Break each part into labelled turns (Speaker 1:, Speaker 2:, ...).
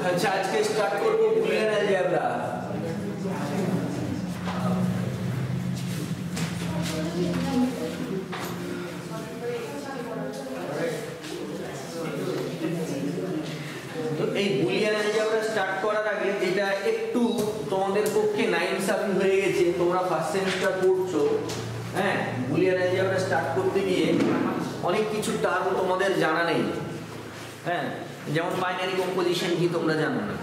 Speaker 1: আচ্ছা আজকে স্টার্ট করব বুলিয়ান অ্যালজেব্রা। তো এই বুলিয়ান অ্যালজেব্রা স্টার্ট করার আগে যেটা একটু তোমাদের পক্ষে নাইনসাফি হয়ে গেছে, তোমরা ফার্স্ট সেমিস্টার পড়ছো, হ্যাঁ, বুলিয়ান অ্যালজেব্রা স্টার্ট করতে গিয়ে অনেক কিছু টার্ম তোমাদের জানা নেই। হ্যাঁ, যেমন বাইনারি কম্পোজিশন কি তোমরা জানো না,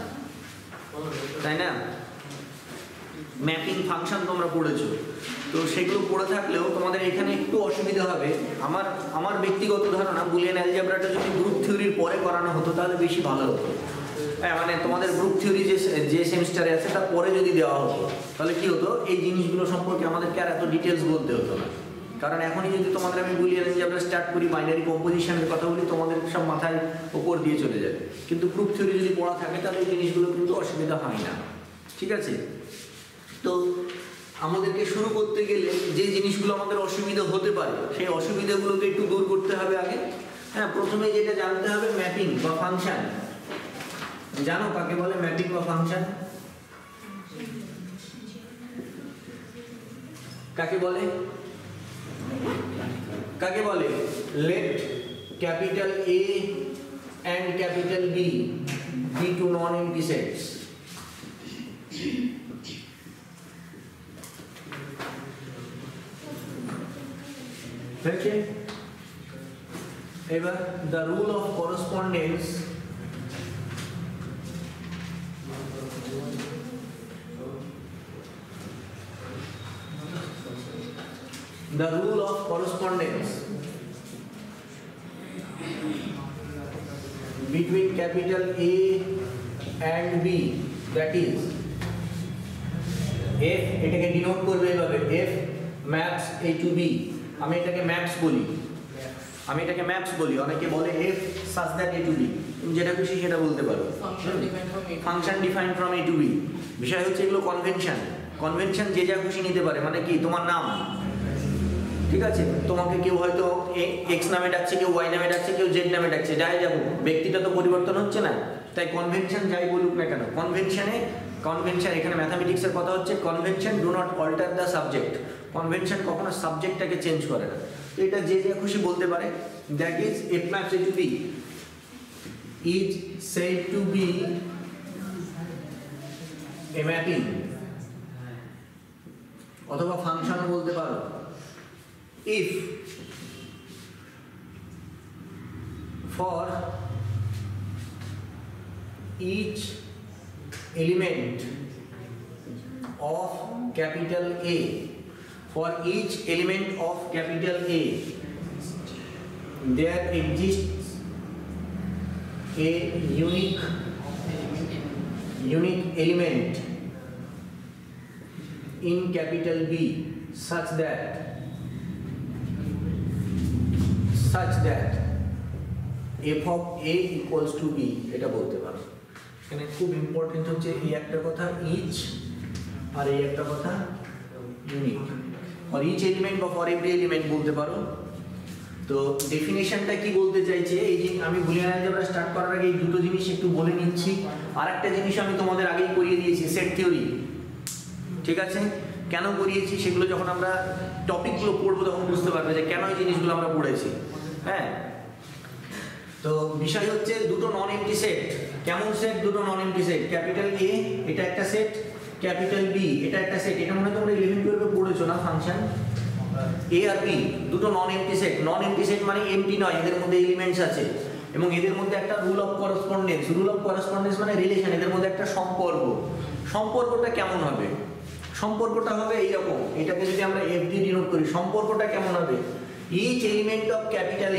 Speaker 1: তাই না? ম্যাপিং ফাংশন তোমরা পড়েছো, তো সেগুলো পড়ে থাকলেও তোমাদের এখানে একটু অসুবিধা হবে। আমার ব্যক্তিগত ধারণা বুলিয়ান অ্যালজেব্রাটা যদি গ্রুপ থিওরির পরে করানো হতো তাহলে বেশি ভালো হতো। হ্যাঁ, মানে তোমাদের গ্রুপ থিওরি যে সেমিস্টারে আছে তার পরে যদি দেওয়া হতো তাহলে কি হতো, এই জিনিসগুলো সম্পর্কে আমাদেরকে আর এত ডিটেলস বলতে হতো না। কারণ এখনই যদি তোমাদের আমি বুলিয়ান অ্যালজেব্রা স্টার্ট করি, বাইনারি কম্পোজিশনের কথা বলি, তোমাদের সব মাথায় উপর দিয়ে চলে যাবে। কিন্তু গ্রুপ থিওরি যদি পড়া থাকে তাহলে এই জিনিসগুলো কিন্তু অসুবিধা হয় না, ঠিক আছে? তো আমাদেরকে শুরু করতে গেলে যে জিনিসগুলো আমাদের অসুবিধা হতে পারে সেই অসুবিধাগুলোকে একটু দূর করতে হবে আগে। হ্যাঁ, প্রথমে যেটা জানতে হবে ম্যাপিং বা ফাংশন। জানো কাকে বলে ম্যাপিং বা ফাংশন? কাকে বলে? কাকে বলে? Let capital A and capital B be two non-empty sets. Okay. এবার the rule of correspondence between capital A and B, that is F, এটাকে ডিনোট করবে এভাবে, F maps A to B। আমি এটাকে ম্যাপস বলি, অনেকে বলে F such that A to B, যেটা খুশি সেটা বলতে পারো। Function define from A to B। বিষয় হচ্ছে এগুলো কনভেনশন যে যা খুশি নিতে পারে। মানে কি, তোমার নাম, ঠিক আছে, তোমাকে কেউ হয়তো এক্স নামে ডাকছে, কেউ ওয়াই নামে ডাকছে, কেউ জেড নামে ডাকছে, যাই যাবো, ব্যক্তিটা তো পরিবর্তন হচ্ছে না। তাই কনভেনশন যাই বলুক না কেন, কনভেনশন এখানে ম্যাথামেটিক্সের কথা হচ্ছে, convention do not alter the subject. Convention কখনো সাবজেক্টটাকে চেঞ্জ করে না। তো এটা যে যা খুশি বলতে পারে। That is F maps A to B is said to be a mapping, অথবা ফাংশনও বলতে পারো। If for each element of capital A, there exists a unique element in capital B such that f of A equals to B, এটা বলতে পারো। এখানে খুব important হচ্ছে এই একটা কথা ইচ, আর এই একটা কথা ইউনিক। ফর ইচ এলিমেন্ট বা ফর এভরি এলিমেন্ট বলতে পারো। তো ডেফিনেশনটা কি বলতে চাইছে, এই যে আমি বুলিয়ান অ্যালজেব্রা স্টার্ট করার আগে এই দুটো জিনিস একটু বলে নিচ্ছি। আর একটা জিনিস আমি তোমাদের আগেই করিয়ে দিয়েছি, সেট থিওরি, ঠিক আছে? কেন করিয়েছি সেগুলো যখন আমরা টপিকগুলো পড়বো তখন বুঝতে পারবে যে কেন এই জিনিসগুলো আমরা পড়েছি। হ্যাঁ, তো বিষয় হচ্ছে দুটো নন এমটি সেট। কেমন সেট? দুটো নন এমটি সেট। ক্যাপিটাল A এটা একটা সেট, ক্যাপিটাল B এটা একটা সেট। এটা মনে হয় তোমরা 11-12 পড়েছো না ফাংশন। A আর B দুটো নন এমটি সেট। নন এমটি সেট মানে এমটি নয়, এদের মধ্যে এলিমেন্টস আছে এবং এদের মধ্যে একটা রুল অফ করেসপন্ডেন্স মানে রিলেশন, এদের মধ্যে একটা সম্পর্কটা কেমন হবে? সম্পর্কটা হবে এইরকম। এটাকে যদি আমরা F দিয়ে ডিনোট করি, সম্পর্কটা কেমন হবে? Each element of capital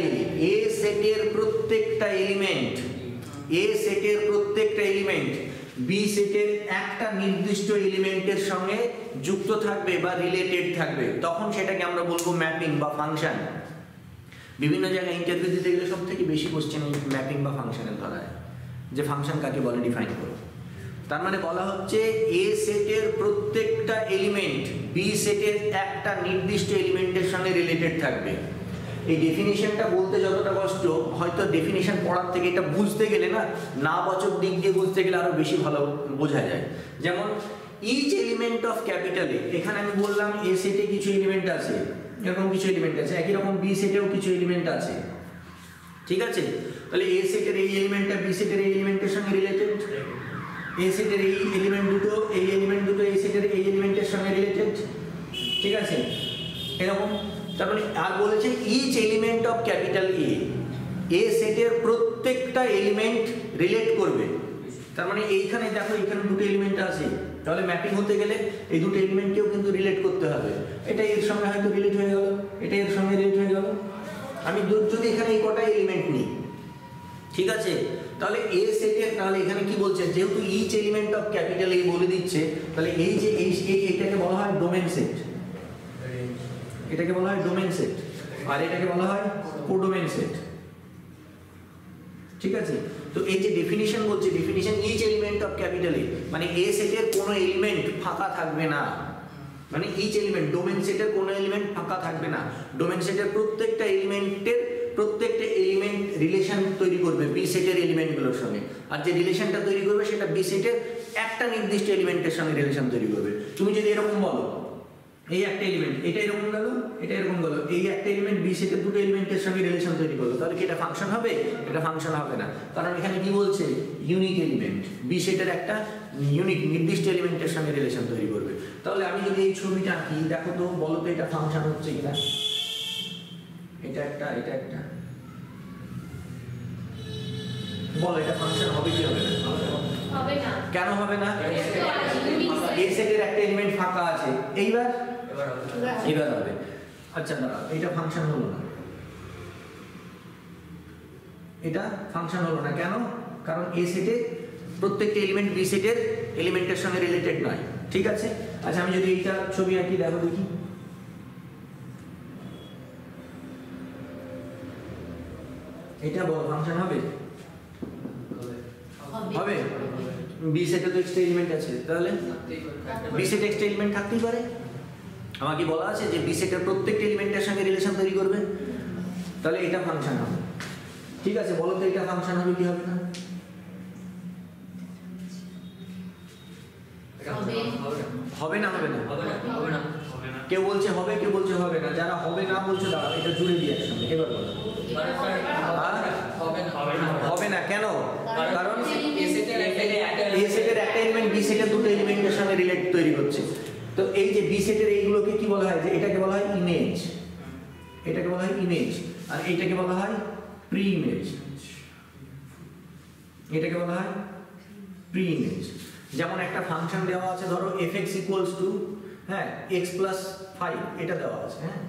Speaker 1: A সেটের প্রত্যেকটা এলিমেন্ট B সেটের একটা নির্দিষ্ট এলিমেন্টের সঙ্গে যুক্ত থাকবে বা রিলেটেড থাকবে, তখন সেটাকে আমরা বলবো ম্যাপিং বা ফাংশন। বিভিন্ন জায়গায় ইন্টারভিউ দিতে গেলে সব থেকে বেশি কোশ্চেন ম্যাপিং বা ফাংশনের ধরায়, যে ফাংশন কাকে বলে ডিফাইন করো। তার মানে বলা হচ্ছে A সেটের প্রত্যেকটা এলিমেন্ট B সেটের একটা নির্দিষ্ট এলিমেন্টের সঙ্গে রিলেটেড থাকবে। এই ডেফিনিশনটা বলতে যতটা কষ্ট, হয়তো ডেফিনিশন পড়ার থেকে এটা বুঝতে গেলে না বাচক দিক দিয়ে বুঝতে গেলে আরো বেশি ভালো বোঝা যায়। যেমন each element of capital A, এখানে আমি বললাম এ সেটে কিছু এলিমেন্ট আছে, এরকম কিছু এলিমেন্ট আছে, একই রকম বি সেটেও কিছু এলিমেন্ট আছে, ঠিক আছে? তাহলে এ সেটের এই এলিমেন্টটা বি সেটের এই এলিমেন্টের সঙ্গে রিলেটেড, এ সেটের এই এলিমেন্ট দুটো এ সেটের এই এলিমেন্টের সঙ্গে রিলেটেড, ঠিক আছে? এরকম। তারপরে আর বলেছে each element of capital A সেটের প্রত্যেকটা এলিমেন্ট রিলেট করবে। তার মানে এইখানে দেখো এখানে দুটো এলিমেন্ট আছে, তাহলে ম্যাপিং হতে গেলে এই দুটো এলিমেন্টকেও কিন্তু রিলেট করতে হবে। এটা এর সঙ্গে হয়তো রিলেট হয়ে গেল, এটা এর সঙ্গে রিলেট হয়ে গেল। আমি যদি এখানে এই কটা এলিমেন্ট নিই, ঠিক আছে, তাহলে এ সেটের, তাহলে এখানে কি বলছে, যেহেতু each element of capital A বলে দিচ্ছে, তাহলে এই যে এইটাকে বলা হয় ডোমেন সেট, এটাকে বলা হয় ডোমেন সেট, আর এটাকে বলা হয় কোডোমেন সেট, ঠিক আছে? তো এই যে ডেফিনিশন বলছে, definition each element of capital A, মানে এ সেটের কোনো এলিমেন্ট ফাঁকা থাকবে না, মানে ইচ এলিমেন্ট, ডোমেন সেটের কোনো এলিমেন্ট ফাঁকা থাকবে না। ডোমেন সেটের প্রত্যেকটা এলিমেন্ট রিলেশন তৈরি করবে বি সেটের এলিমেন্টগুলোর সঙ্গে, আর যে রিলেশনটা তৈরি করবে সেটা বি সেটের একটা নির্দিষ্ট এলিমেন্টের সঙ্গে রিলেশন তৈরি করবে। তুমি যদি এরকম বলো এই একটা এলিমেন্ট, এটা এরকম গেল, এটা এরকম গেল, এই একটা এলিমেন্ট বি সেটের দুটো এলিমেন্টের সঙ্গে রিলেশন তৈরি করলো, তাহলে কি এটা ফাংশন হবে? এটা ফাংশন হবে না, কারণ এখানে কি বলছে, ইউনিক এলিমেন্ট, বি সেটের একটা ইউনিক নির্দিষ্ট এলিমেন্টের সঙ্গে রিলেশন তৈরি করবে। তাহলে আমি যদি এই ছবিটা আঁকি, দেখো তো, বলো তো এটা ফাংশন হচ্ছে কিনা? এটা একটা, এটা একটা, বলো এটা ফাংশন হবে কি হবে না?
Speaker 2: হবে না।
Speaker 1: কেন হবে না? এ সেটের একটা এলিমেন্ট ফাঁকা আছে, এইবার হবে। আচ্ছা দাঁড়াও, এটা ফাংশন হলো না, এটা ফাংশন হলো না, কেন? কারণ এ সেটে প্রত্যেকটা এলিমেন্ট বি সেটের এলিমেন্টের সঙ্গে রিলেটেড নয়, ঠিক আছে? আচ্ছা আমি যদি এইটা ছবি আঁকি, দেখো দেখি, এটা বলো ফাংশন হবে? হবে। বি সেটে তো এক্সট্রা এলিমেন্ট আছে, তাহলে বি সেটে এক্সট্রা এলিমেন্ট থাকতেই পারে। আমাকে বলা আছে যে বি সেটের প্রত্যেকটা এলিমেন্টের সঙ্গে রিলেশন তৈরি করবে, তাহলে এটা ফাংশন হবে, ঠিক আছে? বলো তো এটা ফাংশন হবে কি হবে না? হবে না, হবে না, কেউ বলছে হবে, কেউ বলছে হবে না। যারা হবে না বলছে দাঁড়াও এটা জুড়ে দিয়ে একসঙ্গে, এবার বলো। হবে না কেন? কারণ এ সেটের একটা এলিমেন্ট বি সেটের দুটো এলিমেন্টের সঙ্গে রিলেট তৈরি করছে। তো এই যে বি সেটের এইগুলোকে কি বলা হয়, যে এটাকে বলা হয় ইমেজ, এটাকে বলা হয় ইমেজ, আর এইটাকে বলা হয় প্রি ইমেজ, এটাকে বলা হয় প্রি ইমেজ। যেমন একটা ফাংশন দেওয়া আছে, ধরো fx equals to x plus 5, এটা দেওয়া আছে, হ্যাঁ?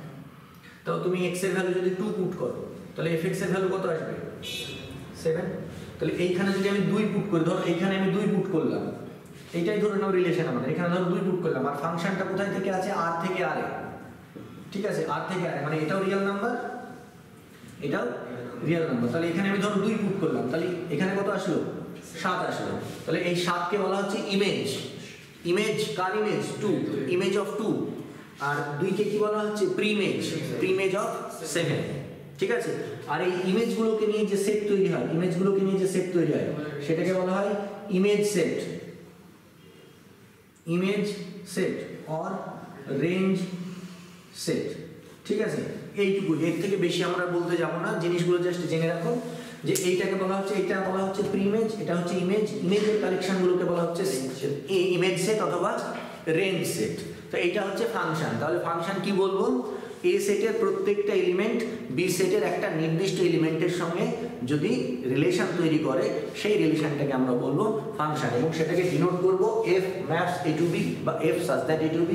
Speaker 1: তো তুমি x এর ভ্যালু যদি 2 পুট করো, তাহলে fx এর ভ্যালু কত আসবে? 7। তাহলে এইখানে যদি আমি 2 পুট করি, ধরো এইখানে আমি 2 পুট করলাম, এইটাই ধরে নাও রিলেশন আমাদের, এখানে ধরো 2 পুট করলাম, আর ফাংশনটা কোথায় থেকে আছে? r থেকে r এ, ঠিক আছে? r থেকে r এ, মানে এটাও রিয়েল নাম্বার, এটাও রিয়েল নাম্বার। তাহলে এখানে আমি ধরো 2 পুট করলাম, তাহলে এখানে কত আসলো? 7 আসলো। তাহলে এই 7 কে বলা হচ্ছে image. Image car image? 2, image of 2। আর 2 কে কি বলা হচ্ছে? প্রিমেজ, প্রিমেজ অফ 7, ঠিক আছে? আর এই ইমেজগুলোকে নিয়ে যে সেট তৈরি হয়, ইমেজগুলোকে নিয়ে যে সেট তৈরি হয়, সেটাকে বলা হয় image set, image set or range set, ঠিক আছে? এইটুকু, এর থেকে বেশি আমরা বলতে যাব না, জিনিসগুলো জাস্ট জেনে রাখো যে এইটাকে বলা হচ্ছে, এটা বলা হচ্ছে প্রিমেজ, এটা হচ্ছে ইমেজ, ইমেজের কালেকশনগুলোকে বলা হচ্ছে ইমেজ সেট অথবা রেঞ্জ সেট। তো এইটা হচ্ছে ফাংশন। তাহলে ফাংশন কি বলবো? এ সেটের প্রত্যেকটা এলিমেন্ট বি সেটের একটা নির্দিষ্ট এলিমেন্টের সঙ্গে যদি রিলেশন তৈরি করে, সেই রিলেশনটাকে আমরা বলবো ফাংশন, এবং সেটাকে ডিনোট করব f maps a to b বা f such that a to b,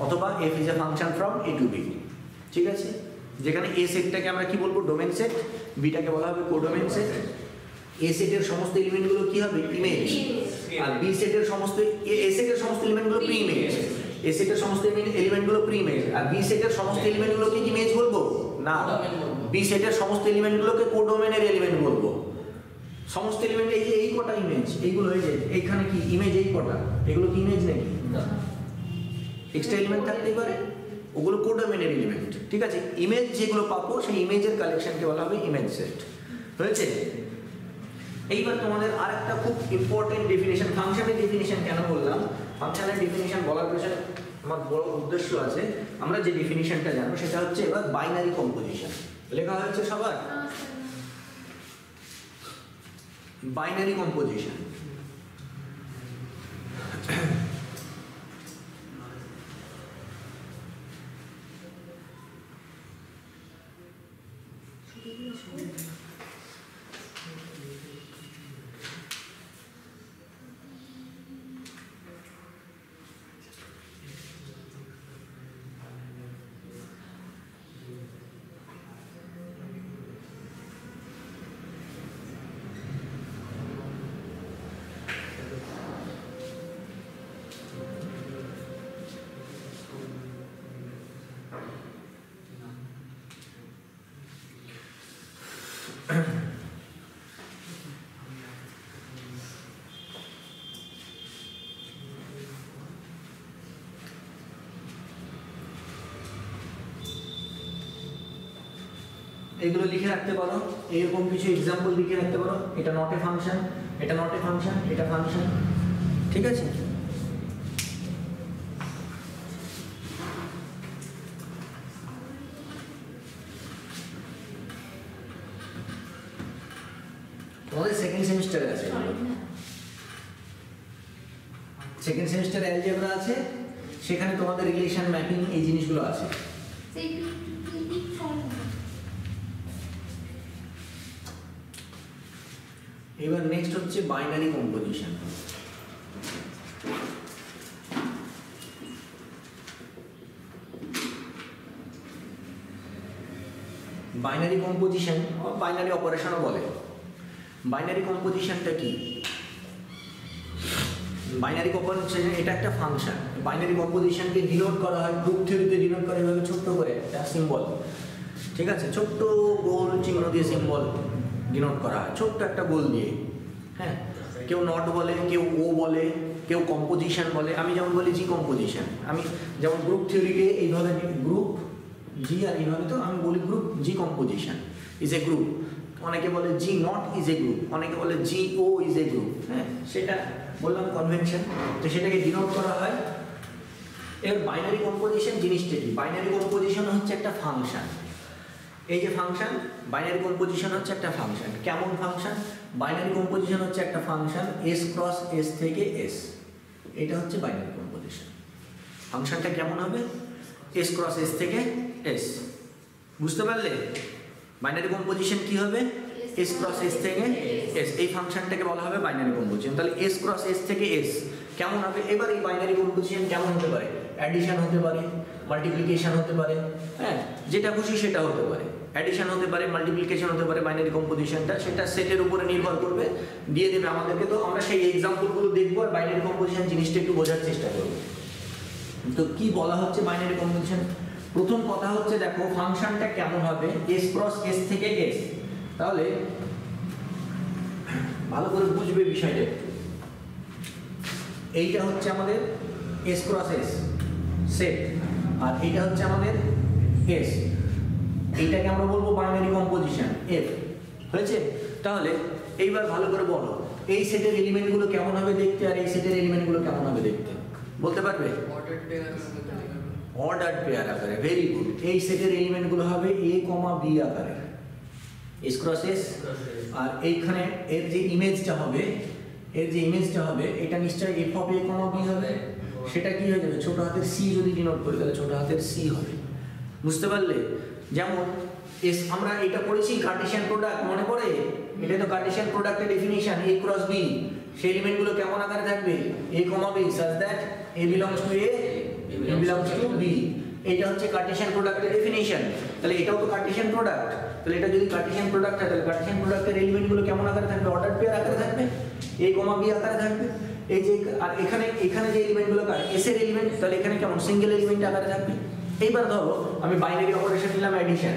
Speaker 1: অথবা f is a function from a to b, ঠিক আছে? যেখানে এ সেটটাকে আমরা কি বলবো? ডোমেন সেট, বিটাকে বলা হবে কোডোমেন সেট। এ সেটের সমস্ত এলিমেন্টগুলো কি হবে? ইমেজ। আর বি সেটের সমস্ত, এ সেটের সমস্ত এলিমেন্টগুলো প্রি ইমেজ, এ সেটের সমস্ত এলিমেন্টগুলো প্রি ইমেজ। আর বি সেটের সমস্ত এলিমেন্টগুলোকে কি ইমেজ বলবো? না, বি সেটের সমস্ত এলিমেন্টগুলোকে কোডোমেনের এলিমেন্ট বলবো। সমস্ত এলিমেন্ট, এই যে এই কটা ইমেজ, এইগুলো, এই যে এইখানে কি ইমেজ, এই কটা, এগুলো কি ইমেজ নাকি? এক্সট্রা এলিমেন্ট থাকতেই পারে, ওগুলো কোডোমেনের এলিমেন্ট, ঠিক আছে। ইমেজ যেগুলো পাবো সেই ইমেজের কালেকশনকে বলা হবে ইমেজ সেট, হয়েছে। এইবার তোমাদের আর একটা খুব ইম্পর্টেন্ট ডেফিনেশন, ফাংশনের ডেফিনেশন কেন বললাম, ফাংশনের ডেফিনেশন বলার পেছনে আমার বড় উদ্দেশ্য আছে। আমরা যে ডেফিনেশনটা জানবো সেটা হচ্ছে এবার বাইনারি কম্পোজিশন। লেখা হচ্ছে সবার বাইনারি কম্পোজিশন। এগুলো লিখে রাখতে পারো, এরকম কিছু এক্সাম্পল লিখে রাখতে পারো। এটা নট এ ফাংশন, এটা নট এ ফাংশন, এটা ফাংশন, ঠিক আছে। তোমাদের সেকেন্ড সেমিস্টারে আছে, সেকেন্ড সেমিস্টারে অ্যালজেব্রা আছে, সেখানে তোমাদের রিলেশন ম্যাপিং এই জিনিসগুলো আছে। এবার নেক্সট হচ্ছে binary composition. Binary composition binary অপারেশনও বলে। বাইনারি কম্পোজিশনটা কি? বাইনারি কম্পোজিশন এটা একটা ফাংশন। বাইনারি কম্পোজিশনকে ডিনোট করা হয় গ্রুপ থিওরিতে, ডিনোট করে এভাবে ছোট্ট করে একটা সিম্বল, ঠিক আছে, ছোট্ট গোল চিহ্ন দিয়ে সিম্বল ডিনোট করা হয়, ছোট্ট একটা গোল দিয়ে। হ্যাঁ, কেউ নট বলে, কেউ ও বলে, কেউ কম্পোজিশন বলে। আমি যেমন বলি জি কম্পোজিশন, আমি যেমন গ্রুপ থিওরিকে এইভাবে গ্রুপ জি, আর এইভাবে তো আমি বলি group G composition is a group. অনেকে বলে জি নট ইজ এ গ্রুপ, অনেকে বলে জি ও ইজ এ গ্রুপ। হ্যাঁ, সেটা বললাম কনভেনশন, তো সেটাকে ডিনোট করা হয়। এবার বাইনারি কম্পোজিশন জিনিসটা কি? বাইনারি কম্পোজিশন হচ্ছে একটা ফাংশন। এই যে ফাংশন, বাইনারি কম্পোজিশন হচ্ছে একটা ফাংশন। কেমন ফাংশন? বাইনারি কম্পোজিশন হচ্ছে একটা ফাংশন এস ক্রস এস থেকে এস, এটা হচ্ছে বাইনারি কম্পোজিশন। ফাংশনটা কেমন হবে? এস ক্রস এস থেকে এস। বুঝতে পারলে? বাইনারি কম্পোজিশন কি হবে? এস ক্রস এস থেকে এস। এই ফাংশনটাকে বলা হবে বাইনারি কম্পোজিশন। তাহলে এস ক্রস এস থেকে এস কেমন হবে? এবার এই বাইনারি কম্পোজিশন কেমন হতে পারে? অ্যাডিশন হতে পারে, মাল্টিপ্লিকেশন হতে পারে, হ্যাঁ, যেটা খুশি সেটা হতে পারে। অ্যাডিশন হতে পারে, মাল্টিপ্লিকেশন হতে পারে। বাইনারি কম্পোজিশনটা সেটা সেটের উপরে নির্ভর করবে, দিয়ে দেবে আমাদেরকে। তো আমরা সেই এক্সাম্পলগুলো দেখবো আর বাইনারি কম্পোজিশন জিনিসটা একটু বোঝার চেষ্টা করবো। তো কি বলা হচ্ছে বাইনারি কম্পোজিশন? প্রথম কথা হচ্ছে দেখো ফাংশনটা কেমন হবে, এস ক্রস এস থেকে এস। তাহলে ভালো করে বুঝবে বিষয়টা। এইটা হচ্ছে আমাদের এস ক্রস এস সেট, আর এইটা হচ্ছে আমাদের এস। এইটাকে আমরা বলবো বাইনারি কম্পোজিশন এফ, হয়েছে? তাহলে এইবার ভালো করে বলো এই সেটের এলিমেন্টগুলো কেমন হবে দেখতে, আর এই সেটের এলিমেন্টগুলো কেমন হবে দেখতে, বলতে পারবে? অর্ডার পেয়ার আকারে। Very good. এই সেটের এলিমেন্টগুলো হবে এ কমা বি আকারে, এস ক্রস এস। আর এইখানে এর যে ইমেজটা হবে, এটা নিশ্চয়ই F of A comma B হবে। সেটা কি হয়ে যাবে? ছোট হাতের সি যদি ডিনোট করি তাহলে ছোট হাতের সি হবে। বুঝতে পারলে? যেমন এস আমরা এটা পড়েছি কার্টেশিয়ান প্রোডাক্ট, মনে পড়ে? এটা তো কার্টেশিয়ান প্রোডাক্টের ডেফিনিশন, এ ক্রস বি। সেই এলিমেন্টগুলো কেমন আকারে থাকবে? A comma B such that A belongs to A, B belongs to B. এটা হচ্ছে কার্টেশিয়ান প্রোডাক্টের ডেফিনিশন। তাহলে এটাও তো কার্টেশিয়ান প্রোডাক্ট। তাহলে এটা যদি কার্টেশিয়ান প্রোডাক্ট হয় তাহলে কার্টেশিয়ান প্রোডাক্টের এলিমেন্টগুলো কেমন আকারে থাকবে? অর্ডার পেয়ার আকারে থাকবে, এ কমা বি আকারে থাকবে। এই যে আর এখানে যে এলিমেন্টগুলো কার এস এর এলিমেন্ট, তাহলে এখানে কেমন? সিঙ্গেল এলিমেন্ট আকারে থাকবে। এইবার ধরো আমি বাইনারি অপারেশন নিলাম অ্যাডিশন,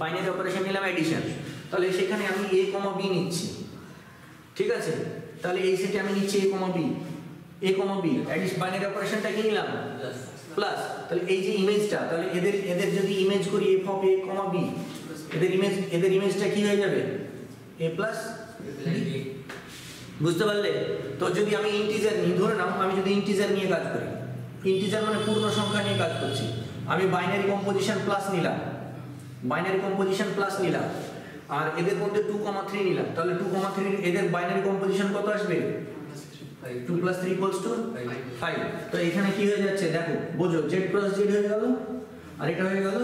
Speaker 1: বাইনারি অপারেশন নিলাম অ্যাডিশন, তাহলে সেখানে আমি এ কমা বি নিচ্ছি, ঠিক আছে? তাহলে এই সেটে আমি নিচ্ছি এ কমা বি, এ কমা বি। বাইনারি অপারেশনটা কি নিলাম? প্লাস, তাহলে এই যে ইমেজটা, তাহলে এদের যদি ইমেজ করি f অফ a, b, এদের ইমেজটা কি হয়ে যাবে a প্লাস b। বুঝতে পারলে? তো যদি আমি ইন্টিজার নিই, ধরে নাও আমি যদি ইন্টিজার নিয়ে কাজ করি, ইন্টিজার মানে পূর্ণ সংখ্যা নিয়ে কাজ করছি, আমি বাইনারি কম্পোজিশন প্লাস নিলাম, আর এদের মধ্যে 2, 3 নিলাম, তাহলে 2, 3 এদের বাইনারি কম্পোজিশন কত আসবে? 2 + 3 = 5। তো এখানে কি হয়ে যাচ্ছে দেখো, বোঝো, z × z হয়ে গেল, আর এটা হয়ে গেল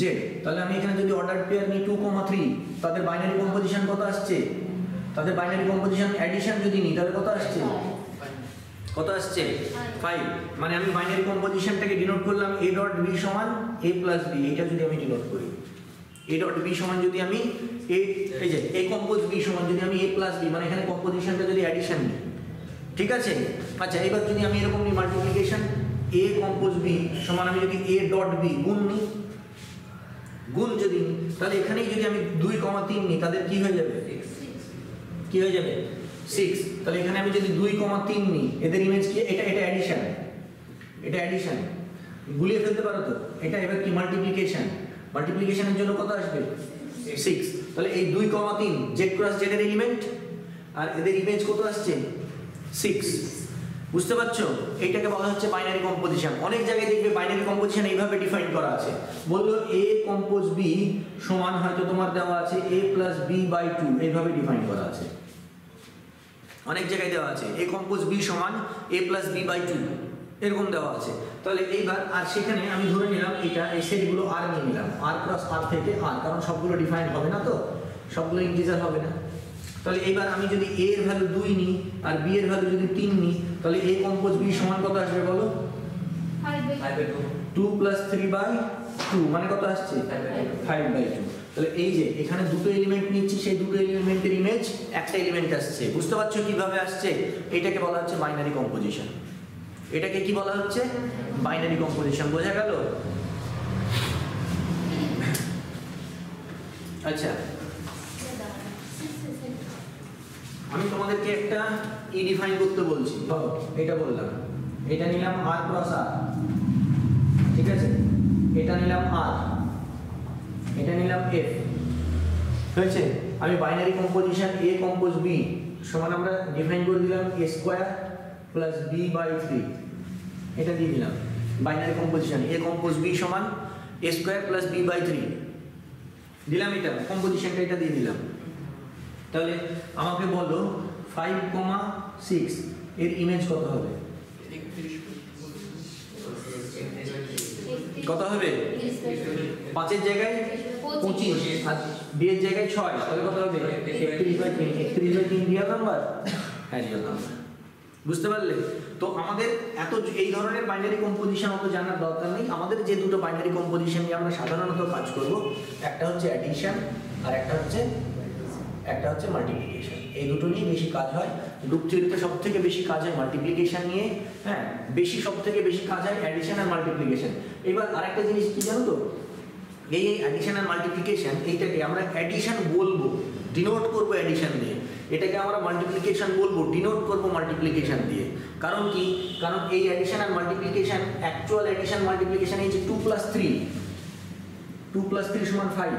Speaker 1: z। তাহলে আমি এখানে যদি অর্ডার পেয়ার নিই 2, 3, তাদের বাইনারি কম্পোজিশন কত আসছে? তাদের বাইনারি কম্পোজিশন অ্যাডিশন যদি নিই তাহলে কত আসছে? 5। মানে আমি বাইনারি কম্পোজিশনটাকে ডিনোট করলাম a ডট b সমান a প্লাস b। এটা যদি আমি ডিনোট করি a ডট b সমান, যদি আমি এই যে a কম্পোজ b সমান, যদি আমি a প্লাস b, মানে এখানে কম্পোজিশনটা যদি অ্যাডিশন নিই, ঠিক আছে? আচ্ছা, এবার যদি আমি এরকম নিই মাল্টিপ্লিকেশন, a কম্পোজ b সমান, আমি যদি a ডট b গুণ নিই, গুণ যদি নিই, তাহলে এখানেই যদি আমি 2, 3 নিই, তাদের কি হয়ে যাবে? 6। তাহলে এখানে আমি যদি 2, 3 নিই, এদের ইমেজ কি? এটা অ্যাডিশন, গুলিয়ে ফেলতে পারো তো। এটা এবার কি? মাল্টিপ্লিকেশনের জন্য কত আসবে? 6। তাহলে এই 2, 3 z × z এর এলিমেন্ট, আর এদের ইমেজ কত আসছে? 6। বুঝতে পারছো? এইটাকে বলা হচ্ছে বাইনারি কম্পোজিশন। অনেক জায়গায় দেখবে বাইনারি কম্পোজিশন এইভাবে ডিফাইন করা আছে, বললো a কম্পোজ b সমান, হয়তো তোমার দেওয়া আছে a প্লাস b/2, এইভাবে ডিফাইন করা আছে, অনেক জায়গায় দেওয়া আছে a কম্পোজ b সমান a প্লাস b/2, এরকম দেওয়া আছে। তাহলে এইবার, আর সেখানে আমি ধরে নিলাম এটা, এই সেটগুলো r নিয়ে নিলাম, r × r থেকে r, কারণ সবগুলো ডিফাইন হবে না, তো সবগুলো ইন্টিজার হবে না। তাহলে এইবার আমি যদি a এর ভ্যালু 2 নিই আর b এর ভ্যালু যদি 3 নিই, তাহলে a কম্পোজ b সমান কত আসবে বলো? 2 + 3/2, মানে কত আসছে? 5/2। তাহলে এই যে এখানে দুটো এলিমেন্ট নিচ্ছি, সেই দুটো এলিমেন্টের ইমেজ একটা এলিমেন্ট আসছে। বুঝতে পারছো কিভাবে আসছে? এটাকে বলা হচ্ছে বাইনারি কম্পোজিশন। এটাকে কি বলা হচ্ছে? Binary composition. বোঝা গেল? আচ্ছা, আমি তোমাদেরকে একটা ডিফাইন করতে বলছি। ধরো এটা বললাম, এটা নিলাম r × r, ঠিক আছে? এটা নিলাম r, এটা নিলাম f, হয়েছে? আমি binary composition a compose b সমান, আমরা ডিফাইন করে দিলাম a² + b/3, এটা দিয়ে দিলাম binary composition a compose b সমান a² + b/3 দিলাম, এটা কম্পোজিশনটা, এটা দিয়ে দিলাম। তাহলে আমাকে বলো 5, 6 এর ইমেজ কত হবে? কত হবে? 5 এর জায়গায় 25, আর 2 এর জায়গায় 6, তাহলে কত হবে? 31/3। 31/3 রিয়েল নাম্বার? হ্যাঁ, রিয়েল নাম্বার। বুঝতে পারলে? তো আমাদের এত এই ধরনের বাইনারি কম্পোজিশন অত জানার দরকার নেই। আমাদের যে দুটো বাইনারি কম্পোজিশন নিয়ে আমরা সাধারণত কাজ করব, একটা হচ্ছে অ্যাডিশন আর একটা হচ্ছে মাল্টিপ্লিকেশন। এই দুটো নিয়ে বেশি কাজ হয়। গ্রুপ থিওরিতে সবথেকে বেশি কাজ হয় মাল্টিপ্লিকেশন নিয়ে, হ্যাঁ, সবথেকে বেশি কাজ হয় অ্যাডিশন আর মাল্টিপ্লিকেশন। এবার আরেকটা জিনিস কি জানো তো, এই অ্যাডিশন আর মাল্টিপ্লিকেশন, এইটাকে আমরা অ্যাডিশন বলবো, ডিনোট করবো অ্যাডিশন দিয়ে, এটাকে আমরা মাল্টিপ্লিকেশন বলবো, ডিনোট করবো মাল্টিপ্লিকেশন দিয়ে। কারণ কি? কারণ এই অ্যাডিশন আর মাল্টিপ্লিকেশন, অ্যাকচুয়াল অ্যাডিশন মাল্টিপ্লিকেশন এই যে 2 + 3 = 5,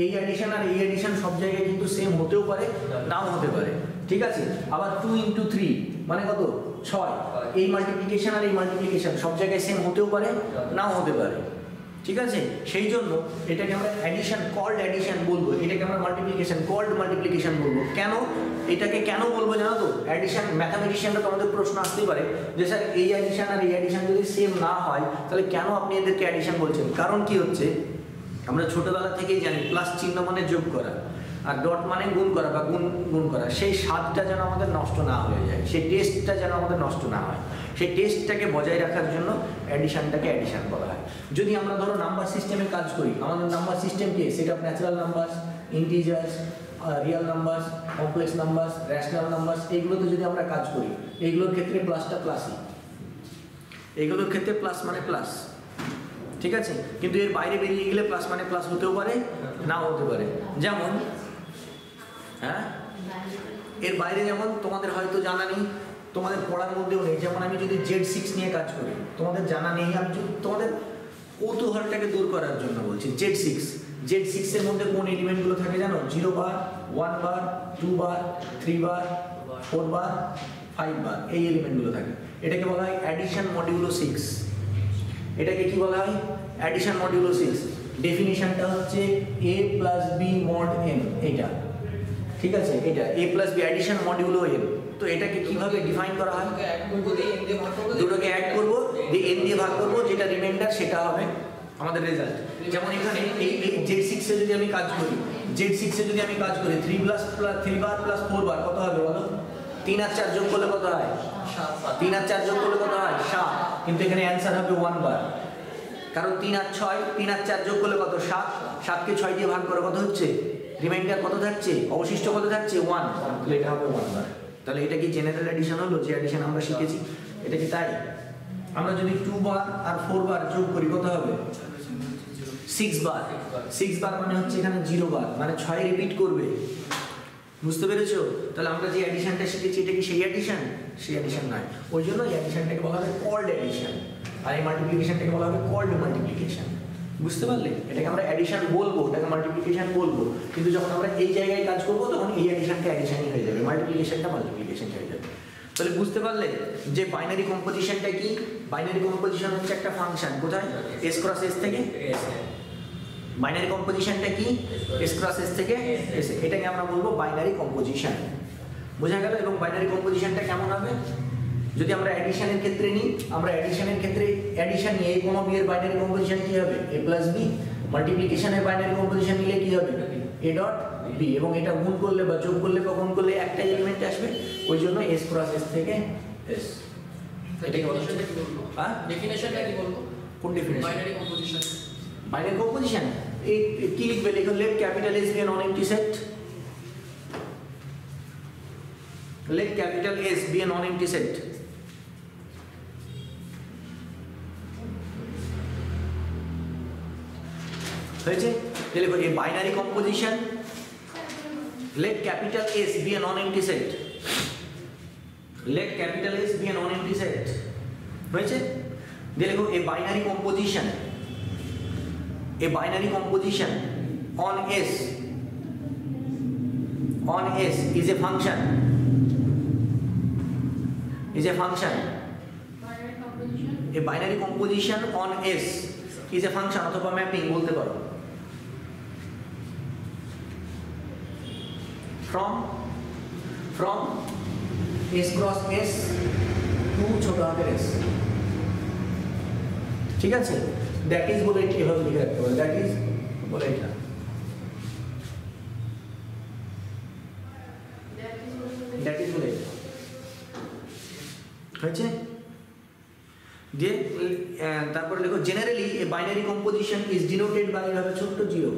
Speaker 1: এই অ্যাডিশন আর এই অ্যাডিশন সব জায়গায় কিন্তু সেম হতেও পারে, নাও হতে পারে, ঠিক আছে? আবার 2 × 3 মানে কত? 6। এই মাল্টিপ্লিকেশন আর এই মাল্টিপ্লিকেশন সব জায়গায় সেম হতেও পারে, নাও হতে পারে, ঠিক আছে? সেই জন্য এটাকে আমরা অ্যাডিশন, কল্ড অ্যাডিশন বলবো, এটাকে আমরা মাল্টিপ্লিকেশন, কল্ড মাল্টিপ্লিকেশন বলবো। কেন এটাকে কেন বলবো জানো তো? অ্যাডিশন, ম্যাথামেটিশিয়ানরা তোমাদের প্রশ্ন আসতেই পারে যে স্যার এই অ্যাডিশন আর এই অ্যাডিশন যদি সেম না হয় তাহলে কেন আপনি এদেরকে অ্যাডিশন বলছেন? কারণ কি হচ্ছে, আমরা ছোটবেলা থেকেই জানি প্লাস চিহ্ন মানে যোগ করা, আর ডট মানে গুণ করা বা গুণ করা। সেই স্বাদটা যেন আমাদের নষ্ট না হয়ে যায়, সেই টেস্টটা যেন আমাদের নষ্ট না হয়, সেই টেস্টটাকে বজায় রাখার জন্য অ্যাডিশনটাকে অ্যাডিশন বলা হয়। যদি আমরা ধরো নাম্বার সিস্টেমে কাজ করি, আমাদের নাম্বার সিস্টেম কি? Set of natural numbers, integers, real numbers, complex numbers, rational numbers, এইগুলোতে যদি আমরা কাজ করি, এইগুলোর ক্ষেত্রে প্লাসটা প্লাসই, এইগুলোর ক্ষেত্রে প্লাস মানে প্লাস, ঠিক আছে? কিন্তু এর বাইরে বেরিয়ে গেলে প্লাস মানে প্লাস হতেও পারে, নাও হতে পারে। যেমন, হ্যাঁ, এর বাইরে যেমন তোমাদের হয়তো জানা নেই, তোমাদের পড়ার মধ্যেও নেই। যেমন আমি যদি Z6 নিয়ে কাজ করি, তোমাদের জানা নেই, আমি তোমাদের কৌতূহলটাকে দূর করার জন্য বলছি। Z6 এর মধ্যে কোন এলিমেন্টগুলো থাকে জানো? 0 বার, 1 বার, 2 বার, 3 বার, 4 বার, 5 বার, এই এলিমেন্টগুলো থাকে। এটাকে বলা হয় অ্যাডিশন মডিউলো 6। এটাকে কি বলা হয়? Addition modulo 6। ডেফিনিশনটা হচ্ছে a plus B mod n, এটা ঠিক আছে, এটা a plus B addition modulo n। তো এটাকে কিভাবে ডিফাইন করা হয়? দুটোকে অ্যাড করব, দিয়ে n দিয়ে ভাগ করব, যেটা রিমাইন্ডার সেটা হবে আমাদের রেজাল্ট। যেমন এখানে এই Z6 এ যদি আমি কাজ করি, Z6 এ যদি আমি কাজ করি 3 বার প্লাস 4 বার কত হবে বলো? 3 আর 4 যোগ করলে কত হয়? 3 আর 4 যোগ করলে কত হয়? 7। কিন্তু এখানে অ্যান্সার হবে 1 বার, কারণ 3 আর 4 যোগ করলে কত? 7। 7কে 6 দিয়ে ভাগ করে কত হচ্ছে? রিমাইন্ডার কত থাকছে? অবশিষ্ট কত থাকছে? 1। তাহলে এটা হবে 1 বার। তাহলে এটা কি জেনারেল অ্যাডিশন হলো? যে অ্যাডিশন আমরা শিখেছি, এটা কি তাই? আমরা যদি 2 বার আর 4 বার যোগ করি কত হবে? 6 বার। 6 বার মানে হচ্ছে এখানে 0 বার, মানে 6 রিপিট করবে। বুঝতে পেরেছো? তাহলে আমরা যে অ্যাডিশনটা শিখেছি এটা কি সেই অ্যাডিশন? সেই অ্যাডিশন নয়। ওই জন্য এই অ্যাডিশনটাকে বলা হবে কল্ড অ্যাডিশন, আর এই মাল্টিপ্লিকেশনটাকে বলা হবে কল্ড মাল্টিপ্লিকেশন। বুঝতে পারলে? এটাকে আমরা অ্যাডিশন বলবো, এটাকে মাল্টিপ্লিকেশন বলবো, কিন্তু যখন আমরা এই জায়গায় কাজ করবো তখন এই অ্যাডিশনটা অ্যাডিশনই হয়ে যাবে, মাল্টিপ্লিকেশনটা মাল্টিপ্লিকেশন হয়ে যাবে। তাহলে বুঝতে পারলে যে বাইনারি কম্পোজিশনটা কি? বাইনারি কম্পোজিশন হচ্ছে একটা ফাংশন, কোথায়? S ক্রস S থেকে। বাইনারি কম্পোজিশনটা কি? S ক্রস S থেকে S। এটাকে আমরা বলবো বাইনারি কম্পোজিশন। বোঝা গেল? এবং বাইনারি কম্পোজিশনটা কেমন হবে? যদি আমরা অ্যাডিশনের ক্ষেত্রে নিই, আমরা অ্যাডিশনের ক্ষেত্রে অ্যাডিশন নিয়ে a, b এর বাইনারি কম্পোজিশন কি হবে? a plus b। মাল্টিপ্লিকেশনের বাইনারি কম্পোজিশন নিলে কি হবে? a dot b। এবং এটা গুণ করলে বা যোগ করলে বা গুণ করলে একটা এলিমেন্ট আসবে, ওই জন্য S ক্রস S থেকে S। এটাকে বলা হচ্ছে হ্যাঁ
Speaker 2: ডেফিনেশনটা কি বলবো?
Speaker 1: কোন definition?
Speaker 2: Binary composition.
Speaker 1: Binary composition এই কি লিখবে? লিখো let capital S be a non-empty set. Let capital S be a non-empty set. হয়েছে? লিখো a binary composition, let capital S be a non-empty set. Let capital S be a non-empty set. হয়েছে? লিখো a binary composition, a binary composition on S is a function, a binary composition on S is a function অথবা mapping বলতে পারো, from S cross S to ছোট হাতের S। ঠিক আছে? That is বলে এভাবে লিখে রাখতে পারো, দ্যাট ইজ বলে এটা। দ্যাট ইজ বলে এটা। হয়েছে? যে তারপরে লেখো generally a binary composition is denoted by এভাবে ছোট্ট zero.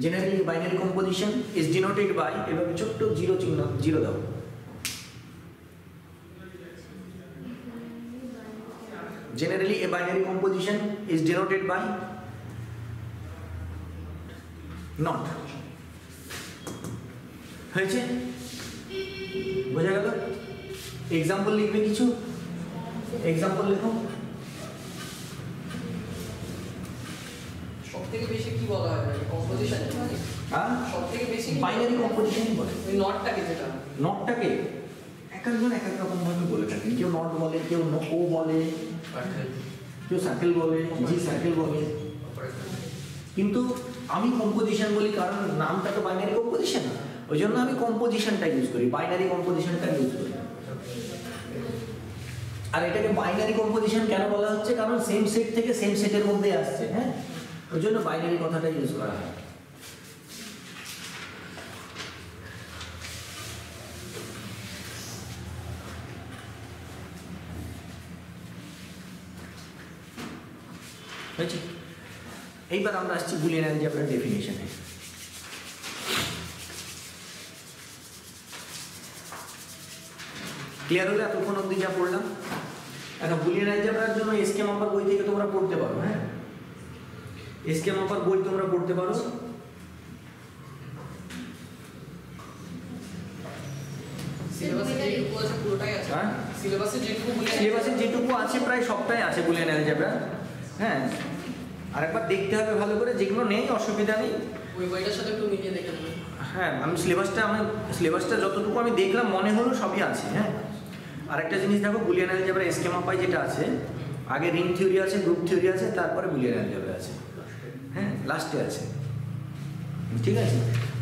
Speaker 1: Generally binary composition is denoted by এভাবে ছোট্ট জিরো চিহ্ন, জিরো দাও। Generally, a binary composition is denoted by not. হয়েছে? বোঝা গেল? এক্সাম্পল লিখবে কিছু? এক্সাম্পল লেখো।
Speaker 2: সবথেকে বেশি কি বলা হয় কম্পোজিশন?
Speaker 1: হ্যাঁ,
Speaker 2: সবথেকে বেশি
Speaker 1: বাইনারি কম্পোজিশন বলে।
Speaker 2: ওই নটটাকে, যেটা
Speaker 1: নটটাকে এক একজন এক এক রকম ভাবে বলে থাকেন। কেউ নট বলে, কেউ ও বলে, কেউ সার্কেল বলে, জি সার্কেল বলে। কিন্তু আমি কম্পোজিশন বলি কারণ নামটা তো বাইনারি কম্পোজিশন, ওই জন্য আমি কম্পোজিশনটা ইউজ করি, বাইনারি কম্পোজিশনটা ইউজ করি। আর এটাকে বাইনারি কম্পোজিশন কেন বলা হচ্ছে? কারণ সেম সেট থেকে সেম সেটের মধ্যে আসছে, হ্যাঁ, ওই জন্য বাইনারি কথাটা ইউজ করা হয়। হয়েছে? এইবার আমরা আসছি বুলিয়ান অ্যালজেব্রার ডেফিনিশনে। ক্লিয়ার হলে এতক্ষণ অবধি যা পড়লাম? এখন বুলিয়ান অ্যালজেব্রার জন্য এসকে মাপার বই থেকে তোমরা পড়তে পারো, হ্যাঁ, এসকে মাপার বই তোমরা পড়তে পারো।
Speaker 2: সিলেবাসে যেটুকু আছে পুরোটাই আছে
Speaker 1: হ্যাঁ
Speaker 2: সিলেবাসে যেটুকু বুলিয়ান
Speaker 1: সিলেবাসে যেটুকু আছে প্রায় সবটাই আছে বুলিয়ান অ্যালজেব্রা। হ্যাঁ আরেকবার দেখতে হবে ভালো করে, যেগুলো নেই অসুবিধা নেই।
Speaker 2: ওই বইটার সাথে একটু মিলিয়ে দেখে নেবেন।
Speaker 1: হ্যাঁ আমি সিলেবাসটা যতটুকু আমি দেখলাম মনে হলো সবই আছে। হ্যাঁ আরেকটা জিনিস দেখো, বুলিয়ান অ্যালজেব্রা স্কেমা পাই যেটা আছে, আগে রিং থিওরি আছে, গ্রুপ থিওরি আছে, তারপরে বুলিয়ান অ্যালজেব্রা আছে। হ্যাঁ লাস্টে আছে, ঠিক আছে।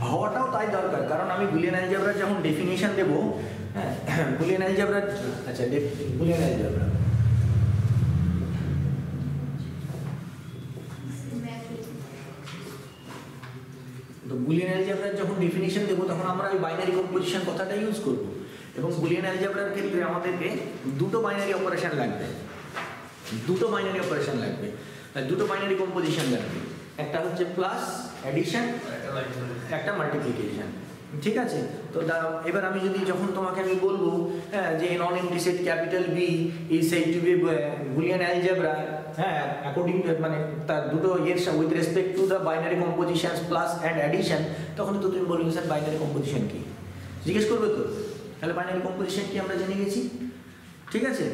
Speaker 1: হওয়াটাও তাই দরকার, কারণ আমি বুলিয়ান অ্যালজেব্রার যখন ডেফিনেশন দেবো, হ্যাঁ বুলিয়ান অ্যালজেব্রার আচ্ছা বুলিয়ান অ্যালজেব্রা তো বুলিয়ান অ্যালজেব্রার যখন ডেফিনিশন দেবো তখন আমরা ওই বাইনারি কম্পোজিশন কথাটা ইউজ করব। এবং বুলিয়ান অ্যালজেব্রার ক্ষেত্রে আমাদেরকে দুটো বাইনারি অপারেশন লাগবে, দুটো বাইনারি কম্পোজিশন লাগবে। একটা হচ্ছে প্লাস অ্যাডিশন, একটা মাল্টিপ্লিকেশন, ঠিক আছে। তো এবার আমি যদি যখন তোমাকে আমি বলবো যে non empty set capital B is said to be Boolean algebra, হ্যাঁ অ্যাকর্ডিং মানে তার দুটো with respect to the binary composition plus and addition, তখন তো তুমি বলবে স্যার বাইনারি কম্পোজিশন কি, জিজ্ঞেস করবে তো। তাহলে বাইনারি কম্পোজিশন কি আমরা জেনে গেছি, ঠিক আছে।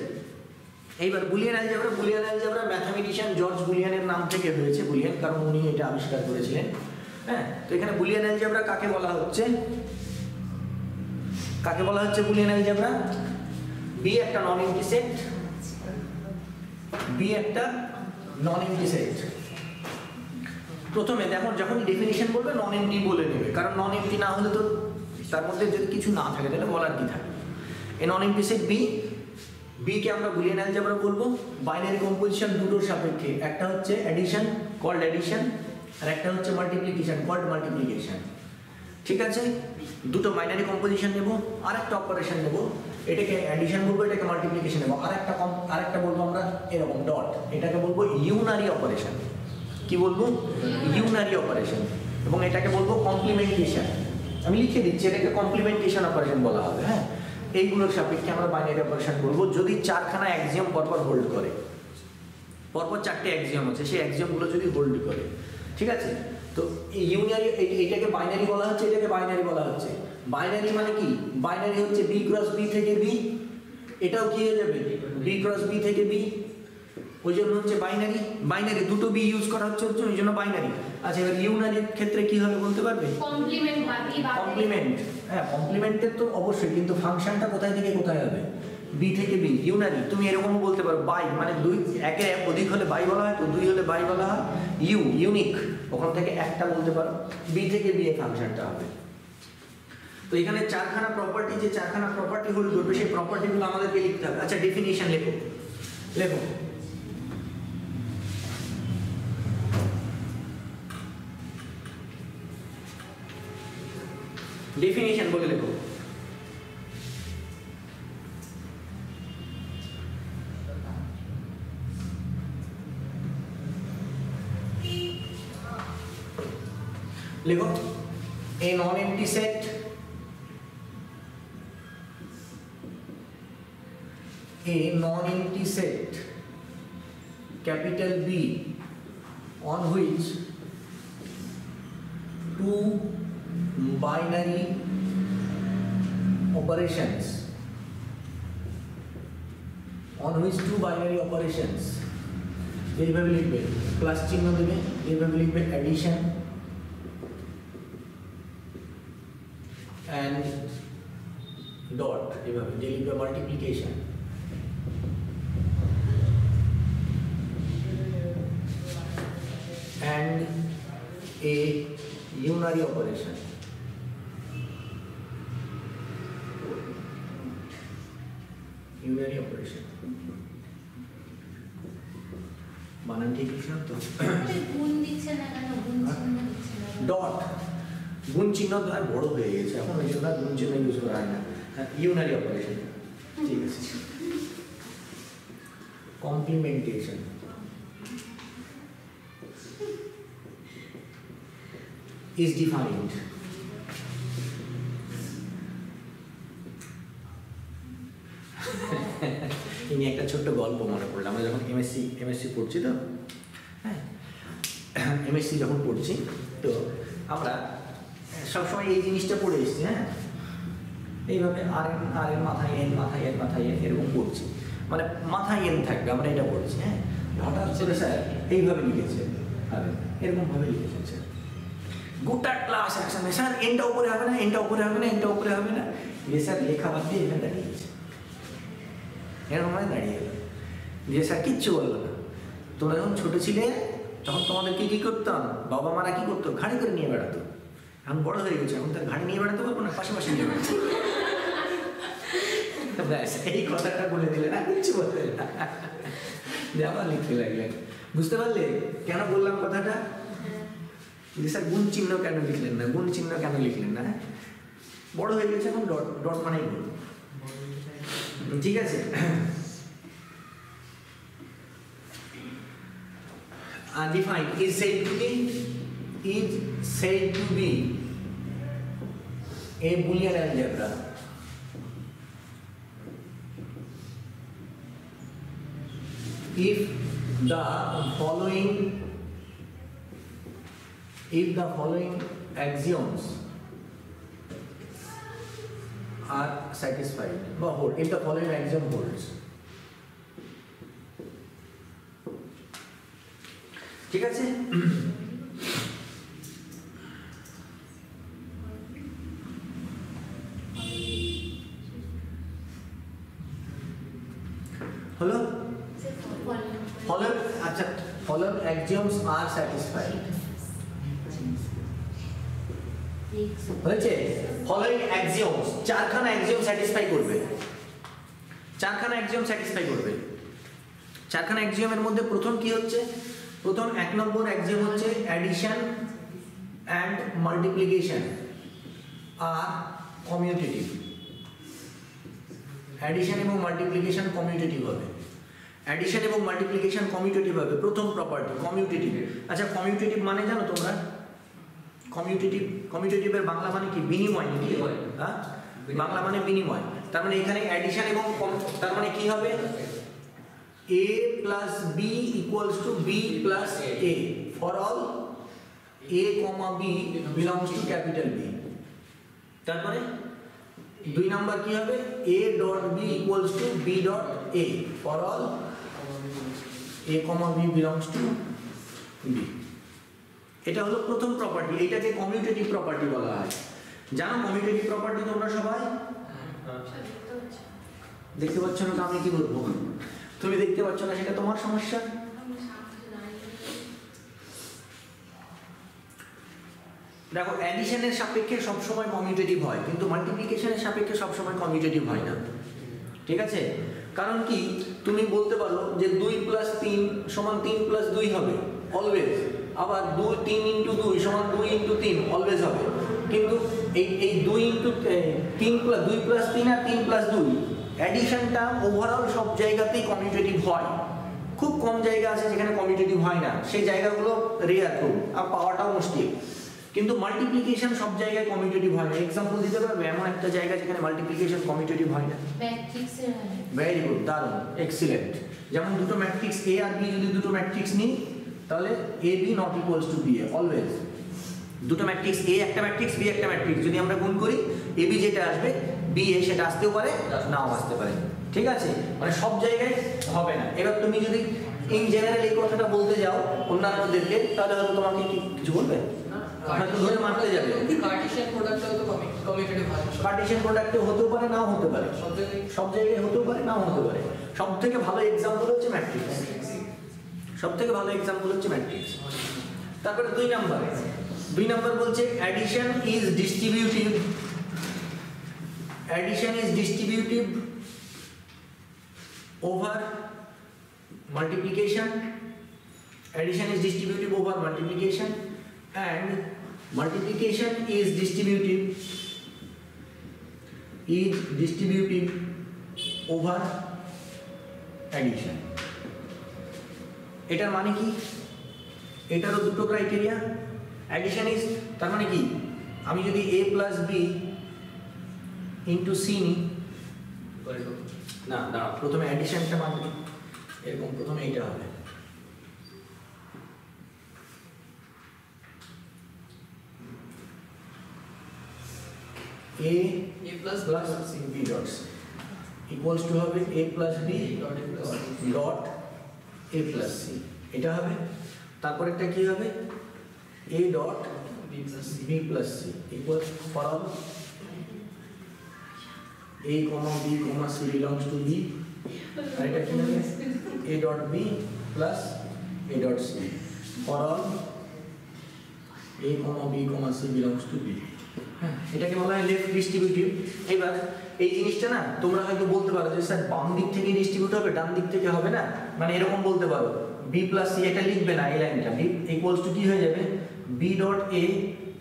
Speaker 1: এইবার বুলিয়ান অ্যালজেব্রা ম্যাথামেটিশিয়ান জর্জ বুলিয়ানের নাম থেকে হয়েছে বুলিয়ান, কারণ উনি এটা আবিষ্কার করেছিলেন। হ্যাঁ তো এখানে বুলিয়ান অ্যালজেব্রা কাকে বলা হচ্ছে, বুলিয়ান অ্যালজেব্রা বি একটা নন এমটি সেট, প্রথমে দেখো যখন ডেফিনিশন বলবে নন এমটি বলে নেবে, কারণ নন এমটি না হলে তো তার মধ্যে যদি কিছু না থাকে তাহলে বলার কি থাকে। এ নন এমটি সেট বি কে আমরা বুলিয়ান অ্যালজেব্রা বলবো। বাইনারি কম্পোজিশন দুটোর সাপেক্ষে, একটা হচ্ছে অ্যাডিশন কল্ড অ্যাডিশন, আর একটা হচ্ছে মাল্টিপ্লিকেশন কল্ড মাল্টিপ্লিকেশন, ঠিক আছে। দুটো বাইনারি কম্পোজিশন নেব, আর একটা অপারেশন নেব, এটাকে অ্যাডিশন বলবো, এটাকে মাল্টিপ্লিকেশন নেব, আরেকটা বলবো আমরা এরকম ডট, এটাকে বলবো ইউনারি অপারেশন। কি বলবো? Unary operation. এবং এটাকে বলবো কমপ্লিমেন্টেশন। আমি লিখে দিচ্ছি, এটাকে কমপ্লিমেন্টেশন অপারেশন বলা হবে। হ্যাঁ এইগুলোর সাপেক্ষে আমরা বাইনারি অপারেশন বলবো যদি চারখানা অ্যাক্সিওম পরপর হোল্ড করে, পরপর চারটে অ্যাক্সিওম আছে, সেই অ্যাক্সিওমগুলো যদি হোল্ড করে, ঠিক আছে। তো ইউনারি এইটাকে বাইনারি বলা হচ্ছে, এটাকে বাইনারি বলা হচ্ছে। বাইনারি মানে কি? বাইনারি হচ্ছে বি ক্রস বি থেকে বি, এটাও কি হয়ে যাবে বি ক্রস বি থেকে বি, ওই জন্য হচ্ছে বাইনারি। বাইনারি দুটো বি ইউজ করা হচ্ছে ওই জন্য বাইনারি। আচ্ছা এবার ইউনারির ক্ষেত্রে কি হবে বলতে পারবে? কমপ্লিমেন্ট। হ্যাঁ কমপ্লিমেন্টের তো অবশ্যই, কিন্তু ফাংশনটা কোথায় থেকে কোথায় হবে? বি থেকে বি। ইউনারি তুমি এরকমও বলতে পারো, বাই মানে দুই, একে অধিক হলে বাই বলা হয়, তো দুই হলে বাই বলা হয়। ইউনিক, ওখান থেকে একটা বলতে পারো, বি থেকে বি এ ফাংশনটা হবে। তো এখানে চারখানা প্রপার্টি, যে চারখানা প্রপার্টি হোল্ড করবে সেই প্রপার্টিগুলো আমাদেরকে লিখতে হবে। আচ্ছা ডেফিনিশন লেখো। ডেফিনিশন বলে লেখো। লেখো a non-empty set capital B on which two binary operations এইভাবে লিখবে, প্লাস চিহ্ন দেবে, এইভাবে লিখবে অ্যাডিশন and dot, এভাবে যে লিখবে multiplication and a unary operation. বানান ঠিক আছে তো?
Speaker 3: গুণ দিচ্ছে না কেন? গুণ চিহ্ন দিচ্ছে না।
Speaker 1: ডট গুণ চিহ্ন তো আর বড় হয়ে গেছে এখন, ওই জন্য গুণ চিহ্ন ইউজ করা হয় না। ইউনারি অপারেশন, ঠিক আছে। কমপ্লিমেন্টেশন is defined ইনি একটা ছোট্ট গল্প মনে পড়লো, আমরা যখন এমএসসি পড়ছি তো, হ্যাঁ এমএসসি যখন পড়ছি তো আমরা সবসময় এই জিনিসটা পড়ে এসেছি। হ্যাঁ এইভাবে আর এর মাথায় এন মাথায় এন মাথায় এন এরকম করছি, মানে মাথায় এন থাকবে, আমরা এটা বলছি। হ্যাঁ, হঠাৎ করে স্যার এইভাবে লিখেছে, আর এরকম ভাবে লিখেছে স্যার, গোটা ক্লাস একসাথে স্যার এনটা উপরে হবে না, এনটা উপরে হবে না, এনটা উপরে হবে না, যে স্যার লেখা বাদ দিয়ে এখানে দাঁড়িয়েছে, এরকম ভাবে দাঁড়িয়ে গেল, যে স্যার কিচ্ছু বললো না। তোমরা যখন ছোটো ছিলে তখন তোমাদেরকে কী করতাম, বাবা মারা কী করতো, ঘাড়ি করে নিয়ে বেড়াতো। এখন বড় হয়ে গেছে, এখন তার ঘাড়ি নিয়ে বেড়াতে পারবো না, পাশাপাশি নিয়ে বেড়াতো। ব্যাস এই কথাটা বলে দিলে না, কিচ্ছু বলতে না, যে আবার লিখতে লাগলেন। বুঝতে পারলে কেন বললাম কথাটা? যে স্যার গুণ চিহ্ন কেন লিখলেন না, গুণ চিহ্ন কেন লিখলেন না? বড় হয়ে গেছে, এখন ডট ডট মানেই গুণ। ঠিক আছে, define is said to be a Boolean algebra if the following axioms are satisfied, if the following axiom holds. ঠিক আছে, হলো আচ্ছা, following axioms are satisfied হয়েছে। following axioms চারখানা axiom satisfy করবে, চারখানা axiom satisfy করবে। চারখানা axiom এর মধ্যে প্রথম কি হচ্ছে, প্রথম 1 নম্বর axiom হচ্ছে addition and multiplication are commutative। addition এবং multiplication commutative হবে, addition এবং multiplication commutative হবে, প্রথম প্রপার্টি commutative। আচ্ছা, commutative মানে জানো তোমরা? commutative এর বাংলা মানে কি? বিনিময় নাকি? হ্যাঁ, বাংলা মানে বিনিময়। তার মানে এখানে addition এবং তার মানে কি হবে? a plus b equals to b plus a for all a comma b belongs to capital B। তারপরে 2 নাম্বার কি হবে? a dot b equals to b dot a for all a comma b belongs to b। এটা হলো প্রথম property, এটাকে commutative property বলা হয়। জানো কমিউটেটিভ প্রপার্টি তোমরা সবাই? দেখতে পাচ্ছ না, আমি কি করবো? তুমি দেখতে পাচ্ছ না, সেটা তোমার সমস্যা। দেখো, অ্যাডিশনের সাপেক্ষে সবসময় কমিউটেটিভ হয়, কিন্তু মাল্টিপ্লিকেশনের সাপেক্ষে সবসময় কমিউটেটিভ হয় না। ঠিক আছে, কারণ কি? তুমি বলতে পারো যে 2 + 3 = 3 + 2 হবে অলওয়েজ, আবার 3 × 2 = 2 × 3 অলওয়েজ হবে। কিন্তু এই 2 × 3 + 2 + 3 আর 3 + 2 অ্যাডিশনটা ওভারঅল সব জায়গাতেই কমিউটেটিভ হয়। খুব কম জায়গা আছে যেখানে কমিউটেটিভ হয় না, সেই জায়গাগুলো রেয়ার খুব, আর পাওয়াটাও মুশকিল। কিন্তু মাল্টিপ্লিকেশন সব জায়গায় কমিউটেটিভ হয় না। এক্সাম্পল দিতে পারবে এমন একটা জায়গা যেখানে মাল্টিপ্লিকেশন কমিউটেটিভ হয় না?
Speaker 3: ম্যাট্রিক্সের হয়।
Speaker 1: ভেরি গুড, দারুণ, এক্সিলেন্ট। যেমন দুটো ম্যাট্রিক্স এ আর বি, যদি দুটো ম্যাট্রিক্স নিই তাহলে A B not equals to B A always. দুটো ম্যাট্রিক্স এ একটা ম্যাট্রিক্স, বি একটা ম্যাট্রিক্স, যদি আমরা গুণ করি এ বি যেটা আসবে বি এ সেটা আসতেও পারে, নাও আসতে পারে। ঠিক আছে, মানে সব জায়গায় হবে না। এবার তুমি যদি ইন জেনারেল এই কথাটা বলতে যাও অন্যান্যদেরকে, তাহলে হয়তো তোমাকে কিছু বলবে, হয়তো ধরে মারতে যাবে।
Speaker 2: কার্টেশিয়ান প্রোডাক্টটাও তো কমিউটেটিভ হয়।
Speaker 1: কার্টেশিয়ান প্রোডাক্টে হতেও পারে, নাও হতে পারে, সব জায়গায় হতেও পারে, নাও হতে পারে। সব থেকে ভালো এক্সাম্পল হচ্ছে ম্যাট্রিক্স, সব থেকে ভালো এক্সাম্পল হচ্ছে ম্যাট্রিক্স। তারপরে 2 নাম্বার বলছে addition is distributive, addition is distributive over multiplication, addition is distributive over multiplication, and multiplication is distributive over addition। এটার মানে কি? এটারও দুটো ক্রাইটেরিয়া। অ্যাডিশন ইজ তার মানে কি? আমি যদি a + b ইন্টু সি নি, না দাঁড়াও, প্রথমে অ্যাডিশনটা মানে এরকম, প্রথমে এইটা হবে a
Speaker 2: plus
Speaker 1: plus b dot c equals to হবে a plus b
Speaker 2: dot a plus c
Speaker 1: dot a plus c এটা হবে। তারপর একটা কি হবে a dot
Speaker 2: b plus c
Speaker 1: b plus c equal for all a comma b comma c belongs to b আর এটা কি হবে a dot b plus a dot c for all a comma b comma c belongs to b। হ্যাঁ, এটাকে বলা হয় left distributive. এবার এই জিনিসটা না তোমরা হয়তো বলতে পারো যে স্যার বাম দিক থেকে ডিস্ট্রিবিউট হবে ডান দিক থেকে হবে না, মানে এরকম বলতে পারো b প্লাস c এটা লিখবে না, এই লাইনটা b ইকুয়ালস টু কি হয়ে যাবে b dot a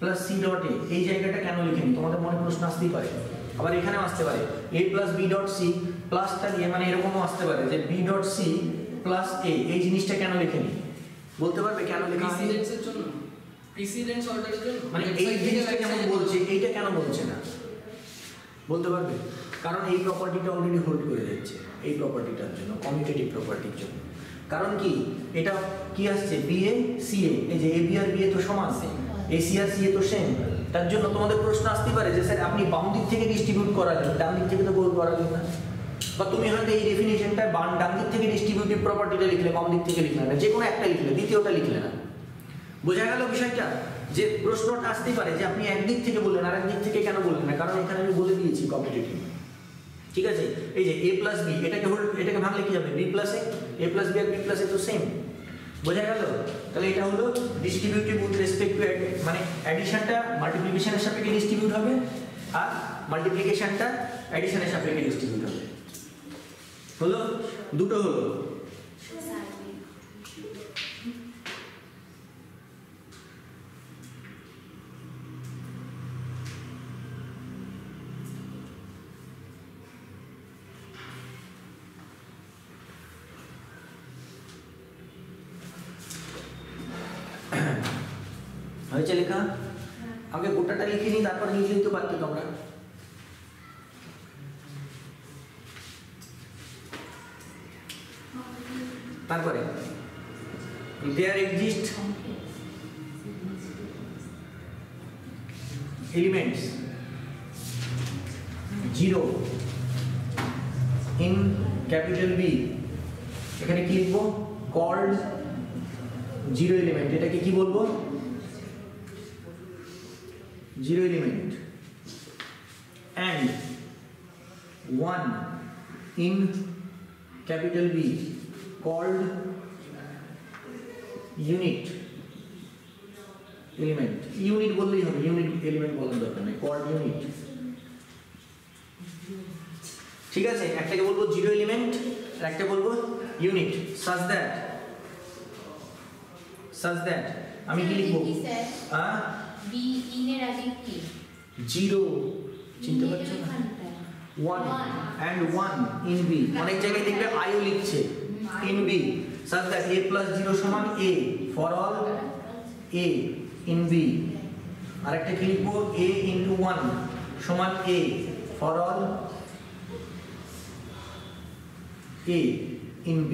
Speaker 1: plus c dot a। এই জায়গাটা কেন লিখিনি তোমাদের মনে প্রশ্ন আসতেই পারে, আবার এখানেও আসতে পারে a plus b dot c প্লাসটা দিয়ে, মানে এরকমও আসতে পারে যে b dot c plus a। এই জিনিসটা কেন লিখিনি বলতে পারবে কেন লেখা হয়?
Speaker 2: প্রিসিডেন্স এর জন্য, প্রিসিডেন্স অর্ডারের জন্য,
Speaker 1: মানে এই জিনিসটা কেমন বলছে এইটা কেন বলছে না বলতে পারবে? কারণ এই প্রপার্টিটা অলরেডি হোল্ড করে যাচ্ছে এই প্রপার্টিটার জন্য, কমিউটেটিভ প্রপার্টির জন্য। কারণ কি এটা কি আসছে বি এ সি এ, এই যে A B R B A তো সমান, এ সি আর সি এ তো সেম। তার জন্য তোমাদের প্রশ্ন আসতে পারে যে স্যার আপনি বাম দিক থেকে ডিস্ট্রিবিউট করালেন ডান দিক থেকে তো করালেন না, বা তুমি হয়তো এই ডেফিনিশনটা ডান দিক থেকে ডিস্ট্রিবিউটিভ প্রপার্টিটা লিখলে বাম দিক থেকে লিখলে না, যে কোনো একটা লিখলে দ্বিতীয়টা লিখলে না। বোঝা গেল বিষয়টা? যে প্রশ্নটা আসতেই পারে যে আপনি একদিক থেকে বললেন আর একদিক থেকে কেন বললেন না, কারণ এখানে আমি বলে দিয়েছি কমিউটেটিভ। ঠিক আছে, এই যে a প্লাস বি এটাকে ভাঙলে কি যাবে b plus a plus B আর b প্লাস a তো সেম। বোঝা গেল? তাহলে এটা হলো ডিস্ট্রিবিউটিভ উইথ রেসপেক্ট টু, মানে অ্যাডিশনটা মাল্টিপ্লিকেশনের সাপেক্ষে ডিস্ট্রিবিউট হবে আর মাল্টিপ্লিকেশনটা অ্যাডিশনের সাপেক্ষে ডিস্ট্রিবিউট হবে। হলো দুটো হলো। হয়েছে লেখা? আগে গোটাটা লিখে নি তারপর লিখে নিতে পারতে তোমরা। তারপরে there exist elements 0 in capital B, এখানে কি লিখবো called 0 element, এটাকে কি বলবো 0 element, and 1 in capital B called unit element, unit বললেই হবে, unit element বলার দরকার নেই, called unit। ঠিক আছে, একটাকে বলবো 0 element আর একটা বলবো unit, such that আমি কি লিখবো
Speaker 3: বি ইন এর আগে কি
Speaker 1: 0 চিনতে পারছো না 1 and 1 in B, অনেক জায়গায় দেখবে আইও লিখছে in B, such that a plus 0 সমান a for all a in B। আরেকটা কি লিখবো a into 1 সমান a for all a in B।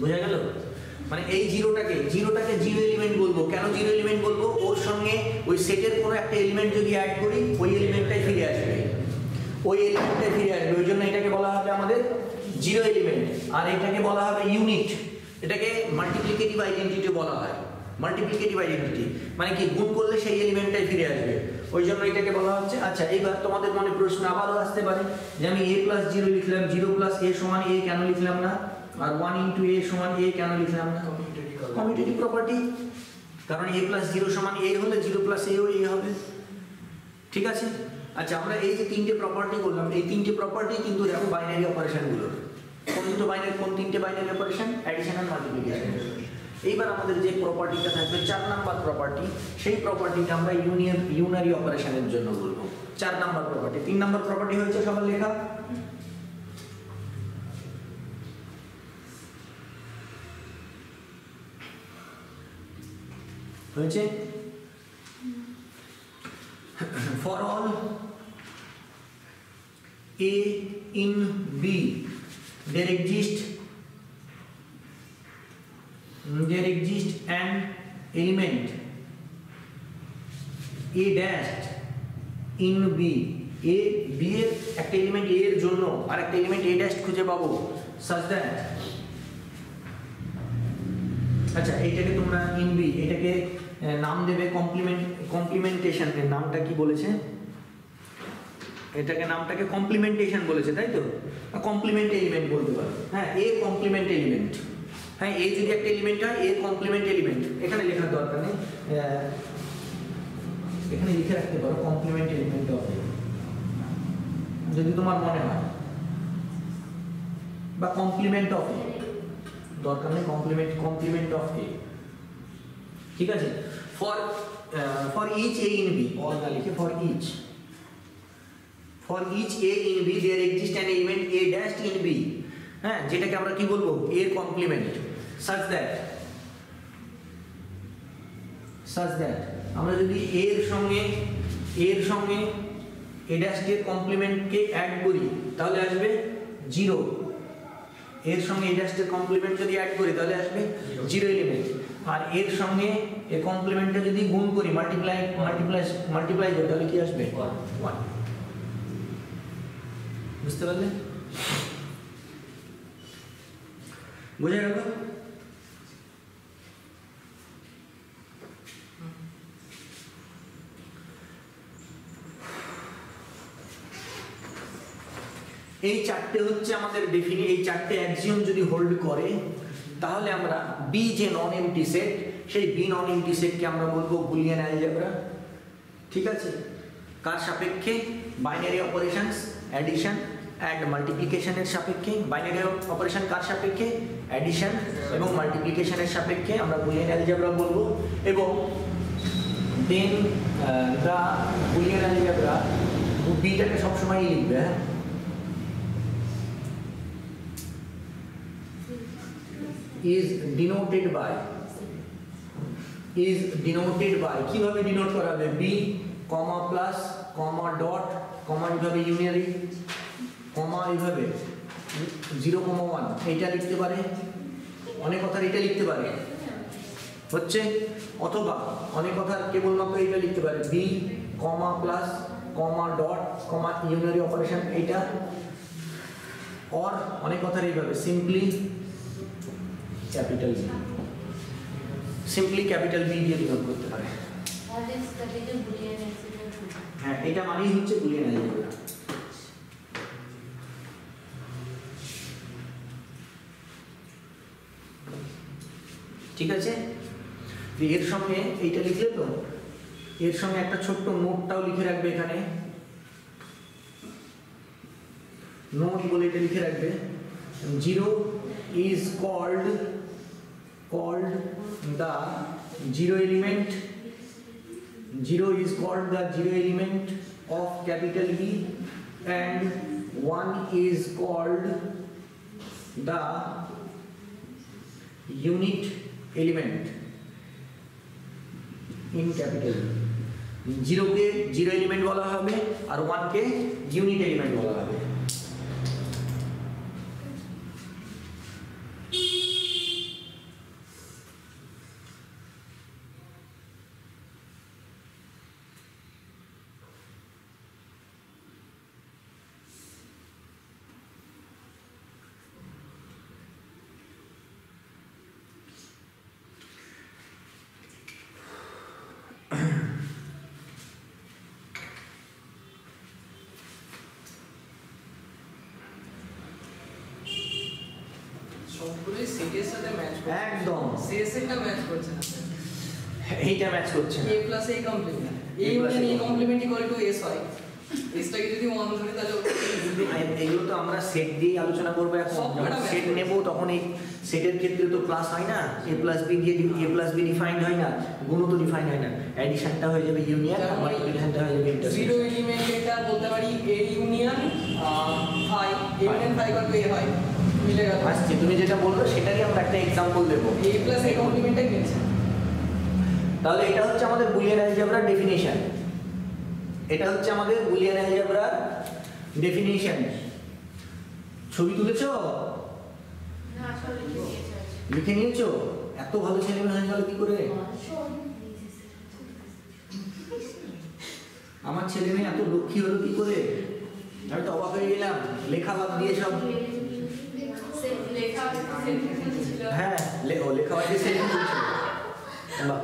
Speaker 1: বোঝা গেল? মানে এই জিরোটাকে জিরো এলিমেন্ট বলবো। কেন জিরো এলিমেন্ট বলবো? ওর সঙ্গে ওই সেটের কোনো একটা এলিমেন্ট যদি অ্যাড করি ওই এলিমেন্টটাই ফিরে আসবে, ওই জন্য এটাকে বলা হবে আমাদের জিরো এলিমেন্ট। আর এটাকে বলা হবে ইউনিট, এটাকে মাল্টিপ্লিকেটিভ আইডেন্টিটি বলা হয়। মাল্টিপ্লিকেটিভ আইডেন্টিটি মানে কি গুণ করলে সেই এলিমেন্টটাই ফিরে আসবে, ওই জন্য এটাকে বলা হচ্ছে। আচ্ছা, এইবার তোমাদের মনে প্রশ্ন আবারও আসতে পারে যে আমি a প্লাস 0 লিখলাম, 0 প্লাস a সমান a কেন লিখলাম না, আর 1 ইন্টু a সমান a কেন লিখলাম না? কমিউটেটিভ প্রপার্টি, কারণ a প্লাস 0 সমান a হলে 0 প্লাস a ও a হবে। ঠিক আছে, আচ্ছা আমরা এই যে তিনটে প্রপার্টি করলাম, এই তিনটে প্রপার্টি কিন্তু দেখো বাইনারি অপারেশনগুলো। কোন তিনটে বাইনারি অপারেশন? অ্যাডিশন আর মাল্টিপ্লিকেশন। এইবার আমাদের যে প্রপার্টিটা থাকবে 4 নাম্বার প্রপার্টি, সেই প্রপার্টিটা আমরা ইউনারি অপারেশনের জন্য বলবো 4 নাম্বার প্রপার্টি। 3 নাম্বার প্রপার্টি হয়েছে সবার লেখা? হয়েছে? For all a in B there exists an element a dashed in B A B এর একটা এলিমেন্ট এ এর জন্য আর একটা এলিমেন্ট এ ড্যাশ খুঁজে পাবো সাচ দ্যাট, আচ্ছা এইটাকে তোমরা ইন বি এটাকে নাম দেবে কমপ্লিমেন্টেশন, এর নামটা কি বলেছে, এটাকে নামটাকে কমপ্লিমেন্টেশন বলেছে তাই তো, কমপ্লিমেন্ট এলিমেন্ট বলতে পারো। হ্যাঁ এ কমপ্লিমেন্ট এলিমেন্ট, হ্যাঁ এ যদি একটা এলিমেন্ট হয় এ কমপ্লিমেন্ট এলিমেন্ট, এখানে লেখার দরকার নেই, এখানে লিখে রাখতে পারো কমপ্লিমেন্ট এলিমেন্ট অফ এ যদি তোমার মনে হয়, বা কমপ্লিমেন্ট অফ এ, দরকার নেই কমপ্লিমেন্ট অফ এ, ঠিক আছে। For each A in B, all না লিখে for each A in B there exist an element A dash in B, হ্যাঁ যেটাকে আমরা কি বলবো এর কমপ্লিমেন্ট, সাচ দ্যাট আমরা যদি এর সঙ্গে এ ড্যাশ এর কমপ্লিমেন্টকে অ্যাড করি তাহলে আসবে 0, এর সঙ্গে এ ড্যাশ এর কমপ্লিমেন্ট যদি অ্যাড করি তাহলে আসবে 0 এলিমেন্ট, আর এর সঙ্গে এর কমপ্লিমেন্টটা যদি গুণ করি মাল্টিপ্লাই করি তাহলে কি আসবে 1, বুঝতে পারলে, বোঝা গেল? এই চারটে হচ্ছে আমাদের এই চারটে অ্যাক্সিওম যদি হোল্ড করে তাহলে আমরা বি যে নন এমটি সেট, সেই বি নন এমটি সেটকে আমরা বলবো বুলিয়ান অ্যালজেব্রা, ঠিক আছে। কার সাপেক্ষে? বাইনারি অপারেশনস, অ্যাডিশন অ্যান্ড মাল্টিপ্লিকেশনের সাপেক্ষে। বাইনারি অপারেশন কার সাপেক্ষে? অ্যাডিশন এবং মাল্টিপ্লিকেশনের সাপেক্ষে আমরা বুলিয়ান অ্যালজেব্রা বলবো। এবং দেন দ্য বুলিয়ান অ্যালজেব্রা, বিটাকে সবসময় লিখবে, হ্যাঁ is denoted by কিভাবে ডিনোট করা হবে? b comma plus comma dot কমা এইভাবে ইউনিয়ারি কমা এইভাবে 0,1 এইটা লিখতে পারে, অনেক কথার এটা লিখতে পারে হচ্ছে, অথবা অনেক কথার কেবলমাত্র এইটা লিখতে পারে b comma plus comma dot comma unary operation এইটা, অর অনেক কথার এইভাবে সিম্পলি ক্যাপিটাল বি, দিয়ে ডিনোট করতে পারে। হ্যাঁ এটা মানেই হচ্ছে বুলিয়ান অ্যালজেব্রা। ঠিক আছে, এর সঙ্গে এইটা লিখলে তো, এর সঙ্গে একটা ছোট্ট নোটটাও লিখে রাখবে, এখানে নোট বলে এটা লিখে রাখবে, 0 is called the zero element, 0 is called the zero element of capital B, and 1 is called the unit element in capital B। 0 K zero element বলা হবে আর 1 কে ইউনিট এলিমেন্ট বলা হবে।
Speaker 2: সবগুলোই সেটের সাথে ম্যাচ করছে,
Speaker 1: একদম
Speaker 2: সেটটা ম্যাচ করছে না,
Speaker 1: এইটা ম্যাচ করছে না।
Speaker 2: a plus a complement, a union a complement equal to s হয়, এসটাকে যদি 1 ধরি তাহলে
Speaker 1: এগুলো তো আমরা সেট দিয়ে আলোচনা করবো এখন, যখন সেট নেব তখন এই সেটের ক্ষেত্রে তো প্লাস হয় না, a প্লাস b দিয়ে a প্লাস b ডিফাইন্ড হয় না, গুণ তো ডিফাইন্ড হয় না, অ্যাডিশনটা হয়ে যাবে ইউনিয়ন আর মাল্টিপ্লিকেশনটা হয়ে যাবে ইন্টারসেক্ট।
Speaker 2: জিরো এলিমেন্ট এটা বলতে পারি a union phi, a union phi equal to a হয়, মিলে গেল।
Speaker 1: আসছে তুমি যেটা বললো সেটারই আমরা একটা एग्जांपल দেব,
Speaker 2: a প্লাস a কমপ্লিমেন্টটাই মিলছে।
Speaker 1: তাহলে এটা হচ্ছে আমাদের বুলিয়ান অ্যালজেব্রার ডেফিনিশন, এটা হচ্ছে আমাদের বুলিয়ান অ্যালজেব্রার ডেফিনিশন। ছবি তুলেছো?
Speaker 3: না আসলে
Speaker 1: লিখে নিয়েছো? এত ভালো ছেলে মেয়ে হয়ে গেল কি করে? আমার ছেলে মেয়ে এত লক্ষ্মী হলো কি করে? আমি তো অবাক হয়ে গেলাম, লেখা বাদ দিয়ে সব। হ্যাঁ, লেখা বাদ দিয়ে সেলফি তুলছে। বাহ,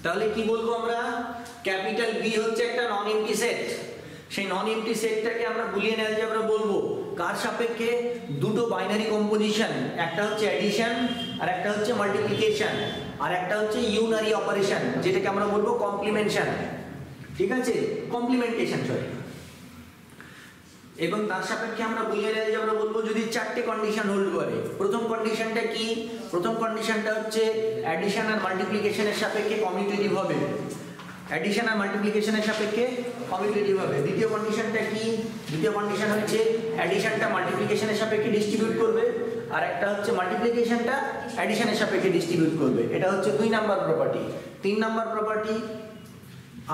Speaker 1: তাহলে কি বলবো আমরা? ক্যাপিটাল বি হচ্ছে একটা নন এমটি সেট। সেই নন এমটি সেটটাকে আমরা বুলিয়ান অ্যালজেব্রা বলবো। কার সাপেক্ষে? দুটো বাইনারি কম্পোজিশন, একটা হচ্ছে অ্যাডিশন আর একটা হচ্ছে মাল্টিপ্লিকেশন, আর একটা হচ্ছে ইউনারি অপারেশন, যেটাকে আমরা বলবো কমপ্লিমেন্টেশন। ঠিক আছে, কমপ্লিমেন্টেশন সরি। এবং তার সাপেক্ষে আমরা বুলিয়ান অ্যালজেব্রা বলবো যদি চারটে কন্ডিশন হোল্ড করে। প্রথম কন্ডিশনটা কি? প্রথম কন্ডিশনটা হচ্ছে অ্যাডিশন আর মাল্টিপ্লিকেশনের সাপেক্ষে কমিউটেটিভ হবে। অ্যাডিশন আর মাল্টিপ্লিকেশনের সাপেক্ষে কমিউটেটিভ হবে। দ্বিতীয় কন্ডিশনটা কি? দ্বিতীয় কন্ডিশন হচ্ছে অ্যাডিশনটা মাল্টিপ্লিকেশনের সাপেক্ষে ডিস্ট্রিবিউট করবে, আর একটা হচ্ছে মাল্টিপ্লিকেশনটা অ্যাডিশনের সাপেক্ষে ডিস্ট্রিবিউট করবে। এটা হচ্ছে 2 নাম্বার প্রপার্টি। 3 নাম্বার প্রপার্টি,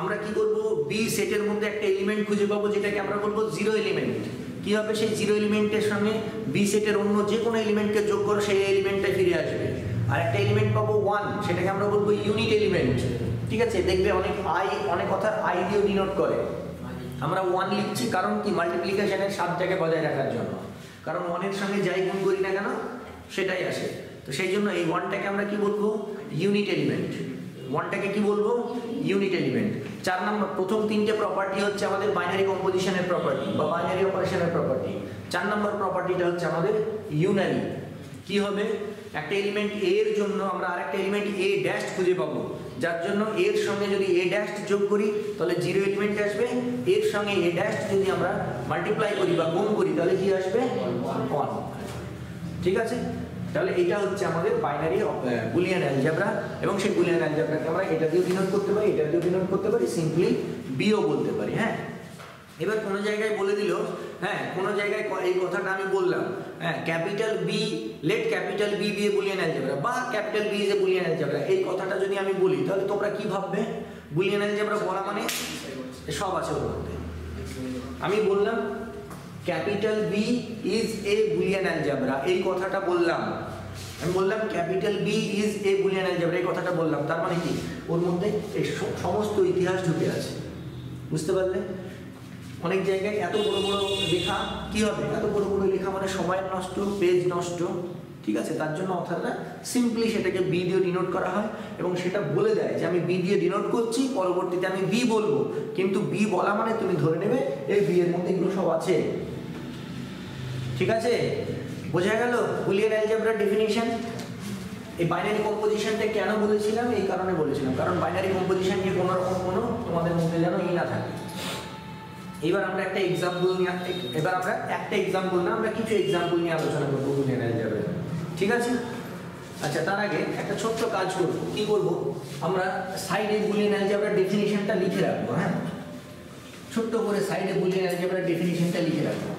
Speaker 1: আমরা কি করব? বি সেটের মধ্যে একটা এলিমেন্ট খুঁজে পাবো যেটাকে আমরা বলবো জিরো এলিমেন্ট। কি হবে? সেই জিরো এলিমেন্টের সঙ্গে বি সেটের অন্য যে কোনো এলিমেন্টকে যোগ করো, সেই এলিমেন্টটা ফিরে আসবে। আর একটা এলিমেন্ট পাবো 1, সেটাকে আমরা বলবো ইউনিট এলিমেন্ট। ঠিক আছে, দেখবে অনেক কথা আই দিয়ে ডিনোট করে। আমরা 1 লিখছি কারণ কি? মাল্টিপ্লিকেশনের 7 জায়গায় বজায় রাখার জন্য। কারণ 1 এর সঙ্গে যাই গুণ করি না কেন সেটাই আসে। তো সেই জন্য এই 1টাকে আমরা কি বলবো? Unit element. 1টাকে কি বলবো? Unit element. 4 নম্বর, প্রথম 3টে প্রপার্টি হচ্ছে আমাদের বাইনারি কম্পোজিশনের প্রপার্টি বা বাইনারি অপারেশনের প্রপার্টি। 4 নম্বর প্রপার্টিটা হচ্ছে আমাদের ইউনারি। কি হবে? একটা এলিমেন্ট এ এর জন্য আমরা আরেকটা এলিমেন্ট এ ড্যাশ খুঁজে পাবো, যার জন্য এর সঙ্গে যদি এ ড্যাশ যোগ করি তাহলে জিরো এলিমেন্ট আসবে। এর সঙ্গে এ ড্যাশ যদি আমরা মাল্টিপ্লাই করি বা গুণ করি তাহলে কি আসবে? 1। ঠিক আছে, তাহলে এটা হচ্ছে আমাদের বাইনারি বুলিয়ান অ্যালজেব্রা। এবং সেই বুলিয়ান অ্যালজেব্রাকে আমরা এটা দিয়ে ডিনোট করতে পারি, এটা দিয়ে ডিনোট করতে পারি, সিম্পলি বিও বলতে পারি। হ্যাঁ, এবার কোনো জায়গায় বলে দিল, হ্যাঁ কোনো জায়গায় এই কথাটা আমি বললাম, হ্যাঁ capital B, let capital B be a Boolean algebra বা capital B is a Boolean algebra, এই কথাটা যদি আমি বলি তাহলে তোমরা কি ভাববে? বুলিয়ান অ্যালজেব্রা বলা মানে সব আছে ওর মধ্যে। আমি বললাম capital B is a Boolean algebra, এই কথাটা বললাম। আমি বললাম capital B is a Boolean algebra, এই কথাটা বললাম। তার মানে কি? ওর মধ্যে এই সমস্ত ইতিহাস ঢুকে আছে। বুঝতে পারলে? অনেক জায়গায় এত বড় বড় লেখা কি হবে? এত বড় বড় লেখা মানে সময় নষ্ট, পেজ নষ্ট। ঠিক আছে, তার জন্য অর্থাৎ সিম্পলি সেটাকে বি দিয়ে ডিনোট করা হয় এবং সেটা বলে দেয় যে আমি বি দিয়ে ডিনোট করছি, পরবর্তীতে আমি বি বলবো। কিন্তু বি বলা মানে তুমি ধরে নেবে এই বি এর মধ্যে এগুলো সব আছে। ঠিক আছে, বোঝা গেল বুলিয়ান অ্যালজেব্রার ডেফিনিশন। এই বাইনারি কম্পোজিশনটা কেন বলেছিলাম? এই কারণে বলেছিলাম কারণ বাইনারি কম্পোজিশন নিয়ে কোনো রকম কোনো তোমাদের মধ্যে যেন ই না থাকে। এবার আমরা একটা এক্সাম্পল নিয়ে আমরা কিছু এক্সাম্পল নিয়ে আলোচনা করবো বুলিয়ান অ্যালজেব্রা। ঠিক আছে, আচ্ছা তার আগে একটা ছোট্ট কাজ করবো। কি করবো? আমরা সাইডে বুলিয়ান অ্যালজেব্রার ডেফিনিশনটা লিখে রাখবো। হ্যাঁ, ছোট্ট করে সাইডে বুলিয়ান অ্যালজেব্রার ডেফিনিশনটা লিখে রাখবো।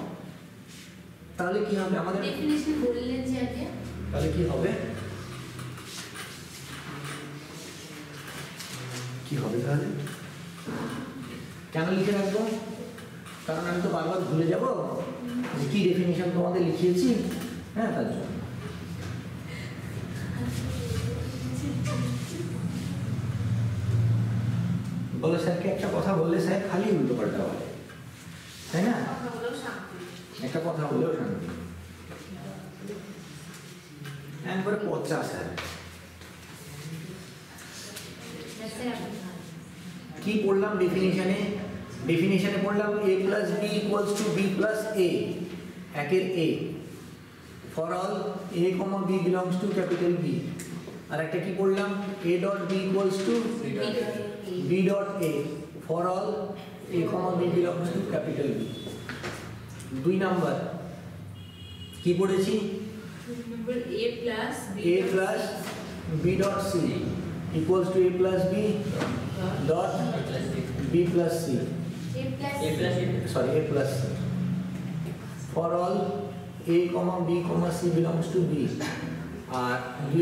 Speaker 1: তাহলে কি হবে? আমাদের
Speaker 3: ডেফিনিশন বললেন যে আগে,
Speaker 1: তাহলে কি হবে? কি হবে তাহলে? কেন লিখে রাখবো? কারণ আমি তো বারবার ভুলে যাব যে কি ডেফিনিশন তোমাদের লিখিয়েছি। হ্যাঁ, তার জন্য বলে স্যারকে একটা কথা বললে স্যার খালি উল্টো পাল্টা বলে, তাই না? একটা কথা বললেও শান্তি। একবারে পচা স্যার। কি পড়লাম ডেফিনিশনে? ডেফিনিশনে পড়লাম a plus b equals to b plus a, একের a for all a comma b belongs to capital B। আর একটা কি পড়লাম? a dot b equals to b dot a for all a comma b belongs to capital B। 2 number কি পড়েছি? a plus b dot c equals to a plus b dot b plus c, a plus c for all a comma b comma c belongs to b। আর 2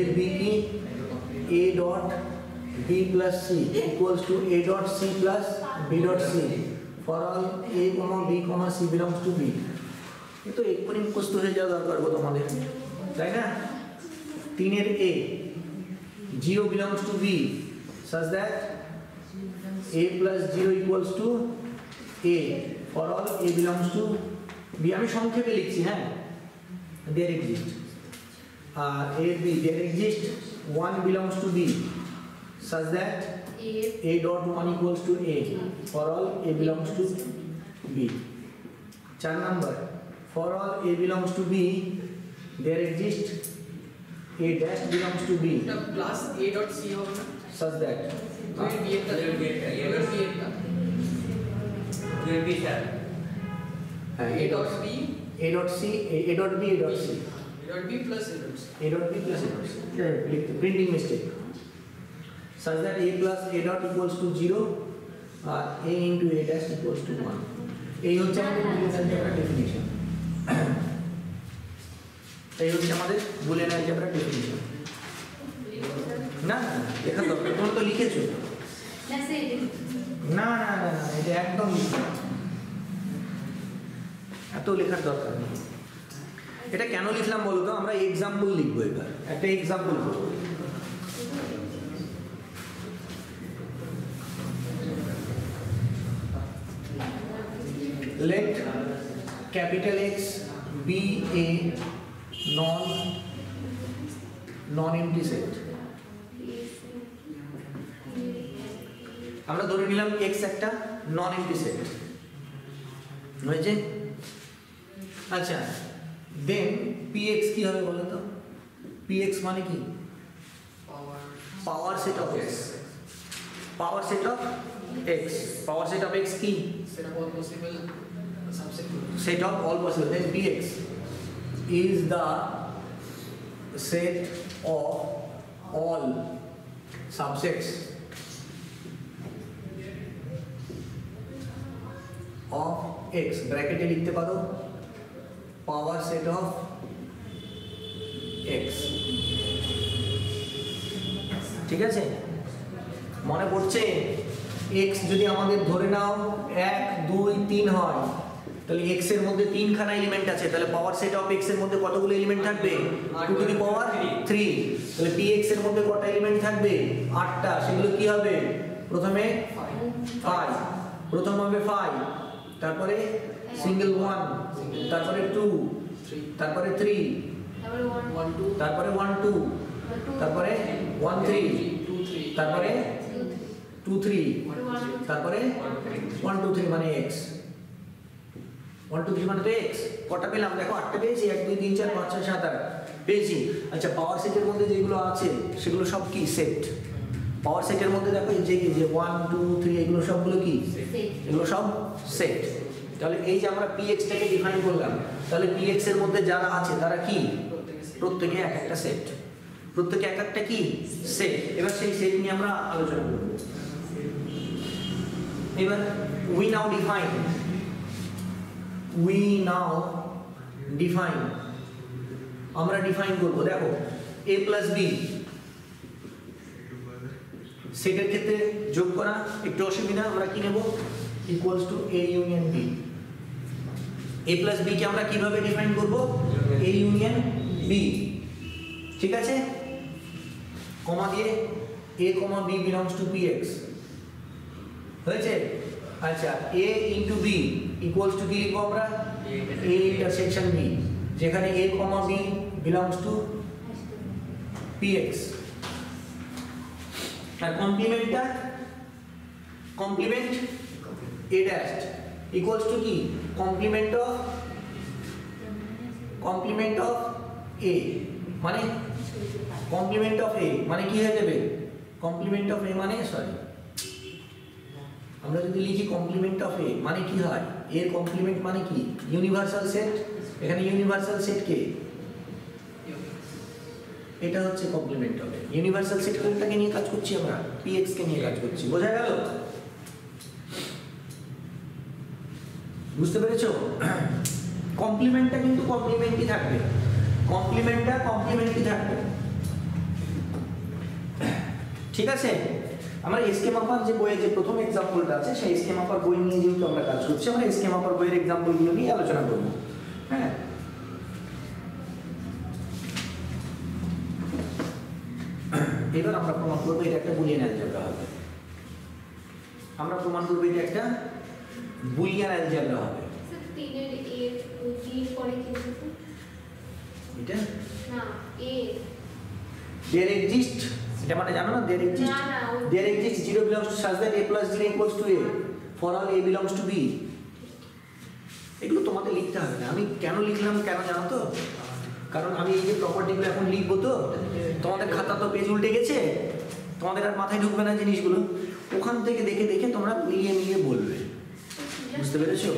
Speaker 1: এর b কি? a dot b plus c equals to a dot c plus b dot c for all a comma b comma c belongs to b। ये तो एक पर मुखस्त হয়ে যাওয়া দরকার গো তোমাদের, তাই না? 3 এর a 0 belongs to b such that a plus 0 equals to a for all a belongs to b. আমি সংক্ষেপে লিখছি, হ্যাঁ, there exist a b there exist 1 belongs to b such that a dot 1 equals to a for all a belongs to b. 4 number, for all a belongs to b there exist a dash belongs to b
Speaker 2: plus a dot c হবে না
Speaker 1: such that
Speaker 2: b একটা b একটা
Speaker 1: a dot
Speaker 2: b
Speaker 1: a dot c a dot b a dot c
Speaker 2: dot b plus a dot c
Speaker 1: a dot b plus a dot c printing mistake such that a plus a dot equals to 0 a into a dash equals to 1. এই হচ্ছে আমাদের Boolean অ্যালজেব্রার definition. এই হচ্ছে আমাদের Boolean অ্যালজেব্রার definition. না না লেখার দরকার, তোমরা তো লিখেছো। না না না না এটা একদম লিখবে, এত লেখার দরকার নেই। এটা কেন লিখলাম বলো তো? আমরা এক্সাম্পল লিখবো, এবার একটা এক্সাম্পল করবো। Let capital X be a non-empty set. আমরা ধরে নিলাম x একটা non-empty set হয়েছে। আচ্ছা, দেন px কি হবে বলো তো? px মানে কি? Power set of x। Power set of x, power set of x কি?
Speaker 2: set of all possible subset
Speaker 1: Set of all possible. Then px is the set of all subsets of x. ব্র্যাকেটে লিখতে পারো power set of x। ঠিক আছে, মনে পড়ছে? x যদি আমাদের ধরে নাও 1 2 3 হয়, তাহলে x এর মধ্যে 3 খানা এলিমেন্ট আছে, তাহলে পাওয়ার সেট অফ x এর মধ্যে কতগুলো এলিমেন্ট থাকবে? 2 টু দি পাওয়ার 3। তাহলে px এর মধ্যে কত এলিমেন্ট থাকবে? 8টা। সেগুলো কি হবে? প্রথমে 5, প্রথম হবে 5, তারপরে সিঙ্গেল 1, তারপরে 2, তারপরে 3, তারপরে 1 2, তারপরে 1 3, তারপরে 2 3, তারপরে 1 2 3 মানে x। 1 2 3 মানে তো x। কটা পেলাম দেখো? 8টা পেয়েছি। 1 2 3 4 5 6 7 8 পেয়েছি। আচ্ছা, পাওয়ার সেটের মধ্যে যেগুলো আছে সেগুলো সব কি? সেট। পাওয়ার সেটের মধ্যে দেখো যে 1 2 3 এগুলো সবগুলো কি? এগুলো সব সেট। তাহলে এই যে আমরা px টাকে ডিফাইন করলাম, তাহলে px এর মধ্যে যারা আছে তারা কি? প্রত্যেকে এক একটা সেট, প্রত্যেকে এক একটা কি? সেট। এবার সেই সেট নিয়ে আমরা আলোচনা করব। এবার we now define আমরা ডিফাইন করব। দেখো a plus b সেটের ক্ষেত্রে যোগ করা একটু অসুবিধা, আমরা কি নেব? Equals to a union b। a plus b কে আমরা কিভাবে ডিফাইন করব? a union b। ঠিক আছে, কমা দিয়ে a, b belongs to px হয়েছে। আচ্ছা, a into b equals to কি লিখবো আমরা? a intersection b, যেখানে a, b belongs to px। আর কমপ্লিমেন্টটা complement a dash equals to কি? কমপ্লিমেন্ট অফ a মানে কমপ্লিমেন্ট অফ a মানে কি হয়ে যাবে? কমপ্লিমেন্ট অফ a মানে সরি, আমরা যদি লিখি কমপ্লিমেন্ট অফ a মানে কি হয়? এর কমপ্লিমেন্ট মানে কি? Universal set. এখানে ইউনিভার্সাল সেট কে? এটা হচ্ছে complement of a। Universal set কোনটাকে নিয়ে কাজ করছি আমরা? px কে নিয়ে কাজ করছি। বোঝা গেল? বুঝতে পেরেছো? কমপ্লিমেন্টটা কিন্তু কমপ্লিমেন্টই থাকবে, কমপ্লিমেন্টটা কমপ্লিমেন্টই থাকবে। ঠিক আছে, আমরা এসকে মাপার যে বইয়ে যে প্রথম এক্সাম্পলটা আছে সেই এসকে মাপার বই নিয়ে যেহেতু আমরা কাজ করছি, আমরা এসকে মাপার বইয়ের এক্সাম্পলগুলো নিয়ে আলোচনা করব। হ্যাঁ, এবার আমরা প্রমাণ করবো এটা একটা বুলিয়ান অ্যালজেব্রা হবে। আমরা প্রমাণ করবো এটা একটা বুলিয়ান অ্যালজেব্রা হবে।
Speaker 3: স্যার 3 এর a b এর পরে কি হবে?
Speaker 1: এটা
Speaker 3: না a
Speaker 1: there exist, এটা মানে জানো না there exist,
Speaker 3: না, না, ওই-
Speaker 1: there exist 0 belongs to such that a plus 0 equals to a for all a belongs to b। এগুলো তোমাদের লিখতে হবে না। আমি কেন লিখলাম কেন জানো তো? কারণ আমি এই যে প্রপার্টিগুলো এখন লিখবো তো তোমাদের খাতা তো পেজ উল্টে গেছে, তোমাদের আর মাথায় ঢুকবে না জিনিসগুলো। ওখান থেকে দেখে দেখে তোমরা মিলিয়ে মিলিয়ে বলবে, বুঝতে পেরেছো?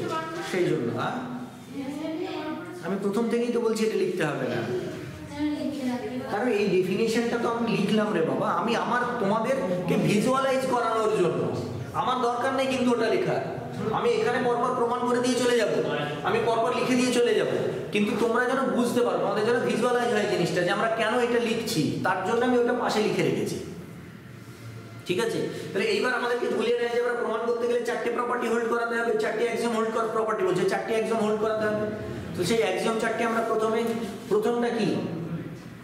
Speaker 1: সেই জন্য আমি প্রথম থেকেই তো বলছি এটা লিখতে হবে না, কারণ এই ডেফিনেশনটা তো আমি লিখলাম রে বাবা, আমি আমার তোমাদেরকে ভিজুয়ালাইজ করানোর জন্য। আমার দরকার নেই কিন্তু ওটা লেখা, আমি এখানে পরপর প্রমাণ করে দিয়ে চলে যাব, আমি পরপর লিখে দিয়ে চলে যাব, কিন্তু তোমরা যেন বুঝতে পারো, তোমাদের যেন ভিজুয়ালাইজ হয় জিনিসটা যে আমরা কেন এটা লিখছি, তার জন্য আমি ওটা পাশে লিখে রেখেছি। ঠিক আছে? তাহলে এইবার আমাদেরকে বুলিয়ান অ্যালজেব্রা প্রমাণ করতে গেলে চারটে প্রপার্টি হোল্ড করাতে হবে, চারটে অ্যাক্সিওম হোল্ড করার প্রপার্টি বলছে, চারটে অ্যাক্সিওম হোল্ড করাতে হবে। তো সেই অ্যাক্সিওম চারটে আমরা প্রথমটা কি?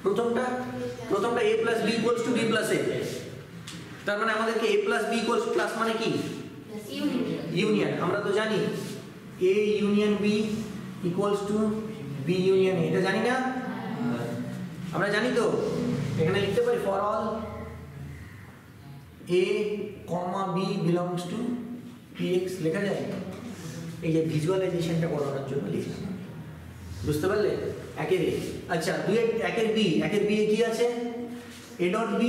Speaker 1: প্রথমটা a plus b equals to b plus a। তার মানে আমাদেরকে a plus b equals plus মানে কি? ইউনিয়ন। আমরা তো জানি a union b equals to b union a, এটা জানি না? আমরা জানি তো। এখানে লিখতে পারি for all a comma b belongs to px, লেখা যায়? এই যে ভিজুয়ালাইজেশনটা করানোর জন্য লিখলাম, বুঝতে পারলে? একের a, আচ্ছা একের b এ কি আছে? a dot b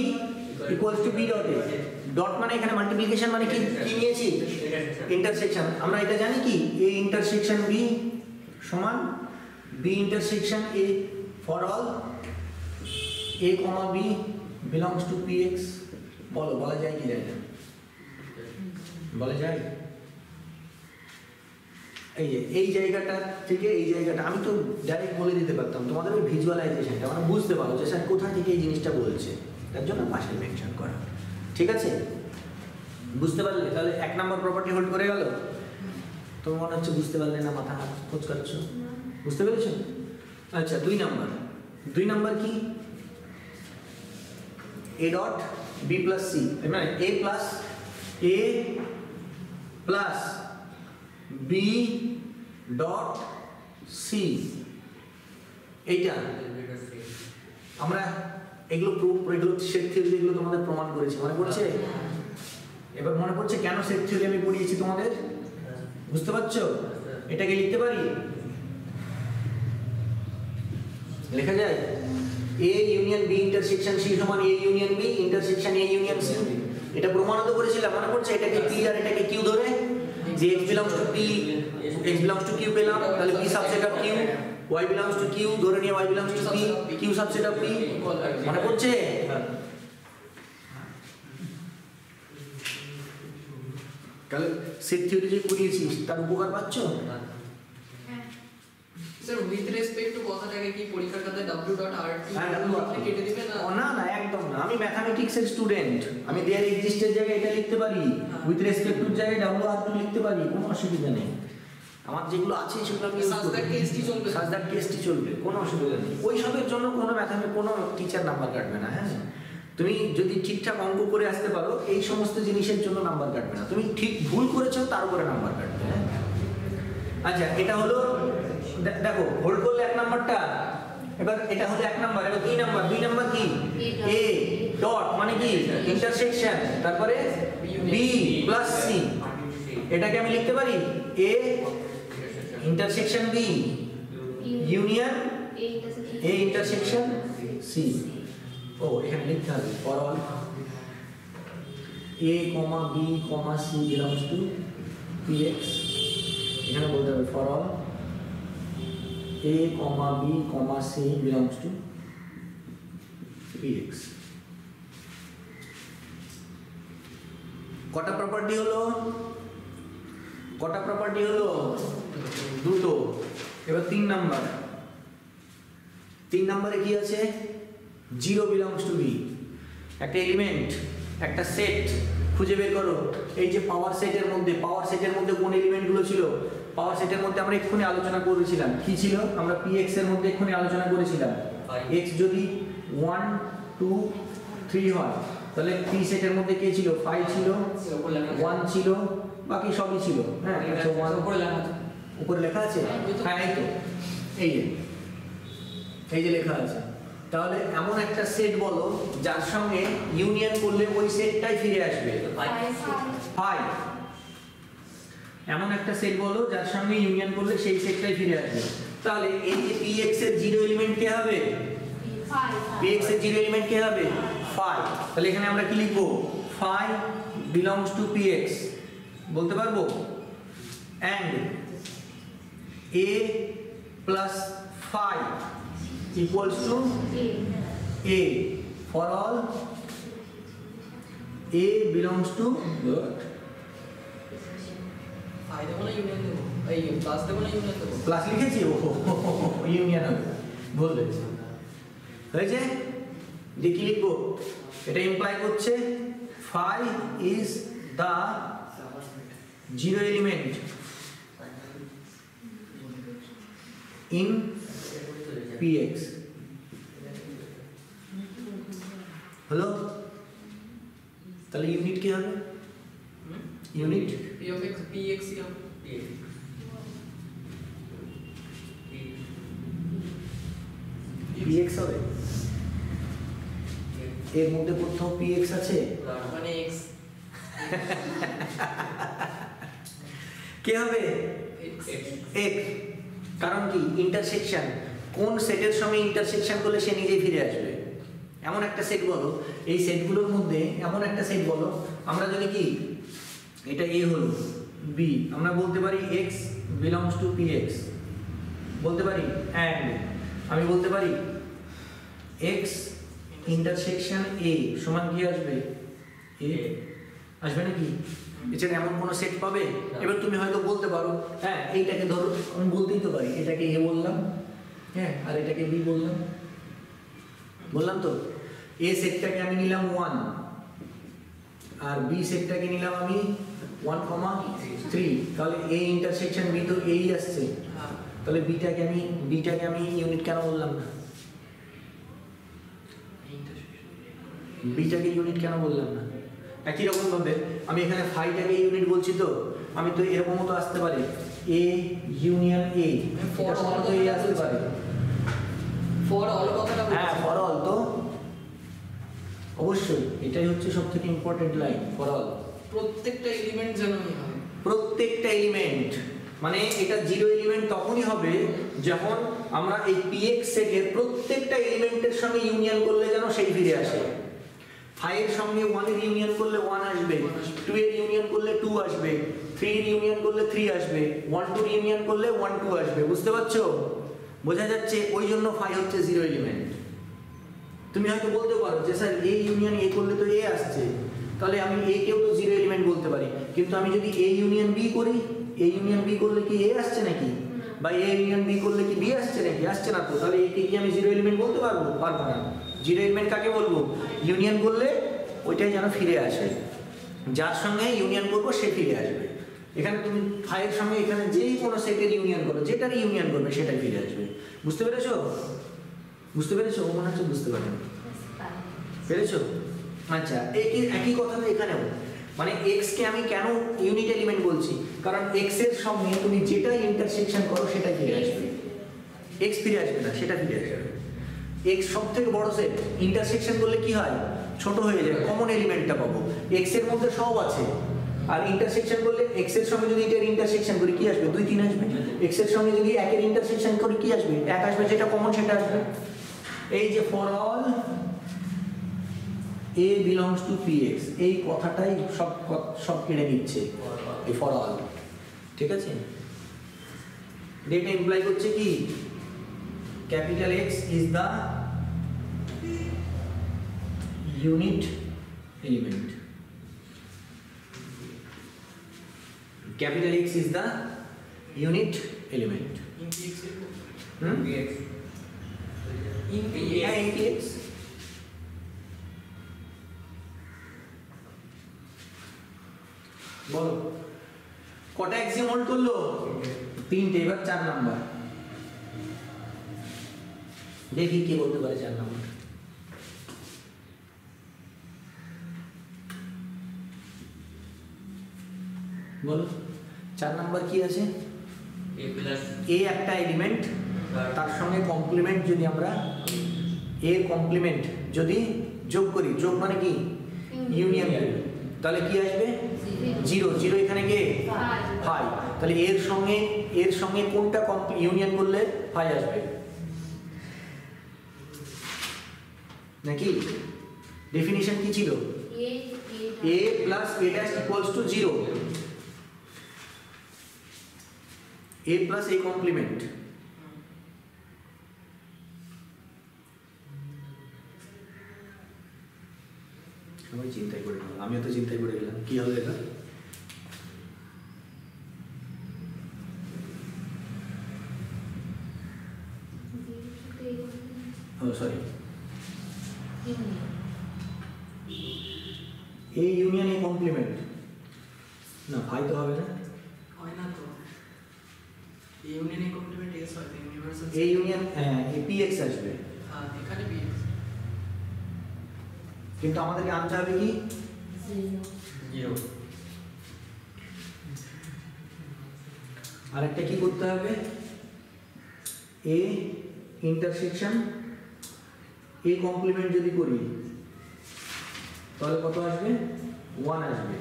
Speaker 1: equals two b dot a। Dot মানে এখানে মাল্টিপ্লিকেশন, মানে কি নিয়েছি? ইন্টারসেকশন। আমরা এটা জানি কি a ইন্টারসেকশন b সমান b intersection a for all a comma b belongs to px। বলা যায় কি যায় না? বলা যায়? এই জায়গাটা থেকে এই জায়গাটা আমি তো ডাইরেক্ট বলে দিতে পারতাম, তোমাদের ওই ভিজুয়ালাইজেশনটা মানে বুঝতে পারো যে স্যার কোথা থেকে এই জিনিসটা বলছে, তার জন্য পাশে মেনশন করা। ঠিক আছে? বুঝতে পারলে? তাহলে 1 নম্বর প্রপার্টি হোল্ড করে গেল। তোমার মনে হচ্ছে বুঝতে পারলে না, মাথা হাত খোঁচকাচ্ছ, বুঝতে পেরেছো? আচ্ছা 2 নম্বর কি? a dot b plus c, মানে a plus b dot c। এইটা আমরা এগুলো সেট থিওরি, এগুলো তোমাদের প্রমাণ করেছি, মনে পড়ছে? এবার মনে পড়ছে কেন সেট থিওরি আমি পড়িয়েছি তোমাদের? বুঝতে পারছো? এটাকে লিখতে পারি, লেখা যায় a union b intersection c সমান a union b intersection a union c। এটা প্রমাণিত করেছিলাম, মনে পড়ছে? এটাকে p আর এটাকে q ধরে যে x belongs to p, x belongs to q পেলাম, তাহলে p subset of q, y belongs to q ধরে নিয়ে y belongs to p, q subset of p। মনে পড়ছে? তাহলে সেট থিওরি যে পড়িয়েছিস তার উপকার পাচ্ছ?
Speaker 2: স্যার উইথ রেসপেক্ট টু কথাটাকে কি পরীক্ষার খাতায় w.rt কেটে দিবে না?
Speaker 1: না একদম না। আমি ম্যাথমেটিক্সের স্টুডেন্ট, আমি দেয়ার এক্সিস্টের জায়গায় এটা লিখতে পারি, উইথ রেসপেক্ট টুর জায়গায় w.rt লিখতে পারি, কোনো অসুবিধা নেই। আমার যেগুলো আছে সেগুলো আমি সাজদার কেসটি চলবে, কোনো অসুবিধা নেই। ওই সবের জন্য কোনো টিচার নাম্বার কাটবে না। হ্যাঁ, তুমি যদি ঠিকঠাক অঙ্ক করে আসতে পারো এই সমস্ত জিনিসের জন্য নাম্বার কাটবে না, তুমি ঠিক ভুল করেছো তার উপরে নাম্বার কাটবে। হ্যাঁ, আচ্ছা এটা হলো, দেখো হোল্ড করলে 1 নাম্বারটা, এবার এটা হলো 1 নাম্বার। এবার 2 নাম্বার কি? a ডট মানে কি? ইন্টারসেকশন, তারপরে b প্লাস c। এটাকে আমি লিখতে পারি a intersection b union a intersection c। ও এখানে লিখতে হবে for all a b c belongs to px। এখানে বলতে হবে for all a b c belongs to px। কটা প্রপার্টি হলো? দুটো। এবার 3 নাম্বারে কি আছে? 0 belongs to b। একটা এলিমেন্ট, একটা সেট খুঁজে বের করো। এই যে পাওয়ার সেটের মধ্যে কোন এলিমেন্টগুলো ছিল? পাওয়ার সেটের মধ্যে আমরা এক্ষুনি আলোচনা করেছিলাম, কি ছিল? আমরা px এর মধ্যে এক্ষুনি আলোচনা করেছিলাম, x যদি 1 2 3 হয়, তাহলে p সেটের মধ্যে কে ছিল? 5 ছিল, 1 ছিল, বাকি সবই ছিল। হ্যাঁ, আচ্ছা 1 উপরে লেখা আছে। হ্যাঁ, এই তো এই যে লেখা আছে। তাহলে এমন একটা সেট বলো যার সঙ্গে ইউনিয়ন করলে ওই সেটটাই ফিরে আসবে। 5 এমন একটা সেট বলো যার সঙ্গে ইউনিয়ন করলে সেই সেটটাই ফিরে আসবে। তাহলে এই যে px এর জিরো এলিমেন্ট কে হবে? px এর জিরো এলিমেন্ট কে হবে? 5। তাহলে এখানে আমরা কি লিখবো? 5 belongs to px বলতে পারবো, and a plus 5 equals to a for all a belongs to plus লিখেছি, ও ইউনিয়ন হবে, ভুল হয়েছে। হয়েছে? যে কি লিখবো? এটা ইমপ্লাই করছে 5 is the zero element in px। হলো? তাহলে ইউনিট কি হবে? ইউনিট
Speaker 2: px
Speaker 1: px হবে। এর মধ্যে কোথাও px আছে?
Speaker 2: মানে x
Speaker 1: কে হবে?
Speaker 2: x।
Speaker 1: x। কারণ কি? ইন্টারসেকশন। কোন সেটের সঙ্গে ইন্টারসেকশন করলে সে নিজেই ফিরে আসবে? এমন একটা সেট বলো, এই সেটগুলোর মধ্যে এমন একটা সেট বলো, আমরা যদি কি এটা a হলো b, আমরা বলতে পারি x belongs to px বলতে পারি, and আমি বলতে পারি x ইন্টারসেকশন a সমান কি আসবে? a আসবে নাকি? এছাড়া এমন কোনো সেট পাবে? এবার তুমি হয়তো বলতে পারো, হ্যাঁ এইটাকে ধরো, আমি বলতেই তো পারি এটাকে a বললাম, হ্যাঁ, আর এটাকে b বললাম তো। a সেটটাকে আমি নিলাম 1 আর b সেটটাকে নিলাম আমি 1,3। তাহলে a ইন্টারসেকশন b তো এই আসছে, তাহলে বিটাকে আমি ইউনিট কেন বললাম না? বিটাকে ইউনিট কেন বললাম না? একই রকম ভাবে আমি এখানে ফাইটাকে ইউনিট বলছি, তো আমি তো এরকমও তো আসতে পারি a ইউনিয়ন a, এটা সমান তো a আসতে পারে।
Speaker 2: ফর অল কথাটা বলছি।
Speaker 1: হ্যাঁ, ফর অল তো অবশ্যই, এটাই হচ্ছে সবথেকে ইম্পর্টেন্ট লাইন, ফর অল।
Speaker 2: প্রত্যেকটা এলিমেন্ট যেন হয়,
Speaker 1: প্রত্যেকটা এলিমেন্ট, মানে এটা জিরো এলিমেন্ট তখনই হবে যখন আমরা এই px সেটের প্রত্যেকটা এলিমেন্টের সঙ্গে ইউনিয়ন করলে যেন সেই ফিরে আসে। 5 এর সঙ্গে 1 এর ইউনিয়ন করলে 1 আসবে, 2 এর ইউনিয়ন করলে 2 আসবে, 3 এর ইউনিয়ন করলে 3 আসবে, 1 2 এর ইউনিয়ন করলে 1 2 আসবে। বুঝতে পারছো? বোঝা যাচ্ছে? ওই জন্য 5 হচ্ছে জিরো এলিমেন্ট। তুমি হয়তো বলতে পারো যে স্যার a ইউনিয়ন a করলে তো a আসছে, তাহলে আমি a কেও তো জিরো এলিমেন্ট বলতে পারি, কিন্তু আমি যদি a ইউনিয়ন b করি, a ইউনিয়ন b করলে কি a আসছে নাকি? বা a ইউনিয়ন b করলে কি b আসছে নাকি? আসছে না তো। তাহলে a কে কি আমি জিরো এলিমেন্ট বলতে পারবো? পারবো না। জিরো এলিমেন্ট কাকে বলবো? ইউনিয়ন করলে ওইটাই যেন ফিরে আসে, যার সঙ্গে ইউনিয়ন করবো সে ফিরে আসবে। এখানে তুমি 5 এর সঙ্গে এখানে যেই কোনো সেটের ইউনিয়ন করো, যেটার ইউনিয়ন করবে সেটাই ফিরে আসবে। বুঝতে পেরেছো? বুঝতে পেরেছো? ও মনে হচ্ছে বুঝতে পারেনি। পেরেছো? আচ্ছা, একই কথা তো এখানেও, মানে x কে আমি কেন ইউনিট এলিমেন্ট বলছি? কারণ x এর সঙ্গে তুমি যেটা ইন্টারসেকশন করো সেটা ফিরে আসবে, x ফিরে আসবে না, সেটা ফিরে আসবে। x সবথেকে বড় সেট, ইন্টারসেকশন করলে কি হয়? ছোট হয়ে যায়, কমন এলিমেন্টটা পাবো। x এর মধ্যে সব আছে, আর ইন্টারসেকশন করলে x এর সঙ্গে যদি এটার ইন্টারসেকশন করি কি আসবে? 2 3 আসবে। x এর সঙ্গে যদি 1 এর ইন্টারসেকশন করি কি আসবে? 1 আসবে, যেটা কমন সেটা আসবে। এই যে for all a belongs to px, এই কথাটাই সব কেড়ে নিচ্ছে এই ফর অল। ঠিক আছে? ডেটা ইমপ্লাই করছে কি? Capital X is the unit element. Capital X is the unit element.
Speaker 2: in px
Speaker 1: px
Speaker 2: in
Speaker 1: yeah, in px বলো কটা এক্সিম হোল্ড করলো? 3টে। এবার 4 নাম্বার দেখি কে বলতে পারে 4 নাম্বার। বলো 4 নাম্বার কি আছে?
Speaker 4: a plus
Speaker 1: এ একটা এলিমেন্ট, তার সঙ্গে কমপ্লিমেন্ট যদি আমরা এর কমপ্লিমেন্ট যদি যোগ করি, যোগ মানে কি ইউনিয়ন করি, তাহলে কি আসবে? 0 0 এখানে কে 5, তাহলে এর সঙ্গে কোনটা ইউনিয়ন করলে 5 আসবে নাকি? ডেফিনিশন কি ছিল? a plus a dash equals to 0, a plus a complement। সবাই চিন্তাই করে গেলাম, আমিও তো চিন্তাই করে গেলাম কি হবে এটা। Oh sorry, A union A complement না, ভাই তো হবে না,
Speaker 2: হয় না তো, ইউনিয়ন এ কমপ্লিমেন্ট এস হয়, ইউনিভার্সাল
Speaker 1: এ ইউনিয়ন এ পিএক্স আসবে,
Speaker 2: হ্যাঁ এখানে বি
Speaker 1: কিন্তু আমাদেরকে আনতে হবে কি
Speaker 4: 0
Speaker 1: আরেকটা কি করতে হবে? এ ইন্টারসেকশন এ কমপ্লিমেন্ট যদি করি তাহলে কত আসবে? 1 আসবে।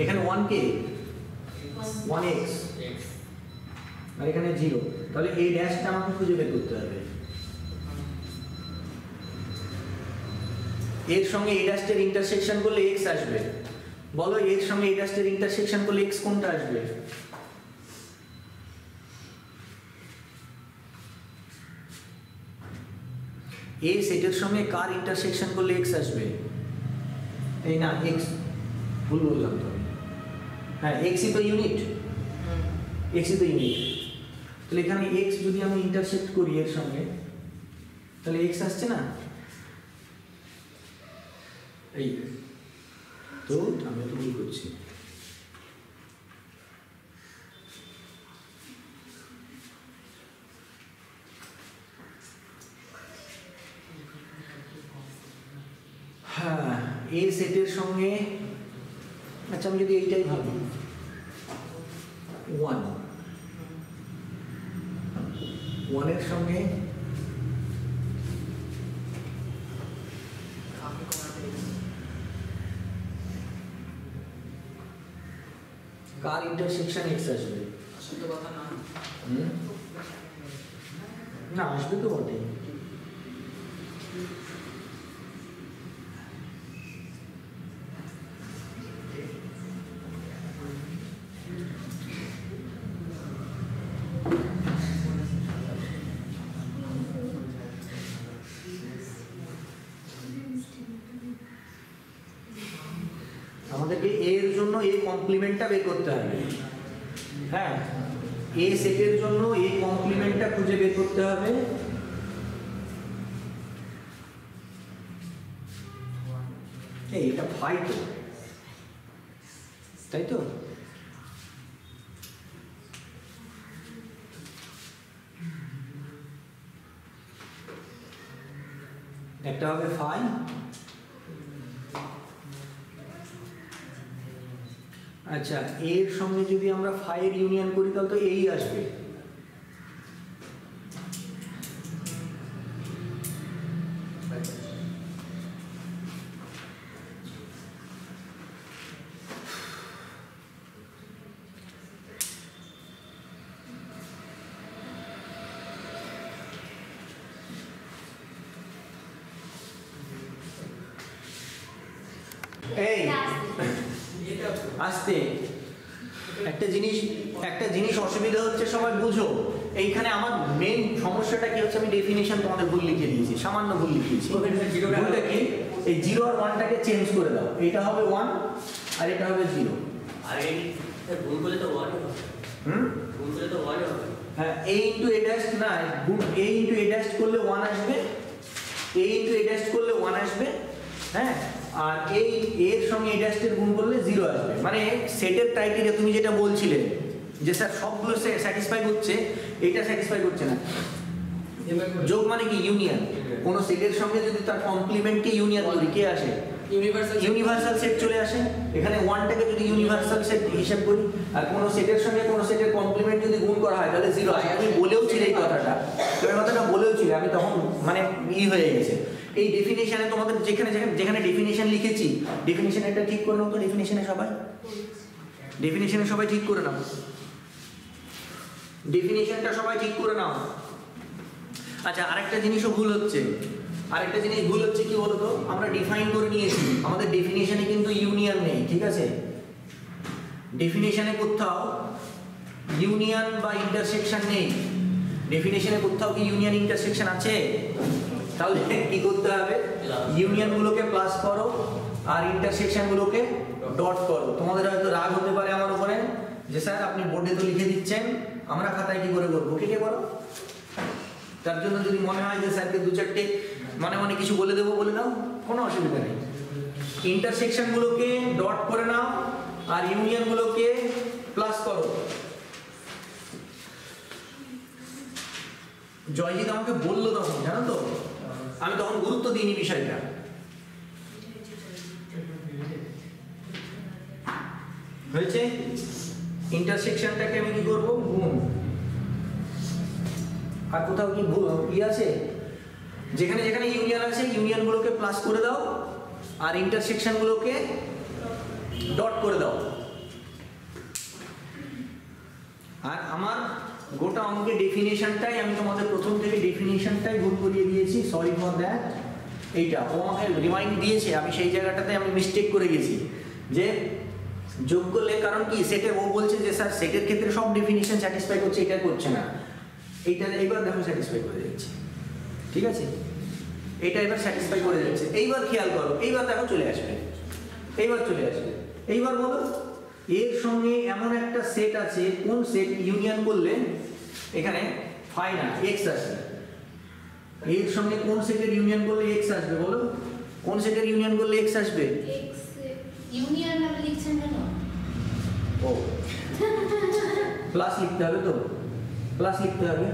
Speaker 1: এখানে 1 কে 1x
Speaker 4: x
Speaker 1: আর এখানে 0, তাহলে এই ড্যাশটা আমাকে খুঁজে বের করতে হবে। এর সঙ্গে এই ড্যাশটার ইন্টারসেকশন করলে x আসবে, বলো এর সঙ্গে এই ড্যাশটার ইন্টারসেকশন করলে x কোনটা আসবে? এ সেটের সঙ্গে কার ইন্টারসেকশন করলে x আসবে? এই না x, ভুল বললাম তো, হ্যাঁ x ই তো ইউনিট, x ই তো ইউনিট, তাহলে এখানে x যদি আমি ইন্টারসেক্ট করি এর সঙ্গে তাহলে x আসছে না, এই তো আমি তো ভুল করছি। হ্যাঁ, এ সেটের সঙ্গে, আচ্ছা আমি যদি এইটাই ভাবি 1 এর সঙ্গে
Speaker 2: কাকে কমাতে
Speaker 1: কার ইন্টারসেকশন x আসবে?
Speaker 2: আসল তো কথা না,
Speaker 1: না আসবে তো বটে। আমাদেরকে এর জন্য এ কমপ্লিমেন্টটা বের করতে হবে, হ্যাঁ এ সেটের জন্য এ কমপ্লিমেন্টটা খুঁজে বের করতে হবে। এই এটা ভাই তো, তাই তো? একটা হবে ফাই, আচ্ছা এর সঙ্গে যদি আমরা ফাইয়ের ইউনিয়ন করি তাহলে তো এই আসবে, এই আসতে একটা জিনিস অসুবিধা হচ্ছে, সবাই বুঝো। এইখানে আমার মেন সমস্যাটা কি হচ্ছে, আমি ডেফিনিশন তোমাদের ভুল লিখে দিয়েছি, সামান্য ভুল লিখেছি। ভুলটা কি? এই 0 আর 1টাকে চেঞ্জ করে দাও, এটা হবে 1 আর এটা হবে 0।
Speaker 4: আর এই ভুল করলে তো 1 হবে, ভুল করলে তো 1 হবে।
Speaker 1: হ্যাঁ a ইনটু a ড্যাশ না, a ইনটু a ড্যাশ করলে 1 আসবে, a ইনটু a ড্যাশ করলে 1 আসবে, হ্যাঁ আর এই এর সঙ্গে এই ড্যাশের গুণ করলে 0 আসবে। মানে সেটের ক্রাইটেরিয়া তুমি যেটা বলছিলে যে স্যার সবগুলো স্যাটিসফাই করছে, এটা স্যাটিসফাই করছে না। যোগ মানে কি ইউনিয়ন, কোন সেটের সঙ্গে যদি তার কমপ্লিমেন্টকে ইউনিয়ন করি কে আসে ইউনিভার্সাল সেট চলে আসে। এখানে ওয়ানটাকে যদি ইউনিভার্সাল সেট হিসাব করি আর কোন সেটের সঙ্গে কোন সেটের কমপ্লিমেন্ট যদি গুণ করা হয় তাহলে জিরো আসে। আমি বলেও ছিলে এই কথাটা, এই কথাটা বলেও ছিলে, আমি তখন মানে হয়ে গেছে। এই ডেফিনেশনে তোমাদের যেখানে যেখানে ডেফিনেশন লিখেছি, ডেফিনেশন একটা ঠিক করে নাও তো, ডেফিনেশনে সবাই ঠিক করে নাও, ডেফিনেশনটা সবাই ঠিক করে নাও। আচ্ছা, আরেকটা জিনিসও ভুল হচ্ছে, কি বলতো, আমরা ডিফাইন করে নিয়েছি, আমাদের ডেফিনেশনে কিন্তু ইউনিয়ন নেই, ঠিক আছে? ডেফিনেশনে কোথাও ইউনিয়ন বা ইন্টারসেকশন নেই। ডেফিনেশনে কোথাও কি ইউনিয়ন ইন্টারসেকশন আছে? তাহলে কি করতে হবে? ইউনিয়ন গুলোকে প্লাস করো আর ইন্টারসেকশন গুলোকে ডট করো। তোমাদের হয়তো রাগ হতে পারে আমার উপরে যে স্যার আপনি বোর্ডে তো লিখে দিচ্ছেন, আমরা খাতায় কি করে করবো? কেটে করো। তার জন্য যদি মনে হয় যে স্যারকে দু চারটে মনে কিছু বলে দেবো, বলে দাও, কোনো অসুবিধা নেই। ইন্টারসেকশন গুলোকে ডট করে নাও আর ইউনিয়ন গুলোকে প্লাস করো। জয়জিৎ আমাকে বললো তখন, জানো তো, আমি তখন গুরুত্ব দিইনি বিষয়টা। হয়েছে? ইন্টারসেকশনটাকে আমি কি করবো? গুণ। আর কোথাও কি কি আছে? যেখানে যেখানে ইউনিয়ন আছে ইউনিয়ন গুলোকে প্লাস করে দাও আর ইন্টারসেকশন গুলোকে ডট করে দাও। আর আমার গোটা অঙ্কের ডেফিনেশনটাই আমি তোমাদের প্রথম থেকে ডেফিনেশনটাই ভুল করিয়ে দিয়েছি, সরি ফর দ্যাট। এইটা ও আমাকে রিমাইন্ড দিয়েছে, আমি সেই জায়গাটাতে আমি মিস্টেক করে গেছি যে যোগ করলে, কারণ কি সেটে ও বলছে যে স্যার সেটের ক্ষেত্রে সব ডেফিনেশন স্যাটিসফাই করছে, এটা করছে না। এইটা এইবার দেখো স্যাটিসফাই করে যাচ্ছে, ঠিক আছে? এটা এবার স্যাটিসফাই করে যাচ্ছে। এইবার খেয়াল করো, এইবার দেখো চলে আসবে, এইবার বলো এর সঙ্গে এমন একটা সেট আছে, কোন সেট ইউনিয়ন করলে এখানে ফাই না এক্স আসবে। এর সঙ্গে কোন সেটের ইউনিয়ন করলে এক্স আসবে? বলো কোন সেটের ইউনিয়ন করলে এক্স আসবে?
Speaker 3: এক্স ইউনিয়ন নামে লিখছেন কেন?
Speaker 1: ও প্লাস লিখতে হবে তো, প্লাস লিখতে হবে।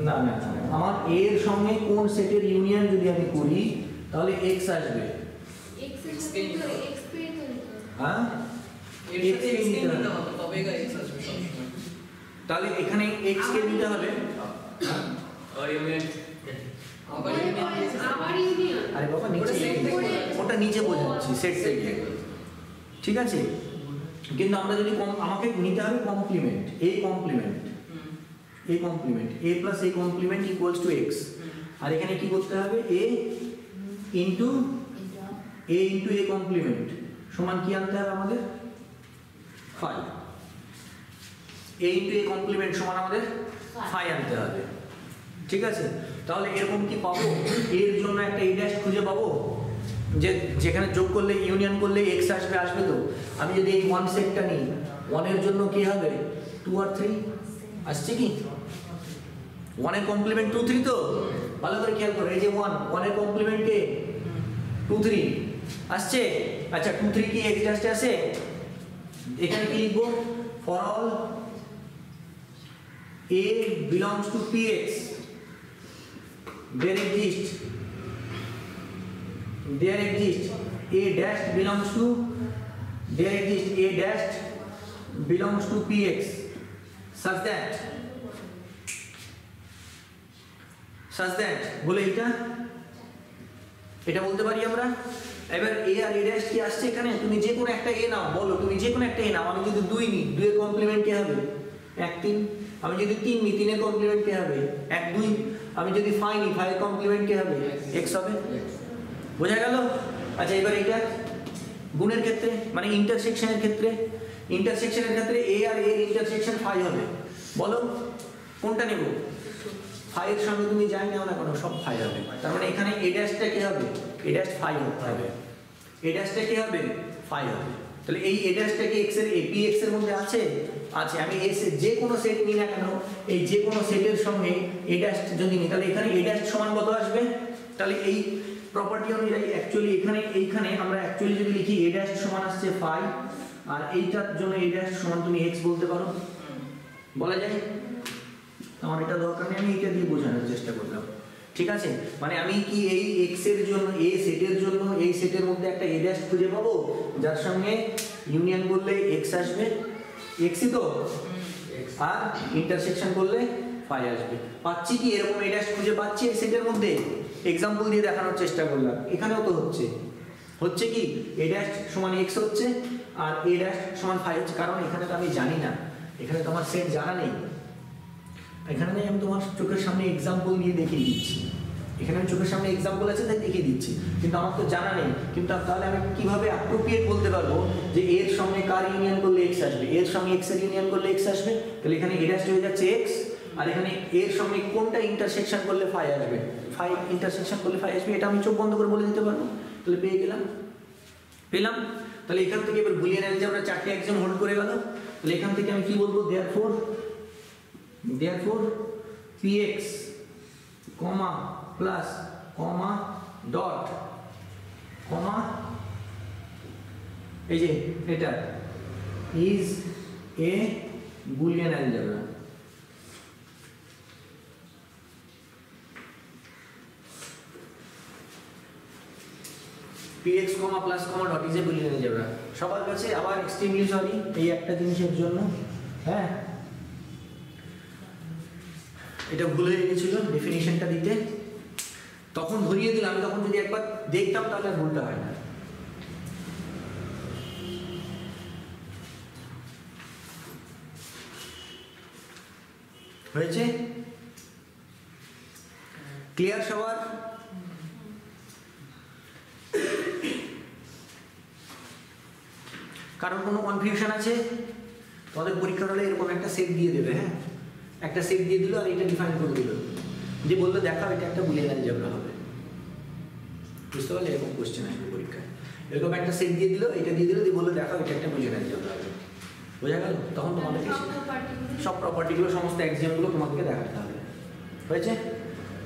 Speaker 1: না না, আমার এর সঙ্গে কোন সেটের ইউনিয়ন যদি আমি করি তাহলে এক্স আসবে।
Speaker 3: এক্স এর সাথে তো এক্স পেয়ে তো
Speaker 1: হ্যাঁ, তাহলে এখানে এক্স কে নিতে হবে। আরে বাবা নিচে, ওটা নিচে বোঝাচ্ছি সেট থেকে, ঠিক আছে? কিন্তু আমরা যদি আমাকে নিতে হবে complement, A complement A plus A complement equals to X. আর এখানে কি করতে হবে? এ ইন্টু এ কমপ্লিমেন্ট সমান কি আনতে হবে আমাদের? Phi. A into A complement সমান আমাদের ফাই আনতে হবে, ঠিক আছে? তাহলে এরকম কি পাবো? এর জন্য একটা এ ড্যাশ খুঁজে পাবো যে যেখানে যোগ করলে ইউনিয়ন করলে এক্স আসবে তো। আমি যদি এই ওয়ান সেটটা নিই, ওয়ানের জন্য কি হবে? 2 আর 3 আসছে কি? ওয়ানের কমপ্লিমেন্ট 2 3 তো, ভালো করে খেয়াল করো। এই যে ওয়ানের কমপ্লিমেন্ট কে 2 3 আসছে। আচ্ছা 2 3 কি এক্স ড্যাশে আছে? এখানে কি লিখবো? For all a belongs to px there exists a dash belongs to px such that বলে এটা বলতে পারি আমরা। এবার a আর a ড্যাশ কি আসছে এখানে? তুমি যে কোনো একটা a নাও, বলো তুমি যে কোনো একটা a নাও। আমি যদি 2 নিই, 2 এর কমপ্লিমেন্ট কি হবে? 1 3। আমি যদি 3 নিই, 3 এর কমপ্লিমেন্ট কি হবে? 1 2। আমি যদি 5 নিই, 5 এর কমপ্লিমেন্ট কি হবে? x হবে। বোঝা গেল? আচ্ছা এবার এটা গুণের ক্ষেত্রে, মানে ইন্টারসেকশনের ক্ষেত্রে a আর a এর ইন্টারসেকশন 5 হবে। বলো কোনটা নেব? 5 এর সঙ্গে তুমি যাই নাও না কেন সব 5 হবে। তার মানে এখানে a ড্যাশটা কি হবে? a ড্যাশ 5 হবে। a ড্যাশটা কি হবে? 5 হবে। তাহলে এই a ড্যাশটা কি x এর px এর মধ্যে আছে? আমি যে কোনো সেট নিই না কেন, এই যে কোনো সেটের সঙ্গে a ড্যাশ যদি নিই তাহলে এখানে a ড্যাশ সমান কত আসবে? তাহলে এই প্রপার্টি অনুযায়ী অ্যাকচুয়ালি এইখানে আমরা অ্যাকচুয়ালি যদি লিখি a ড্যাশ সমান আসছে 5 আর এইটার জন্য a ড্যাশ সমান তুমি x বলতে পারো, বলা যায়। আমার এটা দরকার নেই, আমি এটা দিয়ে বোঝানোর চেষ্টা করলাম। ঠিক আছে, মানে আমি কি এই x এর জন্য a সেটের জন্য এই সেটের মধ্যে একটা a ড্যাশ খুঁজে পাবো যার সঙ্গে ইউনিয়ন করলে x আসবে, x ই তো, আর ইন্টারসেকশন করলে ফাই আসবে। পাচ্ছি কি এরকম a ড্যাশ খুঁজে পাচ্ছি এই সেটের মধ্যে? এক্সাম্পল দিয়ে দেখানোর চেষ্টা করলাম, এখানেও তো হচ্ছে কি a ড্যাশ সমান x হচ্ছে আর a ড্যাশ সমান ফাই হচ্ছে, কারণ এখানে তো আমি জানি না, এখানে তো আমার সেট জানা নেই, এখানে আমি তোমার চোখের সামনে এক্সাম্পল দিয়ে দেখিয়ে দিচ্ছি, এখানে আমি চোখের সামনে এক্সাম্পল আছে তাই দেখিয়ে দিচ্ছি, কিন্তু আমার তো জানা নেই। কিন্তু তাহলে আমি কিভাবে অ্যাপ্রোপ্রিয়েট বলতে পারবো যে এর সঙ্গে কার ইউনিয়ন করলে x আসবে, এর সঙ্গে x এর ইউনিয়ন করলে x আসবে, তাহলে এখানে a ড্যাশ হয়ে যাচ্ছে x, আর এখানে এর সঙ্গে কোনটা ইন্টারসেকশন করলে ফাই আসবে, ফাই ইন্টারসেকশন করলে ফাই আসবে, এটা আমি চোখ বন্ধ করে বলে দিতে পারবো। তাহলে পেলাম। তাহলে এখান থেকে এবার বুলিয়ান অ্যালজেব্রা চারটে একজন হোল্ড করে গেল। তাহলে এখান থেকে আমি কি বলবো, therefore px comma plus comma dot comma এই যে এটা is a boolean algebra। px comma plus comma dot is a boolean algebra। সবার কাছে আবার এক্সট্রিমলি সরি এই একটা জিনিসের জন্য, হ্যাঁ এটা ভুল হয়ে গেছিল ডেফিনিশনটা দিতে, তখন ধরিয়ে দিলাম, আমি তখন যদি একবার দেখতাম তাহলে আর ভুলটা হয় না। হয়েছে? ক্লিয়ার সবার? কারণ কোনো কনফিউশন আছে? তোমাদের পরীক্ষার হলে এরকম একটা সেট দিয়ে দেবে, হ্যাঁ একটা সেট দিয়ে দিল আর এটা ডিফাইন করে দিল, যে বললো দেখাও এটা একটা বুলিয়ান অ্যালজেব্রা হবে, বুঝতে পারলে? এরকম কোশ্চেন আসবে পরীক্ষায়, এরকম একটা সেট দিয়ে দিল, এটা দিয়ে দিল, দিয়ে বললো দেখাও এটা একটা বুলিয়ান অ্যালজেব্রা হবে, বোঝা গেল? তখন তোমাদেরকে সব প্রপার্টিগুলো সমস্ত এক্সাম্পলগুলো তোমাদেরকে দেখাতে হবে। হয়েছে?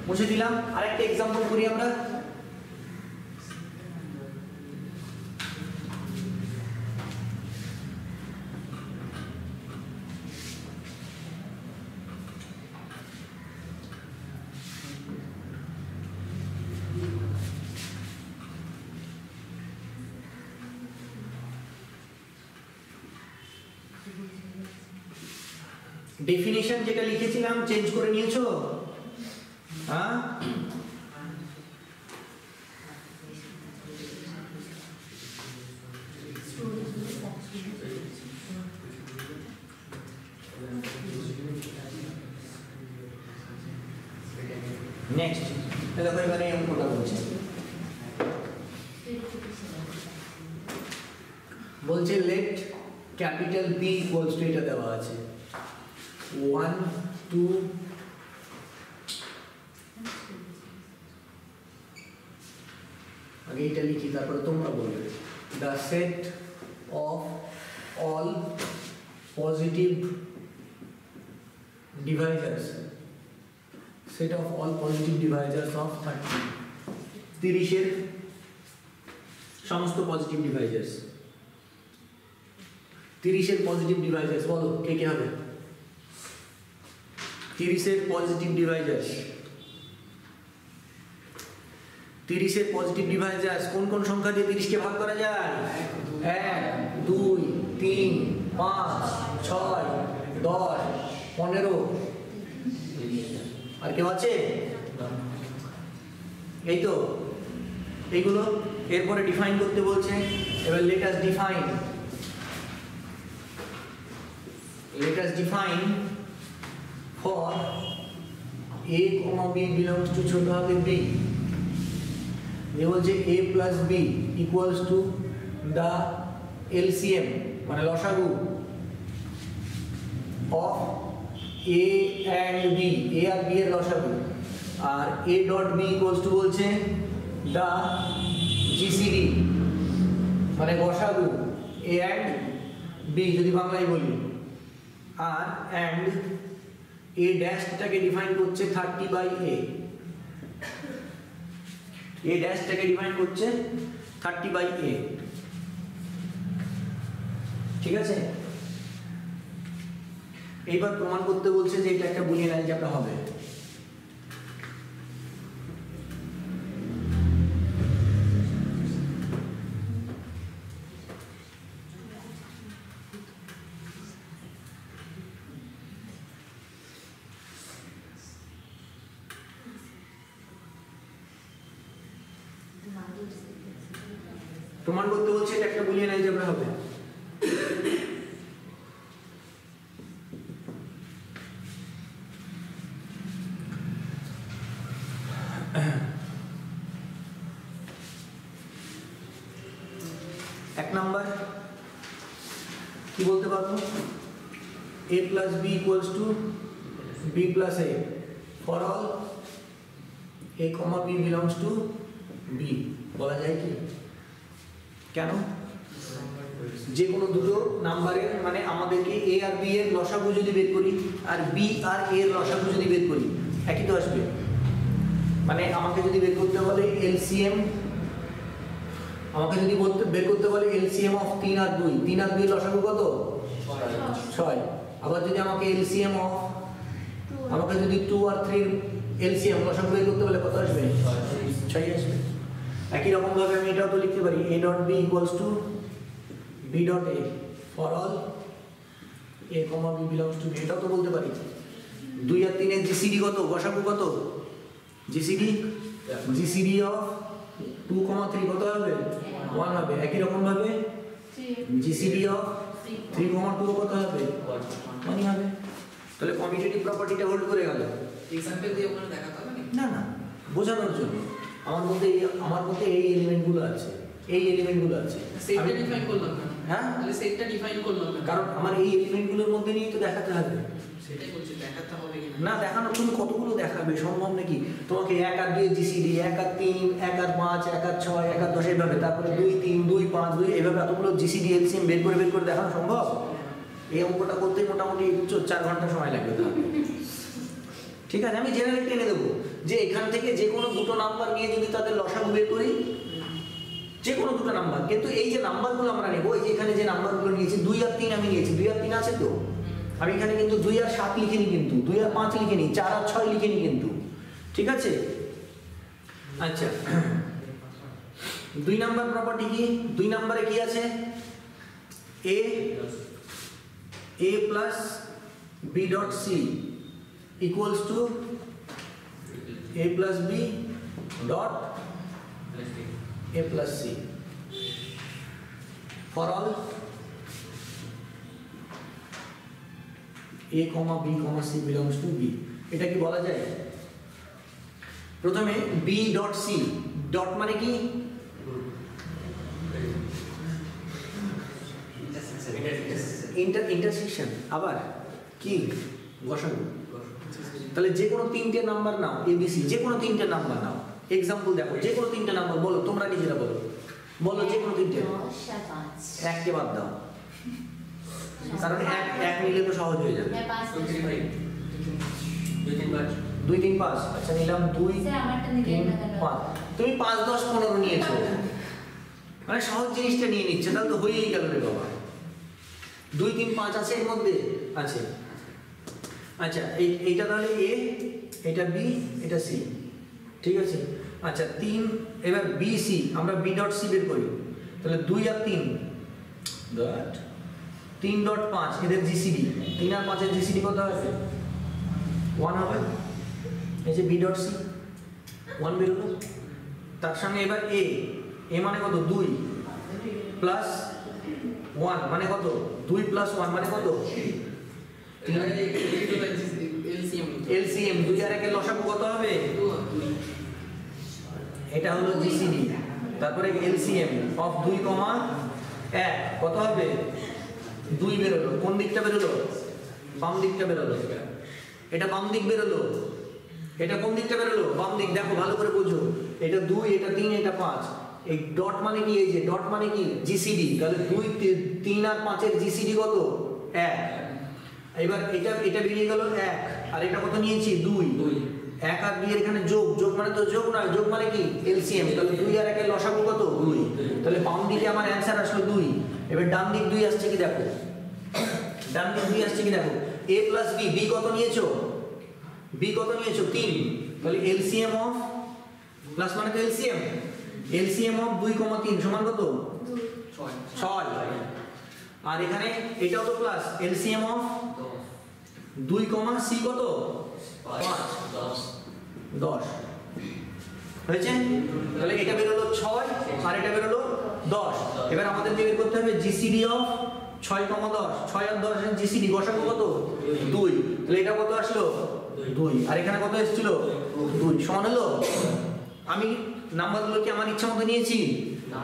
Speaker 1: মুছে দিলাম। আরেকটা এক্সাম্পল করি আমরা। ডেফিনিশন যেটা লিখেছিলাম চেঞ্জ করে নিয়েছো? হ্যাঁ নেক্সট দেখো এখানে অঙ্কটা বলছে, let capital B equals to, এটা দেওয়া আছে 1 2 আগে এটা লিখি তারপরে তোমরা বলবে। The set of all positive divisors, set of all positive divisors of 30 এর সমস্ত পজিটিভ ডিভাইজার্স, 30 এর পজিটিভ ডিভাইজার্স বলো কে কে হবে? 30 এর পজিটিভ ডিভাইজার্স, 30 এর পজিটিভ ডিভাইজার্স কোন কোন সংখ্যা দিয়ে 30 কে ভাগ করা যায়? 1 2 3 5 6 10 15, আর কেউ আছে? এই তো এইগুলো। এরপরে ডিফাইন করতে বলছে, এবার let us define for a comma b belongs to ছোট হাতের b, যে বলছে a plus b equals to the LCM মানে লসাগু of a and b, a R b এর লসাগু, আর a dot b equals to বলছে the GCD মানে গসাগু a and b যদি বাংলায় বলি, আর and a ড্যাশটাকে ডিফাইন করছে 30/a, a ড্যাশটাকে ডিফাইন করছে 30/a, ঠিক আছে? এইবার প্রমাণ করতে বলছে যে এটা একটা বুলিয়ান অ্যালজেব্রা হবে। প্রমাণ করতে বলছে এটা একটা বুলিয়ান অ্যালজেব্রা হবে। এক নাম্বার কি বলতে পারবো, a plus b equals to b plus a for all a comma b belongs to b বলা যায় কি? কেন? যে কোনো দুটো নাম্বারের মানে আমাদেরকে a আর b এর লসাগু যদি বের করি আর b আর a এর লসাগু যদি বের করি একই তো আসবে। মানে আমাকে যদি বের করতে বলে LCM, আমাকে যদি বের করতে বলে LCM অফ 3 আর 2, 3 আর 2 এর লসাগু কত? 6। আবার যদি আমাকে LCM অফ আমাকে যদি 2 আর 3 এর LCM লসাগু বের করতে বলে কত আসবে? 6 আসবে। একই রকম ভাবে আমি এটাও তো লিখতে পারি a dot b equals two b dot a for all a comma b belongs to b, এটাও তো বলতে পারি। 2 আর 3 এর জিসিডি কত? লসাগু কত? জিসিডি অফ 2 কমা 3 কত হবে? 1 হবে। একই রকম ভাবে জিসিডি অফ 3 কমা 2 কত হবে? 1 হবে। তাহলে কমিউটেটিভ প্রপার্টিটা হোল্ড করে গেল।
Speaker 2: এক্সাম্পল দিয়ে ওখানে দেখাতে হবে
Speaker 1: না না, বোঝানোর জন্য আমার মধ্যে এই এলিমেন্টগুলো আছে, এই এলিমেন্টগুলো আছে।
Speaker 2: সেটটা ডিফাইন করলাম না।
Speaker 1: হ্যাঁ,
Speaker 2: তাহলে সেটটা ডিফাইন করলাম না,
Speaker 1: কারণ আমার এই এলিমেন্টগুলোর মধ্যে নিয়েই তো দেখাতে হবে।
Speaker 2: সেটাই বলছি, দেখাতে হবে কিনা
Speaker 1: না দেখানোর তুমি কতগুলো দেখাবে? সম্ভব নাকি? তোমাকে 1 আর 2 জিসিডি, 1 আর 3, 1 আর 5, 1 আর 6, 1 আর 10 এইভাবে, তারপরে 2 3, 2 5, 2 এইভাবে এতগুলো জিসিডি এলসিএম বের করে দেখানো সম্ভব? এই অঙ্কটা করতে মোটামুটি 4 ঘন্টা সময় লাগবে। ঠিক আছে, আমি জেনারেল টেনে দেবো যে এখান থেকে যে কোনো দুটো নাম্বার নিয়ে যদি তাদের লসাগু বের করি, যে কোনো দুটো নাম্বার, কিন্তু এই যে নাম্বারগুলো আমরা নেব, এই যে এখানে যে নাম্বারগুলো নিয়েছি 2 আর 3 আমি নিয়েছি, 2 আর 3 আছে তো, আমি এখানে কিন্তু 2 আর 7 লিখিনি, কিন্তু 2 আর 5 লিখিনি, 4 আর 6 লিখিনি কিন্তু। ঠিক আছে, আচ্ছা 2 নাম্বার প্রপার্টি কি? 2 নাম্বারে কি আছে? a plus b dot c equals to a plus b dot a plus c for all a comma b comma c belongs to b। এটা কি বলা যায়? প্রথমে b dot c ডট মানে কি? ইন্টারসেকশন। আবার কি? গসাগু। তাহলে যে কোনো 3টে নাম্বার নাও, ABC, যে কোনো 3টে নাম্বার নাও। এক্সাম্পল দেখো, যে কোনো 3টে নাম্বার বলো, তোমরা নিজেরা বলো, যে কোনো 3টে। 1কে বাদ দাও, কারণ এক নিলে তো সহজ হয়ে যাবে। 2 3 5, আচ্ছা নিলাম 2 3 5। তুমি 5 10 15 নিয়েছো, মানে সহজ জিনিসটা নিয়ে নিচ্ছে, তাহলে তো হয়েই গেল রে বাবা। 2 3 5 আছে এর মধ্যে আছে। আচ্ছা এইটা তাহলে A, এটা B, এটা C। ঠিক আছে, আচ্ছা 3 এবার B C, আমরা B ডট C বের করি। তাহলে 2 আর 3 ডট 3 ডট 5 এদের জিসিডি, 3 আর 5 এর জিসিডি কত হবে? 1 হবে। এই যে B ডট C 1 বের হলো। তার সঙ্গে এবার A মানে কত? 2 প্লাস 1 মানে কত? 2 প্লাস 1 মানে কত? LCM 2 আর 1 এর লসাগু কত হবে? এটা হলো জিসিডি। তারপরে LCM অফ 2, 1 কত হবে? 2 বের হলো। কোন দিকটা বের হলো? বাম দিকটা বের হলো। এটা বাম দিক বের হলো। এটা কোন দিকটা বের হলো? বাম দিক। দেখো ভালো করে বুঝো, এটা 2, এটা 3, এটা 5। এই ডট মানে কি? এই যে ডট মানে কি? জিসিডি। তাহলে 2 3 আর 5 এর জিসিডি কত? 1। এবার এটা বেরিয়ে গেল 1, আর এটা কত নিয়েছি? 2। 1 আর 2 এর এখানে যোগ মানে তো যোগ নয়, যোগ মানে কি? এলসিএম। তাহলে 2 আর 1 এর লসাগু কত? 2। তাহলে বাম দিকে আমার অ্যানসার আসলো 2। এবার ডান দিক 2 আসছে কি দেখো, ডান দিক 2 আসছে কি দেখো। a প্লাস b, b কত নিয়েছো? b কত নিয়েছো? 3। তাহলে এলসিএম অফ, প্লাস মানে তো এলসিএম অফ 2, 3 সমান কত? 6। আর এখানে এটাও তো প্লাস, এলসিএম অফ 2, c কত? 5 10। হয়েছে? তাহলে এটা বেরোলো 6 আর এটা বেরোলো 10। এবার আমাদের বের করতে হবে জিসিডি অফ 6, 10, 6 আর 10 এর জিসিডি গসাগু কত? 2। তাহলে এটা কত আসলো? 2। আর এখানে কত এসেছিল? 2 সমান হলো। আমি নাম্বারগুলো কি আমার ইচ্ছা মতো নিয়েছি?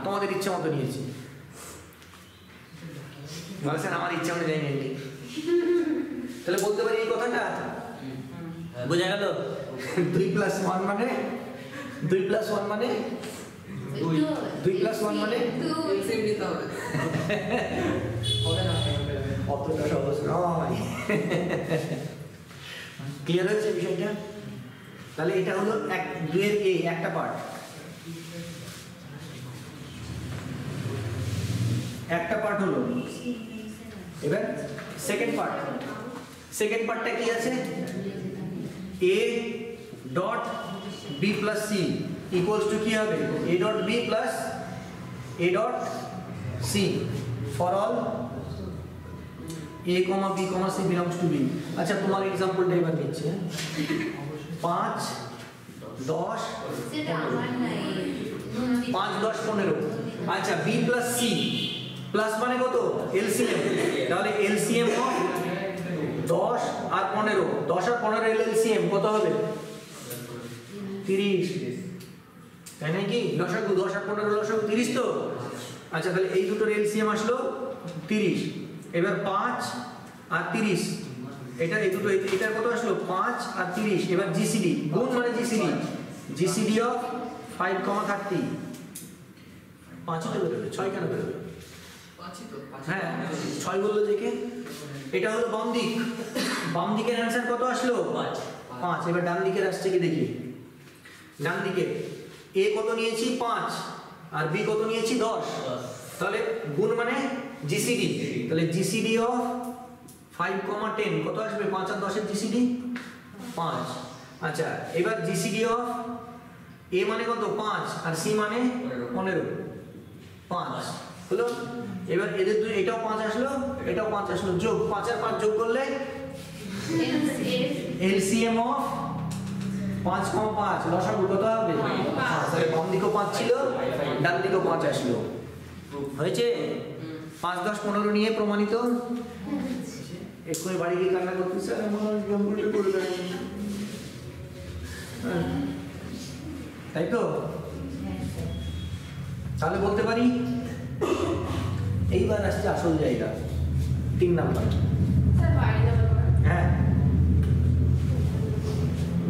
Speaker 1: তোমাদের ইচ্ছা মতো নিয়েছি। বলছেন আমার ইচ্ছা অনুযায়ী নেই। তাহলে বলতে পারি এই কথাটা বোঝা গেল? 2 + 1 মানে 2 + 1 মানে 2 + 1 মানে
Speaker 2: এলসিএম নিতে হবে হবে না
Speaker 1: অতটা সহজ নয়। ক্লিয়ার হয়েছে বিষয়টা? তাহলে এটা হলো 2 এর এ একটা পার্ট, একটা পার্ট হলো। এবার সেকেন্ড পার্টটা কি আছে? a dot b plus c equals to কি হবে? a dot b plus a dot c for all a, b, c belongs to b। আচ্ছা তোমার एग्जांपलটা এবার নিচ্ছি। 5 10
Speaker 3: সেটা আমার নাই
Speaker 1: 5 10 15। আচ্ছা b প্লাস c প্লাস মানে কত? এলসিএম। তাহলে এলসিএম অফ 10 আর 15, 10 আর 15 এর এলসিএম কত হবে? 30। তাই নাকি? লসাগু 10 আর 15 লসাগু 30 তো। আচ্ছা তাহলে এই দুটোর এলসিএম আসলো 30। এবার 5 আর 30, এটা এই দুটো এটার কত আসলো? 5 আর 30। এবার জিসিডি গুণ মানে জিসিডি অফ 5, 30। 5 তো বেরোবে, 6 কেন বেরোবে? হ্যাঁ 6 বললো যে কে? এটা হলো বাম দিকের অ্যানসার কত আসলো? 5। এবার ডান দিকের আসছে কি দেখি। ডান দিকে এ কত নিয়েছি? 5 আর বি কত নিয়েছি? 10। তাহলে গুণ মানে জিসিডি। তাহলে জিসিডি অফ 5, 10 কত আসবে? 5 আর 10 এর জিসিডি 5। আচ্ছা এবার জিসিডি অফ এ মানে কত? 5 আর সি মানে 15, 5 হলো। এবার এদের দুই, এটাও 5 আসলো, এটাও 5 আসলো, যোগ 5 আর 5 যোগ করলে এলসিএম অফ 5, 5 লসাগু কত হবে? 5। তাহলে বাম দিকেও 5 ছিল, ডান দিকেও 5 আসলো। হয়েছে? 5 10 15 নিয়ে প্রমাণিত। এক্ষুনি বাড়ি গিয়ে কান্না করতে স্যার আমার কম্পিউটার করবে, তাই তো? তাহলে বলতে পারি এইবার আসছে আসল জায়গা, 3 নাম্বার।
Speaker 3: স্যার বাড়ি যাবে।
Speaker 1: হ্যাঁ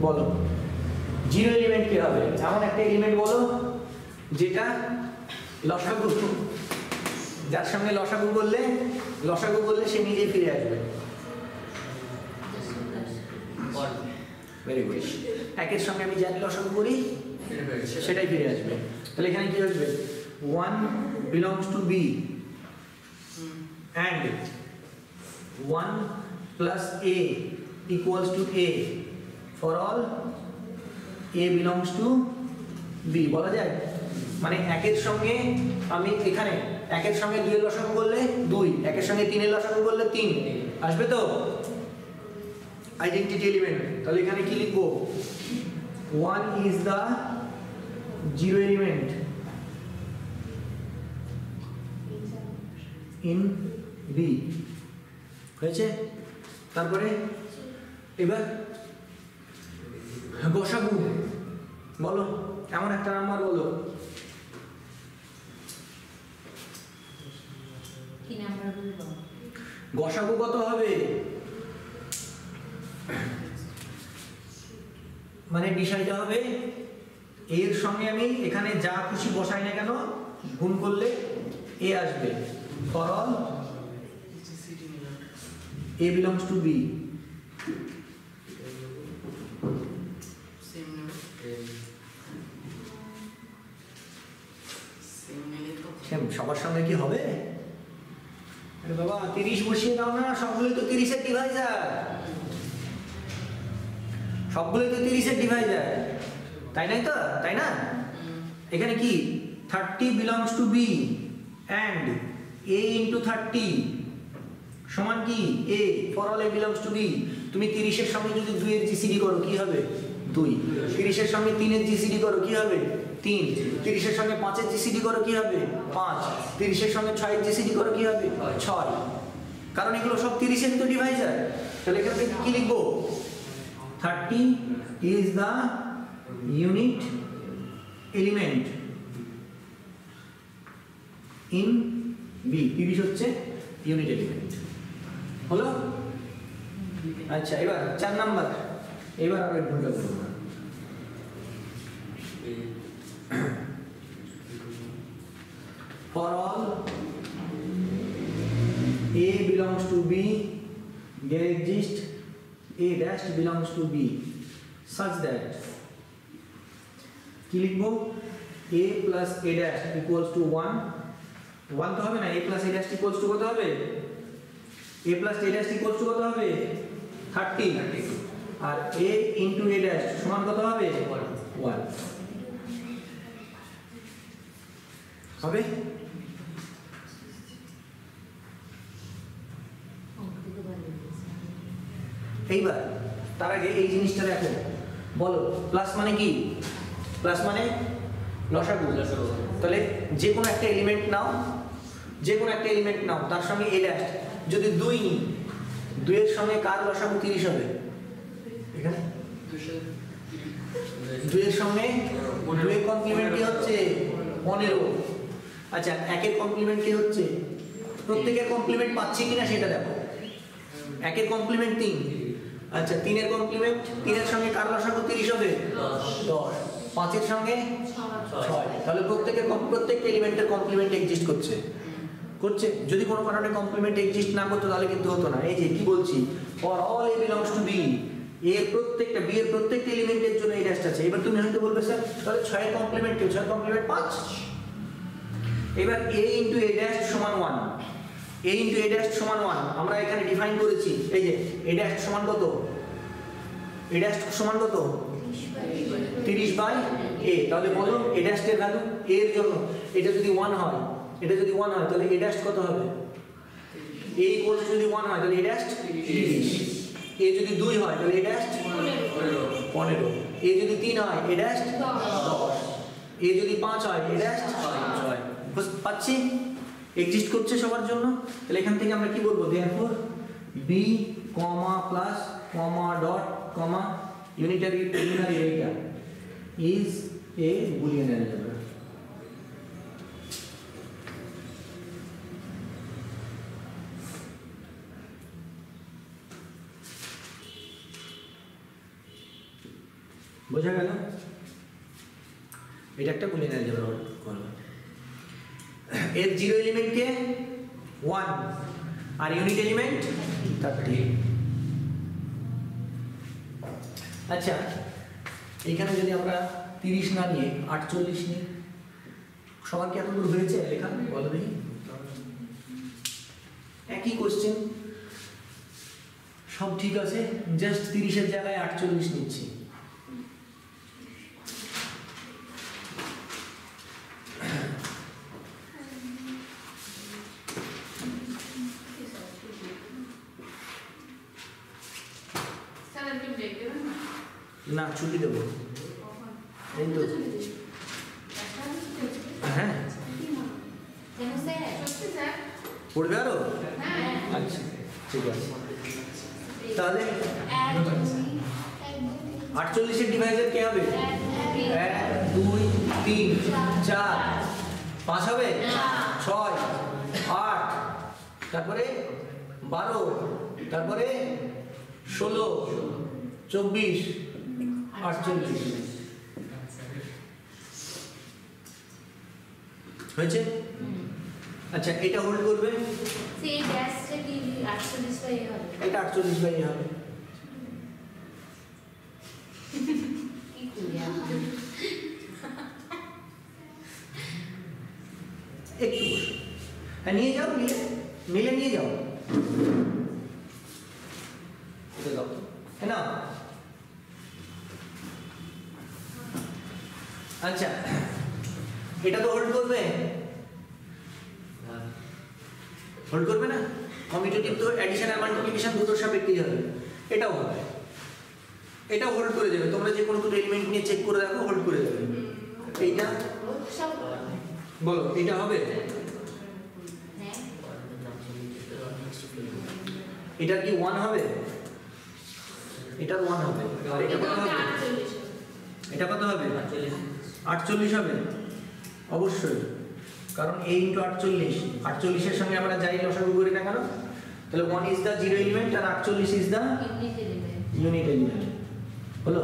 Speaker 1: বলো, জিরো এলিমেন্ট কি হবে? এমন একটা এলিমেন্ট বলো যেটা লসাগু, যার সঙ্গে লসাগু করলে সে নিজে ফিরে আসবে। Very good. একের সঙ্গে আমি জানি লসাগু করি সেটাই ফিরে আসবে। তাহলে এখানে কি আসবে? 1 belongs to b and 1 plus a equals to a for all a belongs to b বলা যায়। মানে একের সঙ্গে আমি এখানে একের সঙ্গে 2 এর লসাগু করলে 2, একের সঙ্গে 3 এর লসাগু করলে 3 আসবে তো? Identity element. তাহলে এখানে কি লিখবো? 1 is the zero element in B। হয়েছে? তারপরে এবার গসাগু বলো, এমন একটা নাম্বার বলো।
Speaker 3: কি নাম্বার বলবো?
Speaker 1: গসাগু কত হবে? মানে বিষয়টা হবে এর সঙ্গে আমি এখানে যা খুশি বসাই না কেন গুণ করলে এ আসবে। For all A belongs to B. সবার সঙ্গে কি হবে? আরে বাবা 30 বসিয়ে দাও না, সবগুলোই তো 30 এর ডিভাইজার, সবগুলোই তো 30 এর ডিভাইজার, তাই নাই তো? তাই না? এখানে কি 30 belongs to b and a into 30 সমান কি a, for all a belongs to b। তুমি 30 এর সঙ্গে যদি 2 এর জিসিডি করো কি হবে? 2। 30 এর সঙ্গে 3 এর জিসিডি করো কি হবে 3। 30 এর সঙ্গে 5 এর জিসিডি করো কি হবে 5। 30 এর সঙ্গে 6 এর জিসিডি করো কি হবে 6, কারণ এগুলো সব 30 এর তো ডিভাইজার। তাহলে এখানে কি লিখবো 30 is the unit element in B। 30 হচ্ছে ইউনিট এলিমেন্ট হলো। আচ্ছা এবার 4 নাম্বার, এবার আরো একটু ভুলটা করব না। For all A belongs to B, there exists A dash belongs to B such that কি লিখবো A plus A dash equals to 1 তো হবে না, A plus A dash equals to কত হবে A plus A dash equals to কত হবে 30 আর A into A dash সমান কত হবে 1 হবে। এইবার তার আগে এই জিনিসটা দেখো, বলো প্লাস মানে কি, প্লাস মানে লসাগু। তাহলে যে কোনো একটা এলিমেন্ট নাও, যে কোনো একটা এলিমেন্ট নাও তার সঙ্গে এ ড্যাশ যদি 2 নিই, 2 এর সঙ্গে কার লসাগু 30 হবে এখানে 2 এর সঙ্গে 2 এর কমপ্লিমেন্ট কি হচ্ছে 15। আচ্ছা 1 এর কমপ্লিমেন্ট কি হচ্ছে, প্রত্যেকের কমপ্লিমেন্ট পাচ্ছি কিনা সেটা দেখো। 1 এর কমপ্লিমেন্ট 3, আচ্ছা 3 এর কমপ্লিমেন্ট 3 এর সঙ্গে কার লসাগু 30 হবে 10, 5 এর সঙ্গে 6। তাহলে প্রত্যেকটা এলিমেন্টের কমপ্লিমেন্ট এক্সিস্ট করছে। যদি কোনো কারণে কমপ্লিমেন্ট এক্সিস্ট না করতো তাহলে কিন্তু হতো না। এই যে কি বলছি, for all A belongs to B, এর প্রত্যেকটা বি এর প্রত্যেকটা এলিমেন্টের জন্য এই ড্যাশটা আছে। এবার তুমি হয়তো বলবে স্যার তাহলে 6 এর কমপ্লিমেন্ট কি, 6 কমপ্লিমেন্ট 5। এবার a ইনটু a ড্যাশ সমান 1, a ইনটু a ড্যাশ সমান 1 আমরা এখানে ডিফাইন করেছি। এই যে a ড্যাশ সমান কত, a ড্যাশ সমান কত 30 বাই a। তাহলে বলো a ড্যাশের ভ্যালু a এর জন্য এটা যদি 1 হয়, এটা যদি 1 হয় তাহলে a ড্যাশ কত হবে, a ইকুয়ালস যদি 1 হয় তাহলে a ড্যাশ 30, a যদি 2 হয় তাহলে a ড্যাশ 15, a যদি 3 হয় a ড্যাশ 10, a যদি 5 হয় a ড্যাশ 6। পাচ্ছি এক্সিস্ট করছে সবার জন্য। তাহলে এখান থেকে আমরা কি বলবো, therefore b comma plus comma dot কমা ইউনিটারি এইটা ইজ এ বুলিয়ান অ্যালজেব্রা। বোঝা গেল, এটা একটা বুলিয়ান অ্যালজেব্রা করলাম। এর 0 এলিমেন্ট কে 1 আর ইউনিট এলিমেন্ট 30। আচ্ছা এখানে যদি আমরা 30 না নিয়ে 48 নিই, সবার কি এতদূর হয়েছে লেখা বলো দেখি। একই কোশ্চেন, সব ঠিক আছে, জাস্ট 30 এর জায়গায় 48 নিচ্ছি। না ছুটি দেবো, এই তো হ্যাঁ পড়বে আরো, আচ্ছা ঠিক আছে। তাহলে 48 এর ডিভাইজার কে হবে 1 2 3 4 5 হবে 6 8 তারপরে 12 তারপরে 16 24 48 হয়েছে। আচ্ছা এটা হোল্ড করবে,
Speaker 3: সেই গ্যাসটা কি 48 বাই হবে,
Speaker 1: এটা 48 বাই হবে।
Speaker 3: কি করি
Speaker 1: একটু বসে হ্যাঁ নিয়ে যাও, মিলে নিয়ে যাও, না আচ্ছা এটা তো হোল্ড করবে, হোল্ড করবে না, কমিউটেটিভ তো অ্যাডিশন আর মাল্টিপ্লিকেশন দুটোর সাপেক্ষেই হবে, এটাও হবে। এটা হোল্ড করে যাবে, তোমরা যে কোনো দুটো এলিমেন্ট নিয়ে চেক করে দেখো, হোল্ড করে যাবে। এইটা বলো, এটা হবে?
Speaker 3: হ্যাঁ
Speaker 1: এটা কি 1 হবে? এটা 1 হবে। আর এটা কত হবে? এটা কত হবে? 48 হবে অবশ্যই, কারণ a * 48, 48 এর সঙ্গে আমরা যাই লসাগু করি না কেন, তাহলে 1 ইজ দা জিরো এলিমেন্ট আর 48 ইজ দা ইউনিট এলিমেন্ট। হলো?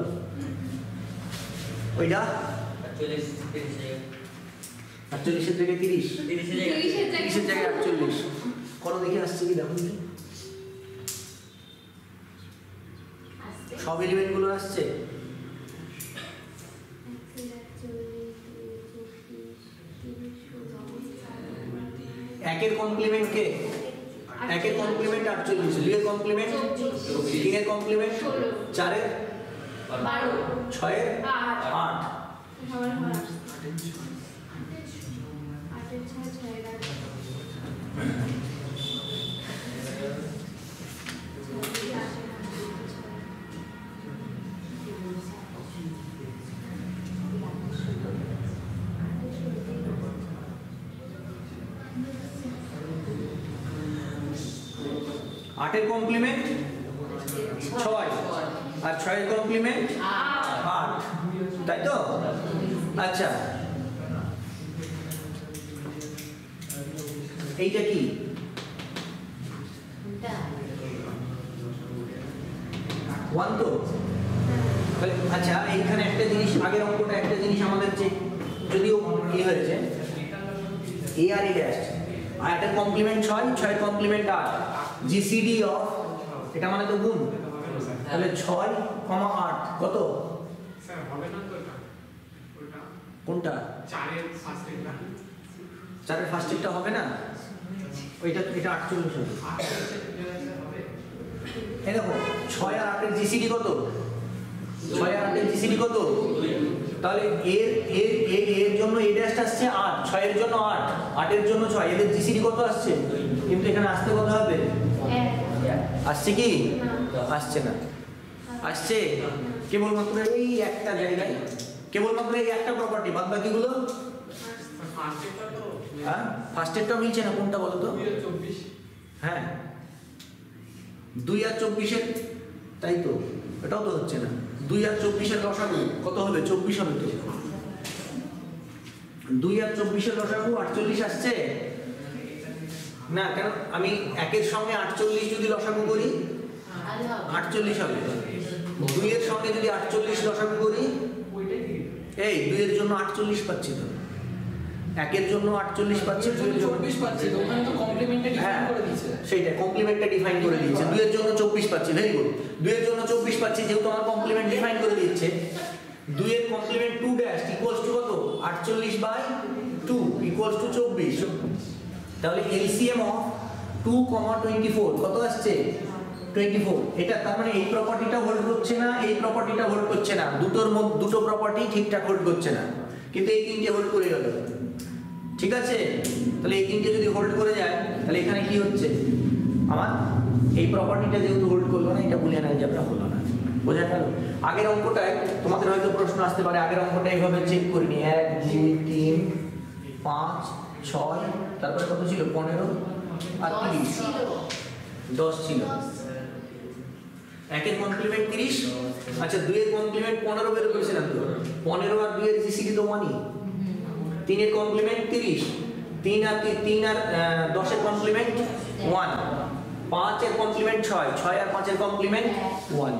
Speaker 1: ওইটা 48 এর জায়গায় 30, 30 এর জায়গায় 48 করো, দেখি আসছে কি, দেখো দেখি সব এলিমেন্ট গুলো আসছে। একের কমপ্লিমেন্ট কে? একের কমপ্লিমেন্ট 48, দুইয়ের কমপ্লিমেন্ট, তিনের কমপ্লিমেন্ট 4-এর
Speaker 3: 12,
Speaker 1: 6-এর 8, আটের কমপ্লিমেন্ট 6 আর 6-এর কমপ্লিমেন্ট 8, তাই তো? আচ্ছা, এইটা কি? 1 তো? আচ্ছা, এইখানে একটা জিনিস, আগের অঙ্কটা একটা জিনিস আমাদের চেক, যদিও কি হয়েছে a আর a ড্যাশ, 8-এর কমপ্লিমেন্ট 6, 6-এর কমপ্লিমেন্ট 8, জিসিডি অফ, এটা মানে তো গুণ, তাহলে 6, 8 কত?
Speaker 5: স্যার হবে না তো এটা? ওটা
Speaker 1: কোনটা?
Speaker 5: 4-এর ফার্স্টেরটা।
Speaker 1: 4-এর ফার্স্টেরটা হবে না, ওইটা এটা 48 হবে।
Speaker 5: 8 হবে।
Speaker 1: এই দেখো 6 আর 8-এর জিসিডি কত? 6 আর 8-এর জিসিডি কত? তাহলে এর এর এর এর জন্য a ড্যাশ আসছে 8, 6 এর জন্য 8, 8 এর জন্য 6, এদের জিসিডি কত আসছে? কিন্তু এখানে আসতে কত হবে? আসছে কি? আসছে না। আসছে কেবলমাত্র এই একটা জায়গায়, কেবলমাত্র এই একটা প্রপার্টি, বাদ বাকিগুলো
Speaker 5: ফার্স্টেরটা তো
Speaker 1: হ্যাঁ ফার্স্টেরটা মিলছে না, কোনটা বলো তো?
Speaker 5: 24।
Speaker 1: হ্যাঁ 2 আর 24-এর, তাই তো, এটাও তো হচ্ছে না। 2 আর 24-এর লসাগু কত হবে? 24 হবে তো। 2 আর 24-এর লসাগু 48 আসছে না, কেন? আমি 1-এর সঙ্গে 48 যদি লসাগু করি 48 হবে, 2 এর সঙ্গে যদি 48 লসাগু করি,
Speaker 5: ওইটাই দিয়ে
Speaker 1: এই 2 এর জন্য 48 পাচ্ছি তো, 1-এর জন্য 48 পাচ্ছি, 2 এর জন্য
Speaker 2: 24 পাচ্ছি তো, ওখানে তো কমপ্লিমেন্টটা ডিফাইন করে দিয়েছে।
Speaker 1: সেইটা কমপ্লিমেন্টটা ডিফাইন করে দিয়েছে। 2 এর জন্য 24 পাচ্ছি, ভেরি গুড। 2 এর জন্য 24 পাচ্ছি, যেহেতু আমার কমপ্লিমেন্ট ডিফাইন করে দিচ্ছে। 2 এর কমপ্লিমেন্ট 2 ড্যাশ ইকুয়ালস টু কত? 48/2 ইকুয়ালস টু 24। তাহলে এলসিএম অফ 2, 24 কত আসছে? 24। এটা তার মানে এই প্রপার্টিটা হোল্ড করছে না, এই প্রপার্টিটা হোল্ড করছে না, দুটোর মধ্যে দুটো প্রপার্টি ঠিকঠাক হোল্ড করছে না, কিন্তু এই তিনটে হোল্ড করে গেল। ঠিক আছে, তাহলে এই তিনটে যদি হোল্ড করে যায়, তাহলে এখানে কি হচ্ছে? আমার এই প্রপার্টিটা যেহেতু হোল্ড করলো না, এটা বুলিয়ান অ্যালজেব্রা হলো না। বোঝা গেল? আগের অঙ্কটায় তোমাদের হয়তো প্রশ্ন আসতে পারে, আগের অঙ্কটা এইভাবে চেক করে নি, 1, 2, 3, 5, 6, তারপরে কত ছিল? 15 আর 30, 10 ছিল। 1-এর কমপ্লিমেন্ট 30, আচ্ছা 2 এর কমপ্লিমেন্ট 15 বের করেছিলাম তো, 15 আর 2 এর জিসিডি তো 1ই। 3 এর কমপ্লিমেন্ট 30, 3 আর 10 এর কমপ্লিমেন্ট 1, 5 এর কমপ্লিমেন্ট 6, 6 আর 5 এর কমপ্লিমেন্ট 1।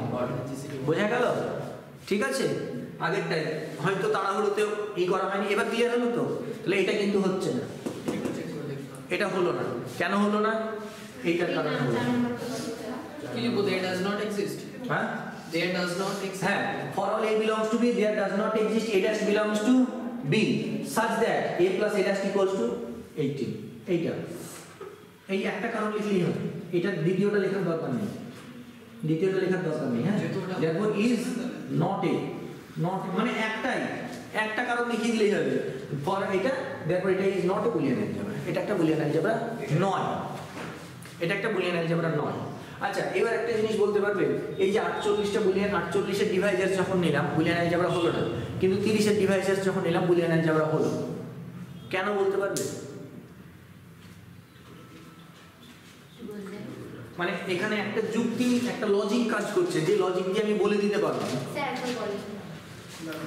Speaker 1: বোঝা গেল? ঠিক আছে, আগেরটাই হয়তো তাড়াহুড়োতে এই করা হয়নি, এবার ক্লিয়ার হলো তো? তাহলে এটা কিন্তু হচ্ছে না, এটা হলো না। কেন হলো না? এইটার কারণ হলো
Speaker 2: কি লিখবো? There does not exist.
Speaker 1: হ্যাঁ
Speaker 2: There does not exist.
Speaker 1: হ্যাঁ, for all a belongs to b there does not exist a dash belongs to b such that a plus a dash equals to 18। এইটা এই একটা কারণ লিখলেই হবে, এটা দ্বিতীয়টা লেখার দরকার নেই, দ্বিতীয়টা লেখার দরকার নেই। হ্যাঁ, therefore is not a, not মানে একটাই একটা কারণ লিখে দিলেই হবে for এটা, therefore এটা is not a boolean algebra, এটা একটা boolean algebra নয়, এটা একটা boolean algebra নয়। আচ্ছা, এবার একটা জিনিস বলতে পারবে, এই যে 48টা বুলিয়ান, 48 এর ডিভাইজার্স যখন নিলাম বুলিয়ান অ্যালজেব্রা হলো না, কিন্তু 30 এর ডিভাইজার্স যখন নিলাম বুলিয়ান অ্যালজেব্রা হলো, কেন বলতে পারবে?
Speaker 3: বলতে
Speaker 1: মানে এখানে একটা যুক্তি, একটা লজিক কাজ করছে, যে লজিক দিয়ে আমি বলে দিতে পারবো।
Speaker 3: স্যার এখন বলেন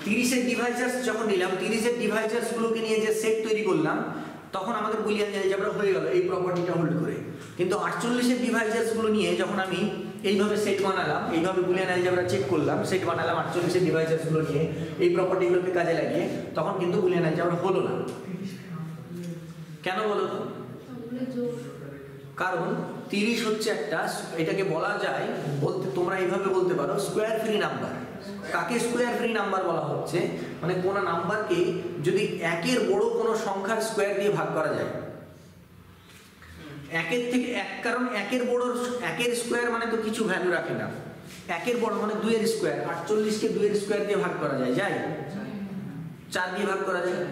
Speaker 1: 30 এর ডিভাইজার্স যখন নিলাম, 30 এর ডিভাইজার্স গুলোকে নিয়ে যে সেট তৈরি করলাম, তখন আমাদের বুলিয়ান অ্যালজেব্রা হয়ে গেল এই প্রপার্টিটা হোল্ড করে। কিন্তু 48 এর ডিভাইজার্স গুলো নিয়ে যখন আমি এইভাবে সেট বানালাম, এইভাবে বুলিয়ান অ্যালজেব্রা চেক করলাম, সেট বানালাম 48 এর ডিভাইজার্স গুলো নিয়ে এই প্রপার্টিগুলোকে কাজে লাগিয়ে, তখন কিন্তু বুলিয়ান অ্যালজেব্রা হলো না। কেন বলো তো?
Speaker 3: ওগুলো জোর
Speaker 1: কারণ 30 হচ্ছে একটা, এটাকে বলা যায়, বলতে তোমরা এইভাবে বলতে পারো, স্কোয়ার ফ্রি নাম্বার। কাকে স্কোয়ার ফ্রি নাম্বার বলা হচ্ছে? মানে কোনো নাম্বারকে যদি একের বড় কোনো সংখ্যার স্কোয়ার দিয়ে ভাগ করা যায়, একের থেকে এক, কারণ একের বড়, একের স্কোয়ার মানে তো কিছু ভ্যালু রাখে না, একের বড় মানে 2 এর স্কোয়ার, 48কে 2 এর স্কোয়ার দিয়ে ভাগ করা যায়, 4 দিয়ে ভাগ করা যায়।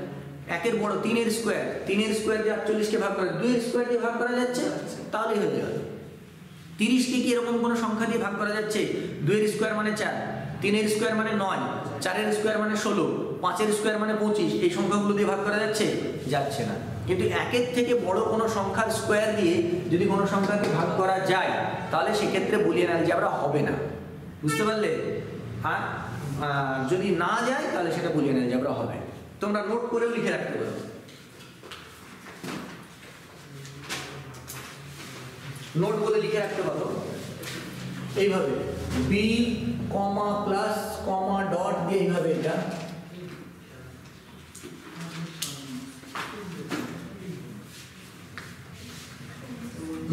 Speaker 1: একের বড় 3 এর স্কোয়ার, 3 এর স্কোয়ার দিয়ে 48কে ভাগ করা, 2 এর স্কোয়ার দিয়ে ভাগ করা যাচ্ছে, তাহলেই হয়ে গেল। 30কে কি এরকম কোনো সংখ্যা দিয়ে ভাগ করা যাচ্ছে? 2 এর স্কোয়ার মানে 4, 3 এর স্কোয়ার মানে 9, 4 এর স্কোয়ার মানে 16, 5 এর স্কোয়ার মানে 25, এই সংখ্যাগুলো দিয়ে ভাগ করা যাচ্ছে? যাচ্ছে না। কিন্তু একের থেকে বড় কোনো সংখ্যার স্কোয়ার দিয়ে যদি কোনো সংখ্যাকে ভাগ করা যায়, তাহলে সেক্ষেত্রে বুলিয়ান অ্যালজেব্রা হবে না। বুঝতে পারলে? আর যদি না যায়, তাহলে সেটা বুলিয়ান অ্যালজেব্রা হবে। তোমরা নোট করেও লিখে রাখতে পারো। নোট বলে লিখে রাখতে পারো এইভাবে, B comma plus comma dot দিয়ে এইভাবে, এটা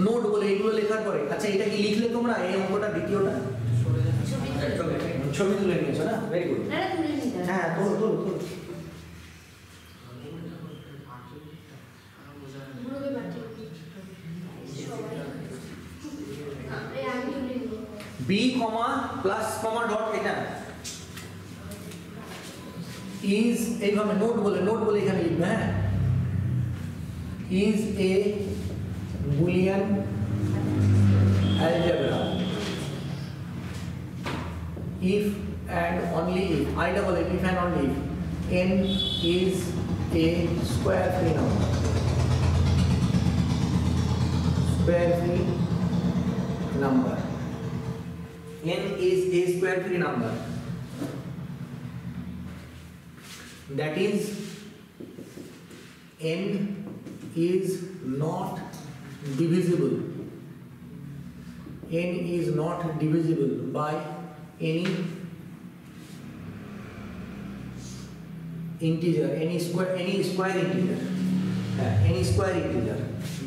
Speaker 1: নোট বলে এইগুলো লেখার পরে, আচ্ছা এটা কি লিখলে তোমরা? এই অঙ্কটা দ্বিতীয়টা ছবি তুলে নিয়েছো না? Very good.
Speaker 3: না তুলে নিতে
Speaker 1: হ্যাঁ, তোলো তোলো তোলো।
Speaker 3: গ্রুপে পাঠিয়ে সবাই আমি তুলে নিব
Speaker 1: B comma plus comma dot, এটা ইজ, এইভাবে নোট বলে এখানে লিখবে। হ্যাঁ, is a Boolean algebra if and only if, I double if and only if n is a square free number, square free number, n is a square free number, that is n is not divisible, n is not divisible by any integer, any square integer, any square integer,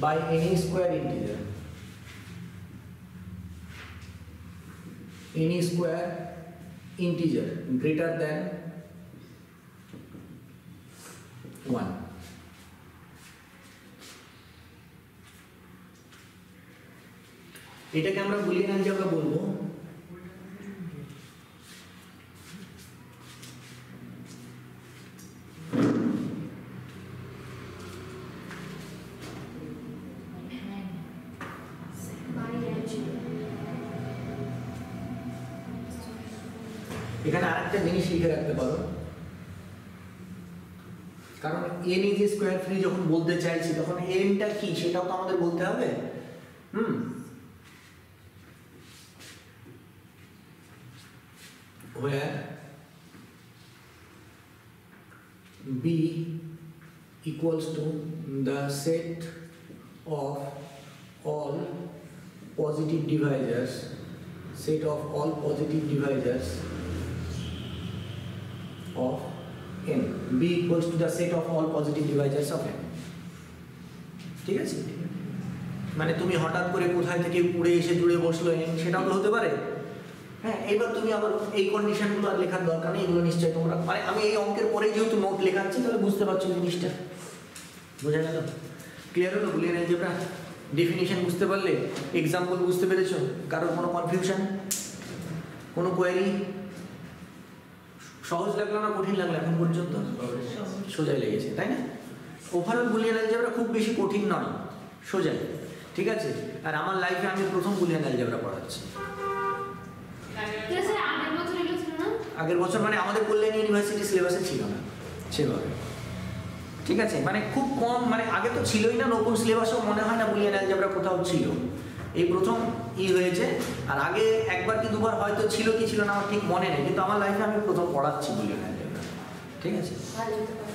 Speaker 1: by any square integer, any square integer greater than 1. এটাকে আমরা Boolean algebra বলবো। এখানে আরেকটা জিনিস লিখে রাখতে পারো, কারণ n ইজ স্কোয়ার ফ্রি যখন বলতে চাইছি, তখন nটা কি সেটাও তো আমাদের বলতে হবে। Where B equals to the set of all positive divisors, set of all positive divisors of n. B equals to the set of all positive divisors of n. ঠিক আছে? মানে তুমি হঠাৎ করে কোথায় থেকে উড়ে এসে জুড়ে বসলো n, সেটাও তো হতে পারে। হ্যাঁ, এবার তুমি আবার এই কন্ডিশনগুলো আর লেখার দরকার নেই, এগুলো নিশ্চয়ই তোমরা, মানে আমি এই অঙ্কের পরে যেহেতু নোট লেখাচ্ছি, তাহলে বুঝতে পারছো জিনিসটা। বোঝা গেল? ক্লিয়ার হলো বুলিয়ান অ্যালজেব্রা? ডেফিনিশন বুঝতে পারলে? এক্সাম্পল বুঝতে পেরেছো? কারোর কোনো কনফিউশন, কোনো কোয়েরি? সহজ লাগলো না কঠিন লাগলো এখন পর্যন্ত? সোজাই লেগেছে, তাই না? ওভারঅল বুলিয়ান অ্যালজেব্রা খুব বেশি কঠিন নয়, সোজাই। ঠিক আছে? আর আমার লাইফে আমি প্রথম বুলিয়ান অ্যালজেব্রা পড়াচ্ছি।
Speaker 3: স্যার আগের বছর এগুলো ছিল না?
Speaker 1: আগের বছর মানে আমাদের কল্যাণী ইউনিভার্সিটি সিলেবাসে ছিল না সেভাবে, ঠিক আছে, মানে খুব কম, মানে আগে তো ছিলই না, নতুন সিলেবাসও মনে হয় না বুলিয়ান অ্যালজেব্রা কোথাও ছিল, এই প্রথম হয়েছে। আর আগে একবার কি দুবার হয়তো ছিল কি ছিল না আমার ঠিক মনে নেই, কিন্তু আমার লাইফে আমি প্রথম পড়াচ্ছি বুলিয়ান অ্যালজেব্রা, ঠিক আছে।
Speaker 3: ভালো হতে পারে।